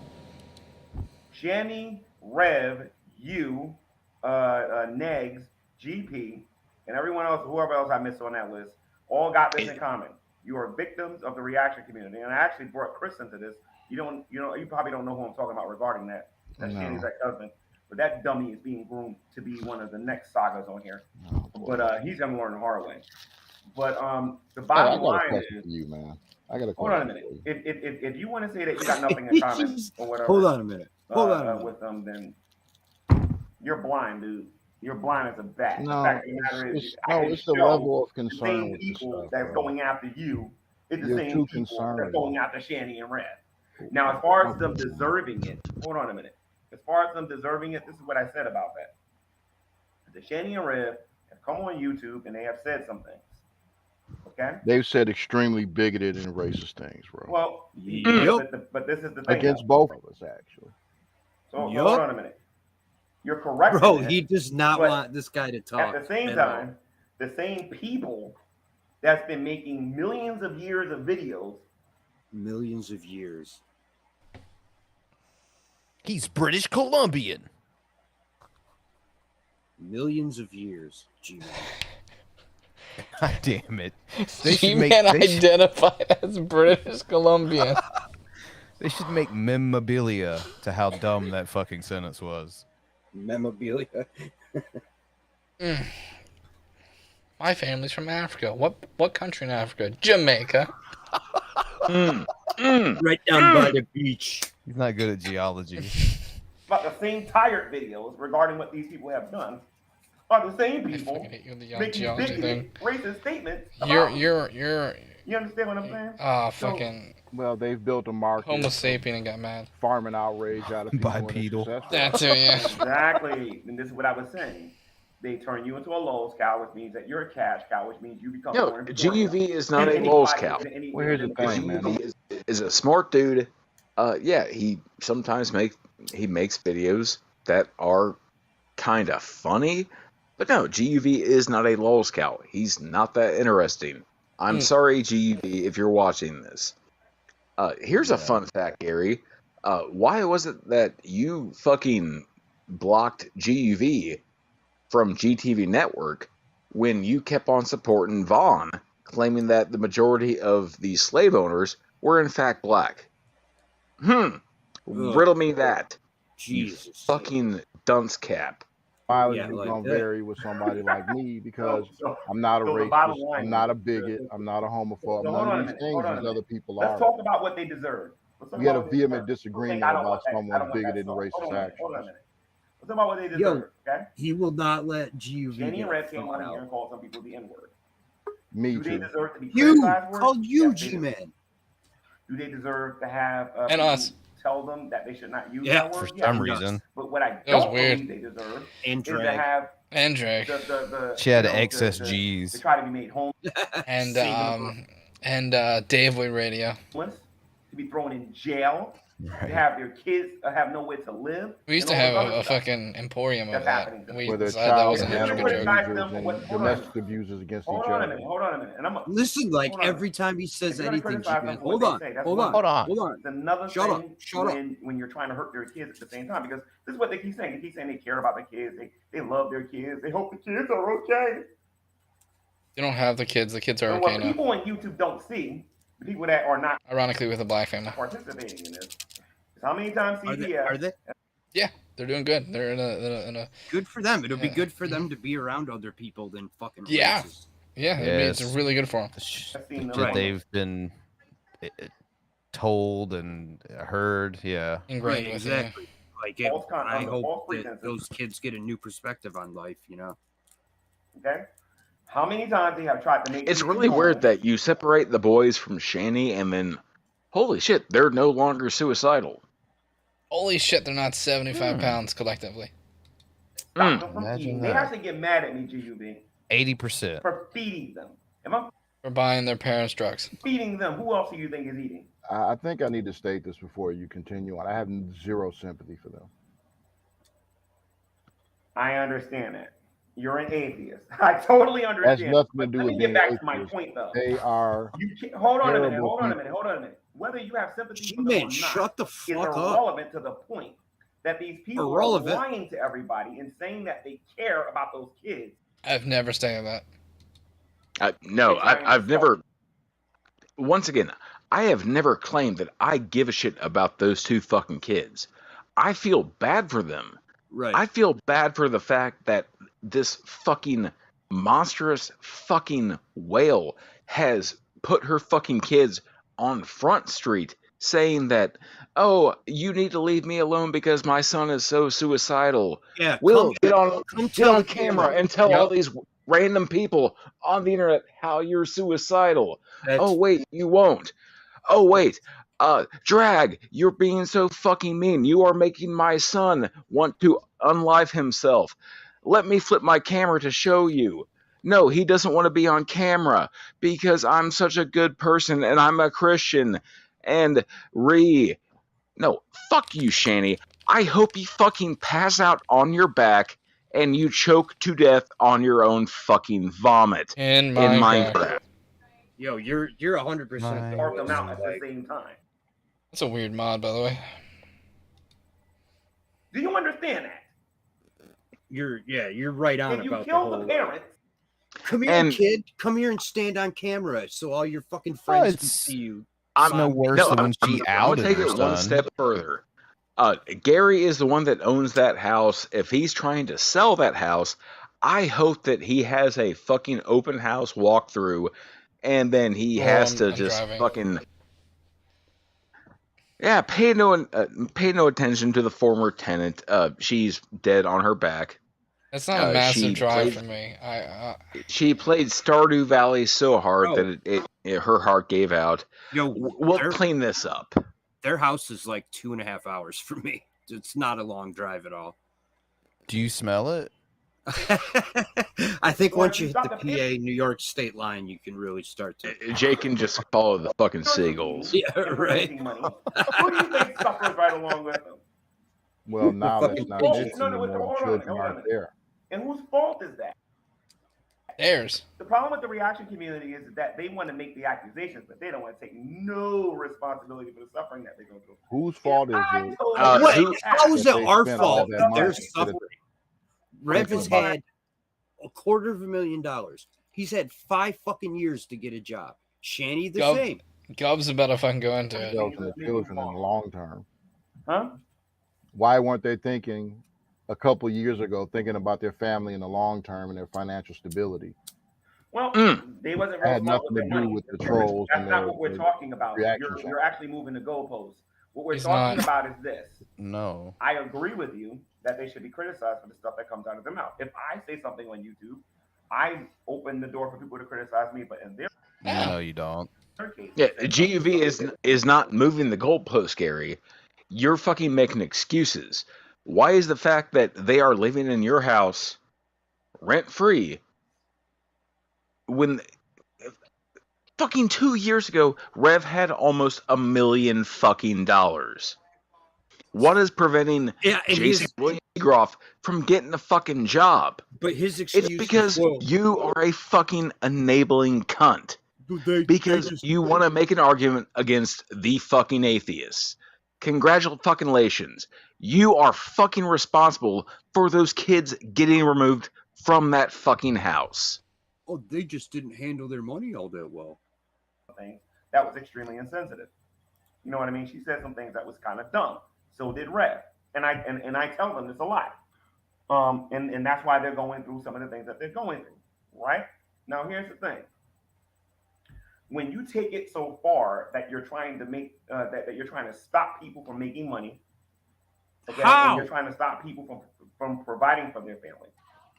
Shanny, Rev, you, Negs, GP, and everyone else, whoever else I missed on that list, all got this in common. You are victims of the reaction community, and I actually brought Chris into this. You probably don't know who I'm talking about regarding that. That's Shanny's ex-husband, but that dummy is being groomed to be one of the next sagas on here. But he's gonna learn the hard way. But the bottom line is, you, man. I got a hold on a minute. If you want to say that you got nothing in common or whatever, Hold on a minute. Hold on a minute. with them, then you're blind, dude. You're blind as a bat. No, the fact of the matter is, it's the level of concern the same with people this stuff, that's bro. going after you is the You're same too people concerned. that's going after Shanny and Red. Now, as far as them deserving it, hold on a minute. As far as them deserving it, this is what I said about that. The Shanny and Red have come on YouTube and they have said some things. Okay? They've said extremely bigoted and racist things, bro. Well, but this is the thing. Against though. both of us, actually. So hold on a minute. You're correct. Bro, he does not want this guy to talk. At the same time, the same people that's been making millions of years of videos. Millions of years. He's British Columbian. Millions of years. G-Man. God damn it. G-Man identified as British Columbian. They should make memorabilia to how dumb that fucking sentence was. Memorabilia. My family's from Africa. What country in Africa? Jamaica. Right down by the beach. He's not good at geology. But the same tired videos regarding what these people have done are the same people making bigoted, racist statements. You understand what I'm saying? Fucking. Well, they've built a market. Homo sapien and got mad. Farming outrage out of people. Bipedal. That too, yeah. Exactly. And this is what I was saying. They turn you into a lulz cow, which means that you're a cash cow, which means you become more important. GUV is not a lulz cow. Well, here's the thing, man. GUV is a smart dude. Yeah, he sometimes makes videos that are kind of funny, but no, GUV is not a lulz cow. He's not that interesting. I'm sorry, GUV, if you're watching this. Here's a fun fact, Gary. Why was it that you fucking blocked GUV from GTV Network when you kept on supporting Vaughn, claiming that the majority of the slave owners were in fact black? Riddle me that. Jesus. You fucking dunce cap. Mileage is going to vary with somebody like me because I'm not a racist, I'm not a bigot, I'm not a homophobe, none of these things these other people are. Let's talk about what they deserve. We had a vehement disagreement about someone's bigoted and racist actions. Hold on a minute. Let's talk about what they deserve, okay? He will not let GUV. Jenny and Red came on here and called some people the N-word. Me Do too. they deserve to be You criticized for it? called you Yes, they do. G-Man. Do they deserve to have And us tell them that they should not use Yeah, that word? for some reason. But what I That was don't weird. believe they deserve And is to drag. have And Drake. She had you know, excess to G's. try to be made homeless, And Dave Boy Radio. to be thrown in jail, to have their kids have nowhere to live. We used to and all have this a other stuff. fucking emporium of That's that. happening. We Whether decided that child wasn't and a good animal joke. abusers and domestic abusers against each Hold on a other. minute. Hold on a minute. And I'm Listen, like hold on. every time he says If you're gonna anything, criticize G-Man. them for Hold what on. they say, that's Hold one on. Hold on. Hold on. It's another Shut up. thing Shut up. when you're trying to hurt their kids at the same time, because this is what they keep saying. They keep saying they care about the kids. They love their kids. They hope the kids are okay. You don't have the kids. The kids are And okay what now. people on YouTube don't see, the people that are not Ironically, with a black family. participating in this, is how many times CBS Are they? Yeah, they're doing good. They're in a Good for them. It'll be good for them to be around other people than fucking Yeah. racists. Yeah, it's really good for them. That they've been told and heard. Yeah. Ingrained Right, with you. exactly. Like, I hope that those kids get a new perspective on life, you know? Okay? How many times they have tried to make It's these really people- weird that you separate the boys from Shanny and then, holy shit, they're no longer suicidal. Holy shit, they're not 75 pounds collectively. Stop them from Imagine eating. that. They actually get mad at me, GUB, 80%. for feeding them. Am I For buying their parents' drugs. feeding them? Who else do you think is eating? I think I need to state this before you continue on. I have zero sympathy for them. I understand that. You're an atheist. I totally That's understand. nothing to But do let with me being get back to my atheist. point, though. They are. You can't, hold on a minute. terrible Hold on a people. minute. Hold on a minute. Whether you have sympathy for them G-Man, or not shut the is fuck up. irrelevant to the point that these people are Irrelevant. lying to everybody and saying that they care about those kids. I've never stated that. No, I've never. Once again, I have never claimed that I give a shit about those two fucking kids. I feel bad for them. Right. I feel bad for the fact that this fucking monstrous fucking whale has put her fucking kids on Front Street saying that, oh, you need to leave me alone because my son is so suicidal. Yeah, We'll get on tell camera and tell all these random people on the internet how you're suicidal. Oh, wait, you won't. Oh, wait. Drag, you're being so fucking mean. You are making my son want to unlive himself. Let me flip my camera to show you. No, he doesn't want to be on camera because I'm such a good person and I'm a Christian. And no, fuck you, Shanny. I hope you fucking pass out on your back and you choke to death on your own fucking vomit in Minecraft. Yo, you're 100%. Carve them out at the same time. That's a weird mod, by the way. Do you understand that? You're right on If you about the kill whole. the parents, Come here, kid. Come here and stand on camera so all your fucking friends can see you. It's no worse than when she I'm outed gonna take her it one son. step further. Gary is the one that owns that house. If he's trying to sell that house, I hope that he has a fucking open house walkthrough, and then he has to I'm just driving. fucking pay no attention to the former tenant. She's dead on her back. That's not a massive she drive played- for me. She played Stardew Valley so hard Oh. that her heart gave out. Yo, We'll their- clean this up. Their house is like 2.5 hours for me. It's not a long drive at all. Do you smell it? I think Well, once you hit stop the the PA New York state line, you can really start to. Jay can just follow the fucking seagulls. Yeah, and right. making money. Who do you think suffers right along with them? Well, now that's fucking not pigeons. this No, no, anymore. hold on, Children hold on. aren't there. And whose fault is that? Theirs. The problem with the reaction community is that they want to make the accusations, but they don't want to take no responsibility for the suffering that they go through. Whose fault is I it? told What? you How is that it they our spent all fault that that money they're to the- suffering? Rev has Thinking about had $250,000. He's had 5 fucking years to get a job. Shanny the same. Gub's about to fucking go into it. themselves and the children in the long term. Huh? Why weren't they thinking a couple years ago, thinking about their family in the long term and their financial stability? Well, they wasn't Had responsible nothing to for do money. with the trolls That's and not their- what we're their talking about. reaction You're shots. actually moving the goalposts. What we're It's talking not. about is this. No. I agree with you that they should be criticized for the stuff that comes out of their mouth. If I say something on YouTube, I open the door for people to criticize me, but in their No, you don't. case, Yeah, GUV is not moving the goalpost, Gary. You're fucking making excuses. Why is the fact that they are living in your house rent free when fucking 2 years ago Rev had almost $1 million fucking dollars? What is preventing Yeah, and Jason William Groff from getting a fucking job? But his excuse It's because well, you are a fucking enabling cunt. Because you want to make an argument against the fucking atheists. Congratulations. You are fucking responsible for those kids getting removed from that fucking house. oh, they just didn't handle their money all that well. Things that was extremely insensitive. You know what I mean? She said some things that was kind of dumb. So did Rev, and I tell them this a lot. And that's why they're going through some of the things that they're going through. Right now, here's the thing. When you take it so far that you're trying to make that you're trying to stop people from making money, okay, and you're trying to stop people from providing for their family,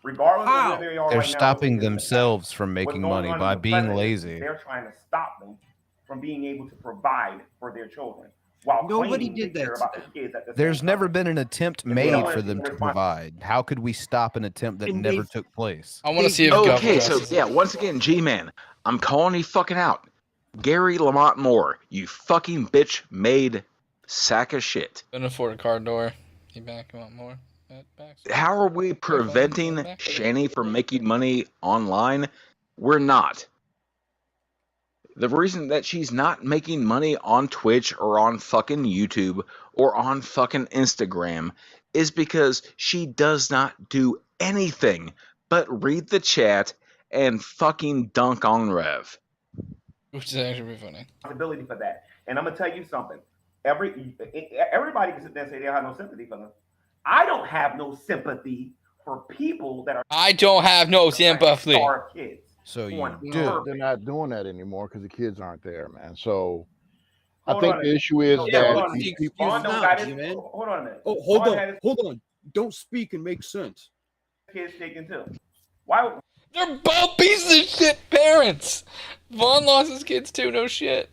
regardless of where they are They're right now. stopping themselves from making money by being lazy. They're trying to stop them from being able to provide for their children. While Nobody did that. About the kids at the There's same never time. been an attempt made for them to provide. How could we stop an attempt that never took place? I want to see if Okay, so yeah, once again, G-Man, I'm calling you fucking out. Gary Lamont Moore, you fucking bitch made sack of shit. Couldn't afford a car door. You back him up more. How are we preventing Shani from making money online? We're not. The reason that she's not making money on Twitch or on fucking YouTube or on fucking Instagram is because she does not do anything but read the chat and fucking dunk on Rev. Which is actually funny. Responsibility for that. And I'm gonna tell you something. Everybody can sit there and say they have no sympathy for them. I don't have no sympathy for people that are. I don't have no sympathy. Starve kids. So you do. They're not doing that anymore because the kids aren't there, man. So I think the issue is that these people. Hold on a minute. Oh, hold on. Don't speak and make sense. Kids taken too. Why? They're both pieces of shit parents. Vaughn lost his kids too. No shit.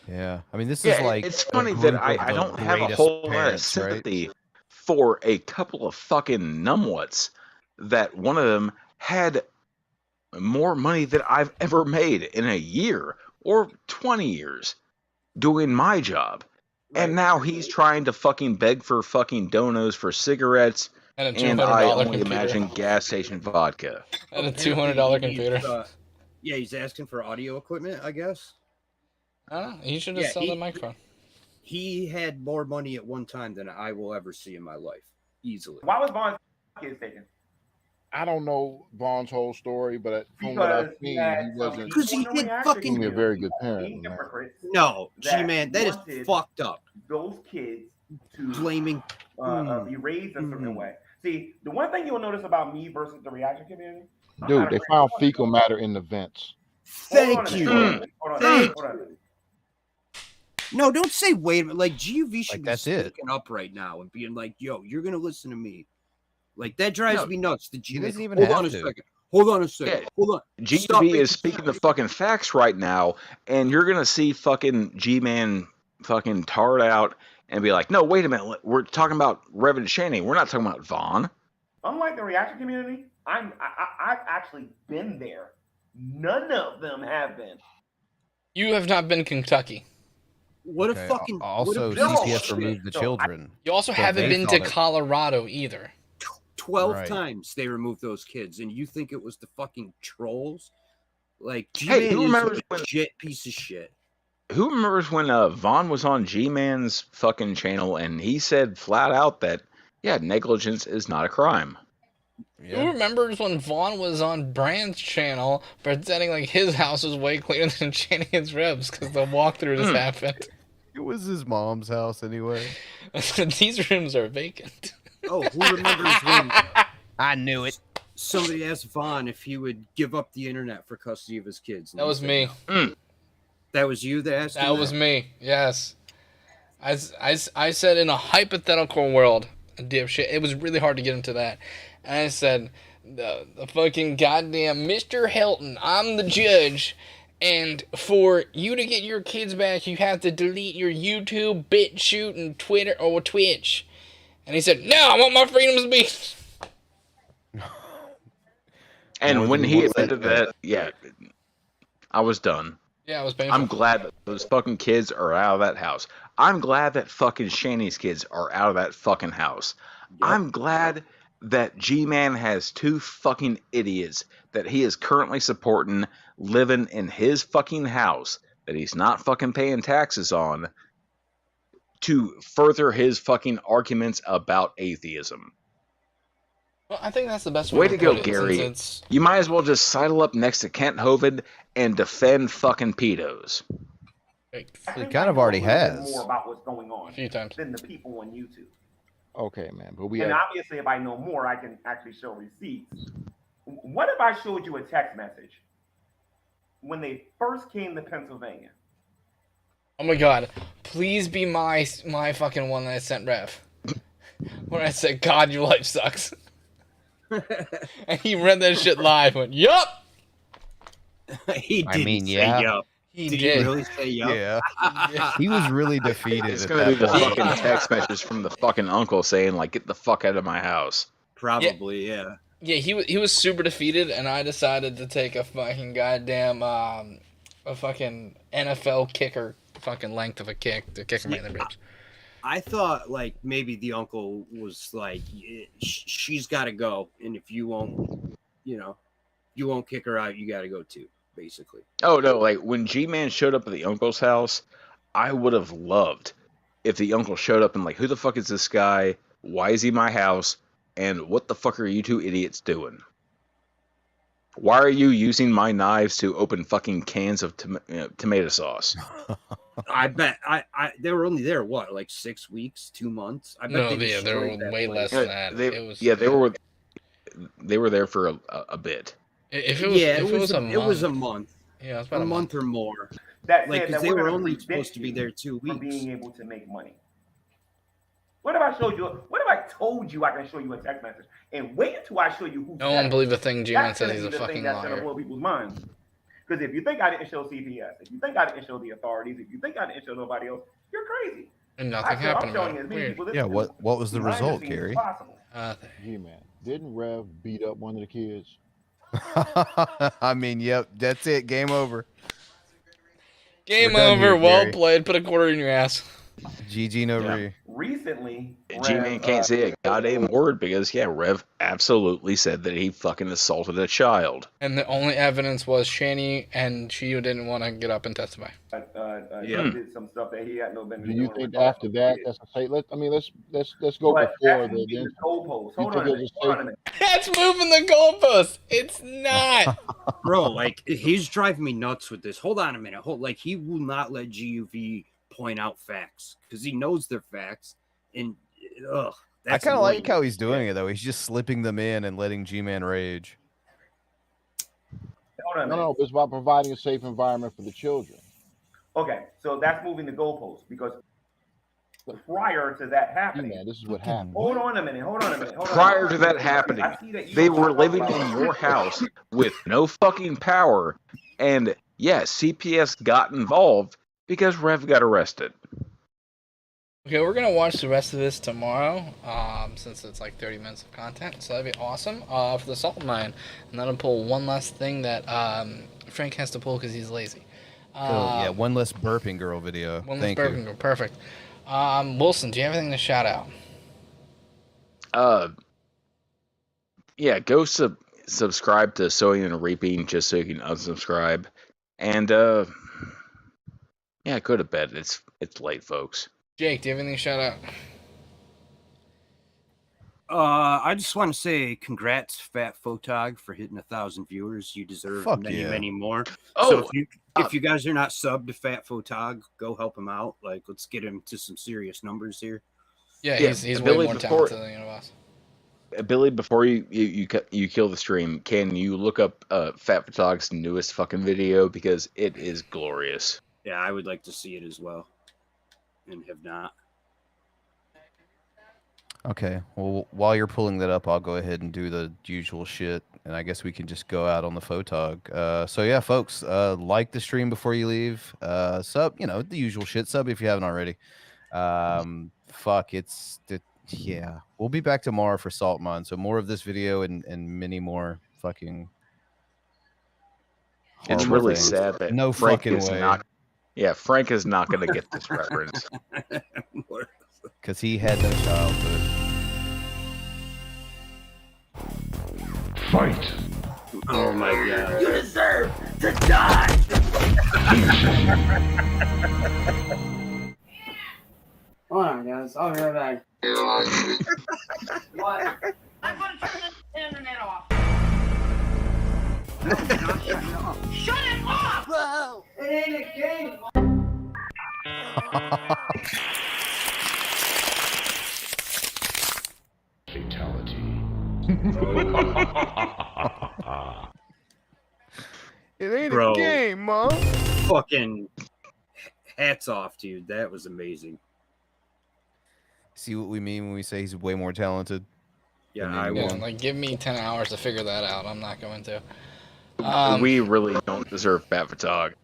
Yeah, I mean, this is like. It's funny that I don't have a whole lot of sympathy for a couple of fucking numbwuts that one of them had more money than I've ever made in a year or 20 years doing my job. And now he's trying to fucking beg for fucking donos for cigarettes and I only imagine gas station vodka. And a $200 computer. Yeah, he's asking for audio equipment, I guess. He should have sold the microphone. He had more money at one time than I will ever see in my life. Easily. Why was Vaughn's kids taken? I don't know Vaughn's whole story, but from what I've seen, he wasn't. Because he did fucking. A very good parent. No, G-Man, that is fucked up. Those kids to blaming be raised a certain way. See, the one thing you'll notice about me versus the reaction community, dude, they found fecal matter in the vents. Thank you. Hold on. No, don't say wait a minute. Like GUV should be that's speaking up right now and being like, "Yo, you're gonna listen to me." Like that drives me nuts. The G doesn't even hold have on a to. second. Hold on a second. Yeah. Hold on. GB is speaking the fucking facts right now, and you're gonna see fucking G-Man fucking tar it out and be like, "No, wait a minute. We're talking about Rev and Shani. We're not talking about Vaughn." Unlike the reaction community, I've actually been there. None of them have been. You have not been Kentucky. What a fucking. Also, what a CPS removed the children. You also So haven't they been thought to it- Colorado either. 12 Right. times they removed those kids, and you think it was the fucking trolls? Like, Hey, G-Man who is remembers a when- legit piece of shit. Who remembers when Vaughn was on G-Man's fucking channel and he said flat out that, yeah, negligence is not a crime. Who remembers when Vaughn was on Bran's channel pretending like his house was way cleaner than Shannon's Ribs because the walkthrough just happened? It was his mom's house anyway. These rooms are vacant. Oh, who remembers when I knew it. somebody asked Vaughn if he would give up the internet for custody of his kids? And That he was said me. no. That was you that asked him That was me. Yes. I said in a hypothetical world, dipshit. It was really hard to get into that. And I said, the fucking goddamn Mr. Helton, I'm the judge. And for you to get your kids back, you have to delete your YouTube, BitChute, and Twitter or Twitch. And he said, no, I want my freedom of speech. And when he admitted that, yeah, I was done. Yeah, it was painful. I'm glad that those fucking kids are out of that house. I'm glad that fucking Shani's kids are out of that fucking house. I'm glad that G-Man has two fucking idiots that he is currently supporting living in his fucking house that he's not fucking paying taxes on to further his fucking arguments about atheism. Well, I think that's the best way, Way to go, put it, Gary. since You might as well just sidle up next to Kent Hovind and defend fucking pedos. I He think kind I of know already a little bit has. more about what's going on a few times. than the people on YouTube. Okay, man, but we And have obviously, if I know more, I can actually show receipts. What if I showed you a text message when they first came to Pennsylvania? Oh my god, please be my fucking one that I sent Rev. Where I said, God, your life sucks. And he read that shit live, went, yup! He I didn't mean, say yeah. yup. He Did did. he really say yup? Yeah. He was really defeated It's at gonna be that the point. fucking text message from the fucking uncle saying like, "Get the fuck out of my house." Probably, yeah. Yeah, he was super defeated, and I decided to take a fucking goddamn, a fucking NFL kicker fucking length of a kick to kick him right in the ribs. I thought like maybe the uncle was like, she's got to go, and if you won't, you won't kick her out, you got to go too, basically. Oh no! Like when G-Man showed up at the uncle's house, I would have loved if the uncle showed up and like, "Who the fuck is this guy? Why is he in my house? And what the fuck are you two idiots doing? Why are you using my knives to open fucking cans of tomato sauce?" I bet they were only there what, like 6 weeks, 2 months. I bet No, they yeah, they were destroyed that way place. less than that. They were there for a bit. If it was, it was a month. It was a month. Yeah, it was about a a month or more. That Like, said, 'cause that they we're were gonna only prevent supposed to be you there 2 from weeks. being able to make money. What if I showed you? What if I told you I can show you a text message and wait until I show you who? No one believe a thing G-Man That's says gonna he's be a the thing fucking that's gonna liar. blow people's minds. Because if you think I didn't show CPS, if you think I didn't show the authorities, if you think I didn't show nobody else, you're crazy. And nothing happened I'm showing about as it. many Weird. people this Yeah, to what was the behind result, scenes as Gary? possible. G-Man. Didn't Rev beat up one of the kids? I mean, yep, that's it. Game over. Game We're done over. here, Well Gary. played. Put a quarter in your ass. GG no re. Recently, G-Man can't say a goddamn word because Rev absolutely said that he fucking assaulted a child. And the only evidence was Shani and Chiyo didn't want to get up and testify. He did some stuff that he had no business Do you doing. think after that that's a say? Let's go But before that's the moving the goalposts. You Hold think on a it's minute. a Hold on a safe? minute. That's moving the goalpost. It's not. Bro, like he's driving me nuts with this. Hold on a minute. Like he will not let GUV point out facts because he knows they're facts. And I that's kind of annoying. like how he's doing it though. He's just slipping them in and letting G-Man rage. Hold on a minute. No, it's about providing a safe environment for the children. Okay, so that's moving the goalposts because prior to that happening, Man, this is what happened. hold on a minute. Prior to that happening, they were living in your house with no fucking power, and CPS got involved because Rev got arrested. Okay, we're gonna watch the rest of this tomorrow, since it's like 30 minutes of content, so that'd be awesome. For the salt mine, and then I'll pull one last thing that Frank has to pull because he's lazy. Yeah, one less burping girl video. One less Thank burping you. girl, perfect. Wilson, do you have anything to shout out? Go subscribe to Sowing and Reaping just so you can unsubscribe, and go to bed. It's late, folks. Jake, do you have anything to shout out? I just want to say congrats, Fat Photog, for hitting 1,000 viewers. You deserve Fuck many, yeah. many more. Oh, So if you guys are not subbed to Fat Photog, go help him out. Like, let's get him to some serious numbers here. Yeah, he's way Billy, more before- talented than any of us. Billy, before you kill the stream, can you look up Fat Photog's newest fucking video because it is glorious. Yeah, I would like to see it as well, and have not. Okay, well, while you're pulling that up, I'll go ahead and do the usual shit, and I guess we can just go out on the photog. So yeah, folks, like the stream before you leave. Sub, the usual shit. Sub if you haven't already. Yeah, we'll be back tomorrow for Salt Mine. So more of this video and many more fucking. It's horrible really things. sad that no Frank fucking is way. not. Yeah, Frank is not going to get this reference. Because he had no childhood. Fight! Oh my god. You deserve to die! Hold on, guys. I'll be right back. What? Shut it off! Whoa! It ain't a game! It ain't Bro. a game, Mom. Fucking hats off, dude. That was amazing. See what we mean when we say he's way more talented? Yeah, than I anyone? will. Like, give me 10 hours to figure that out. I'm not going to. We really don't deserve Bat Photog.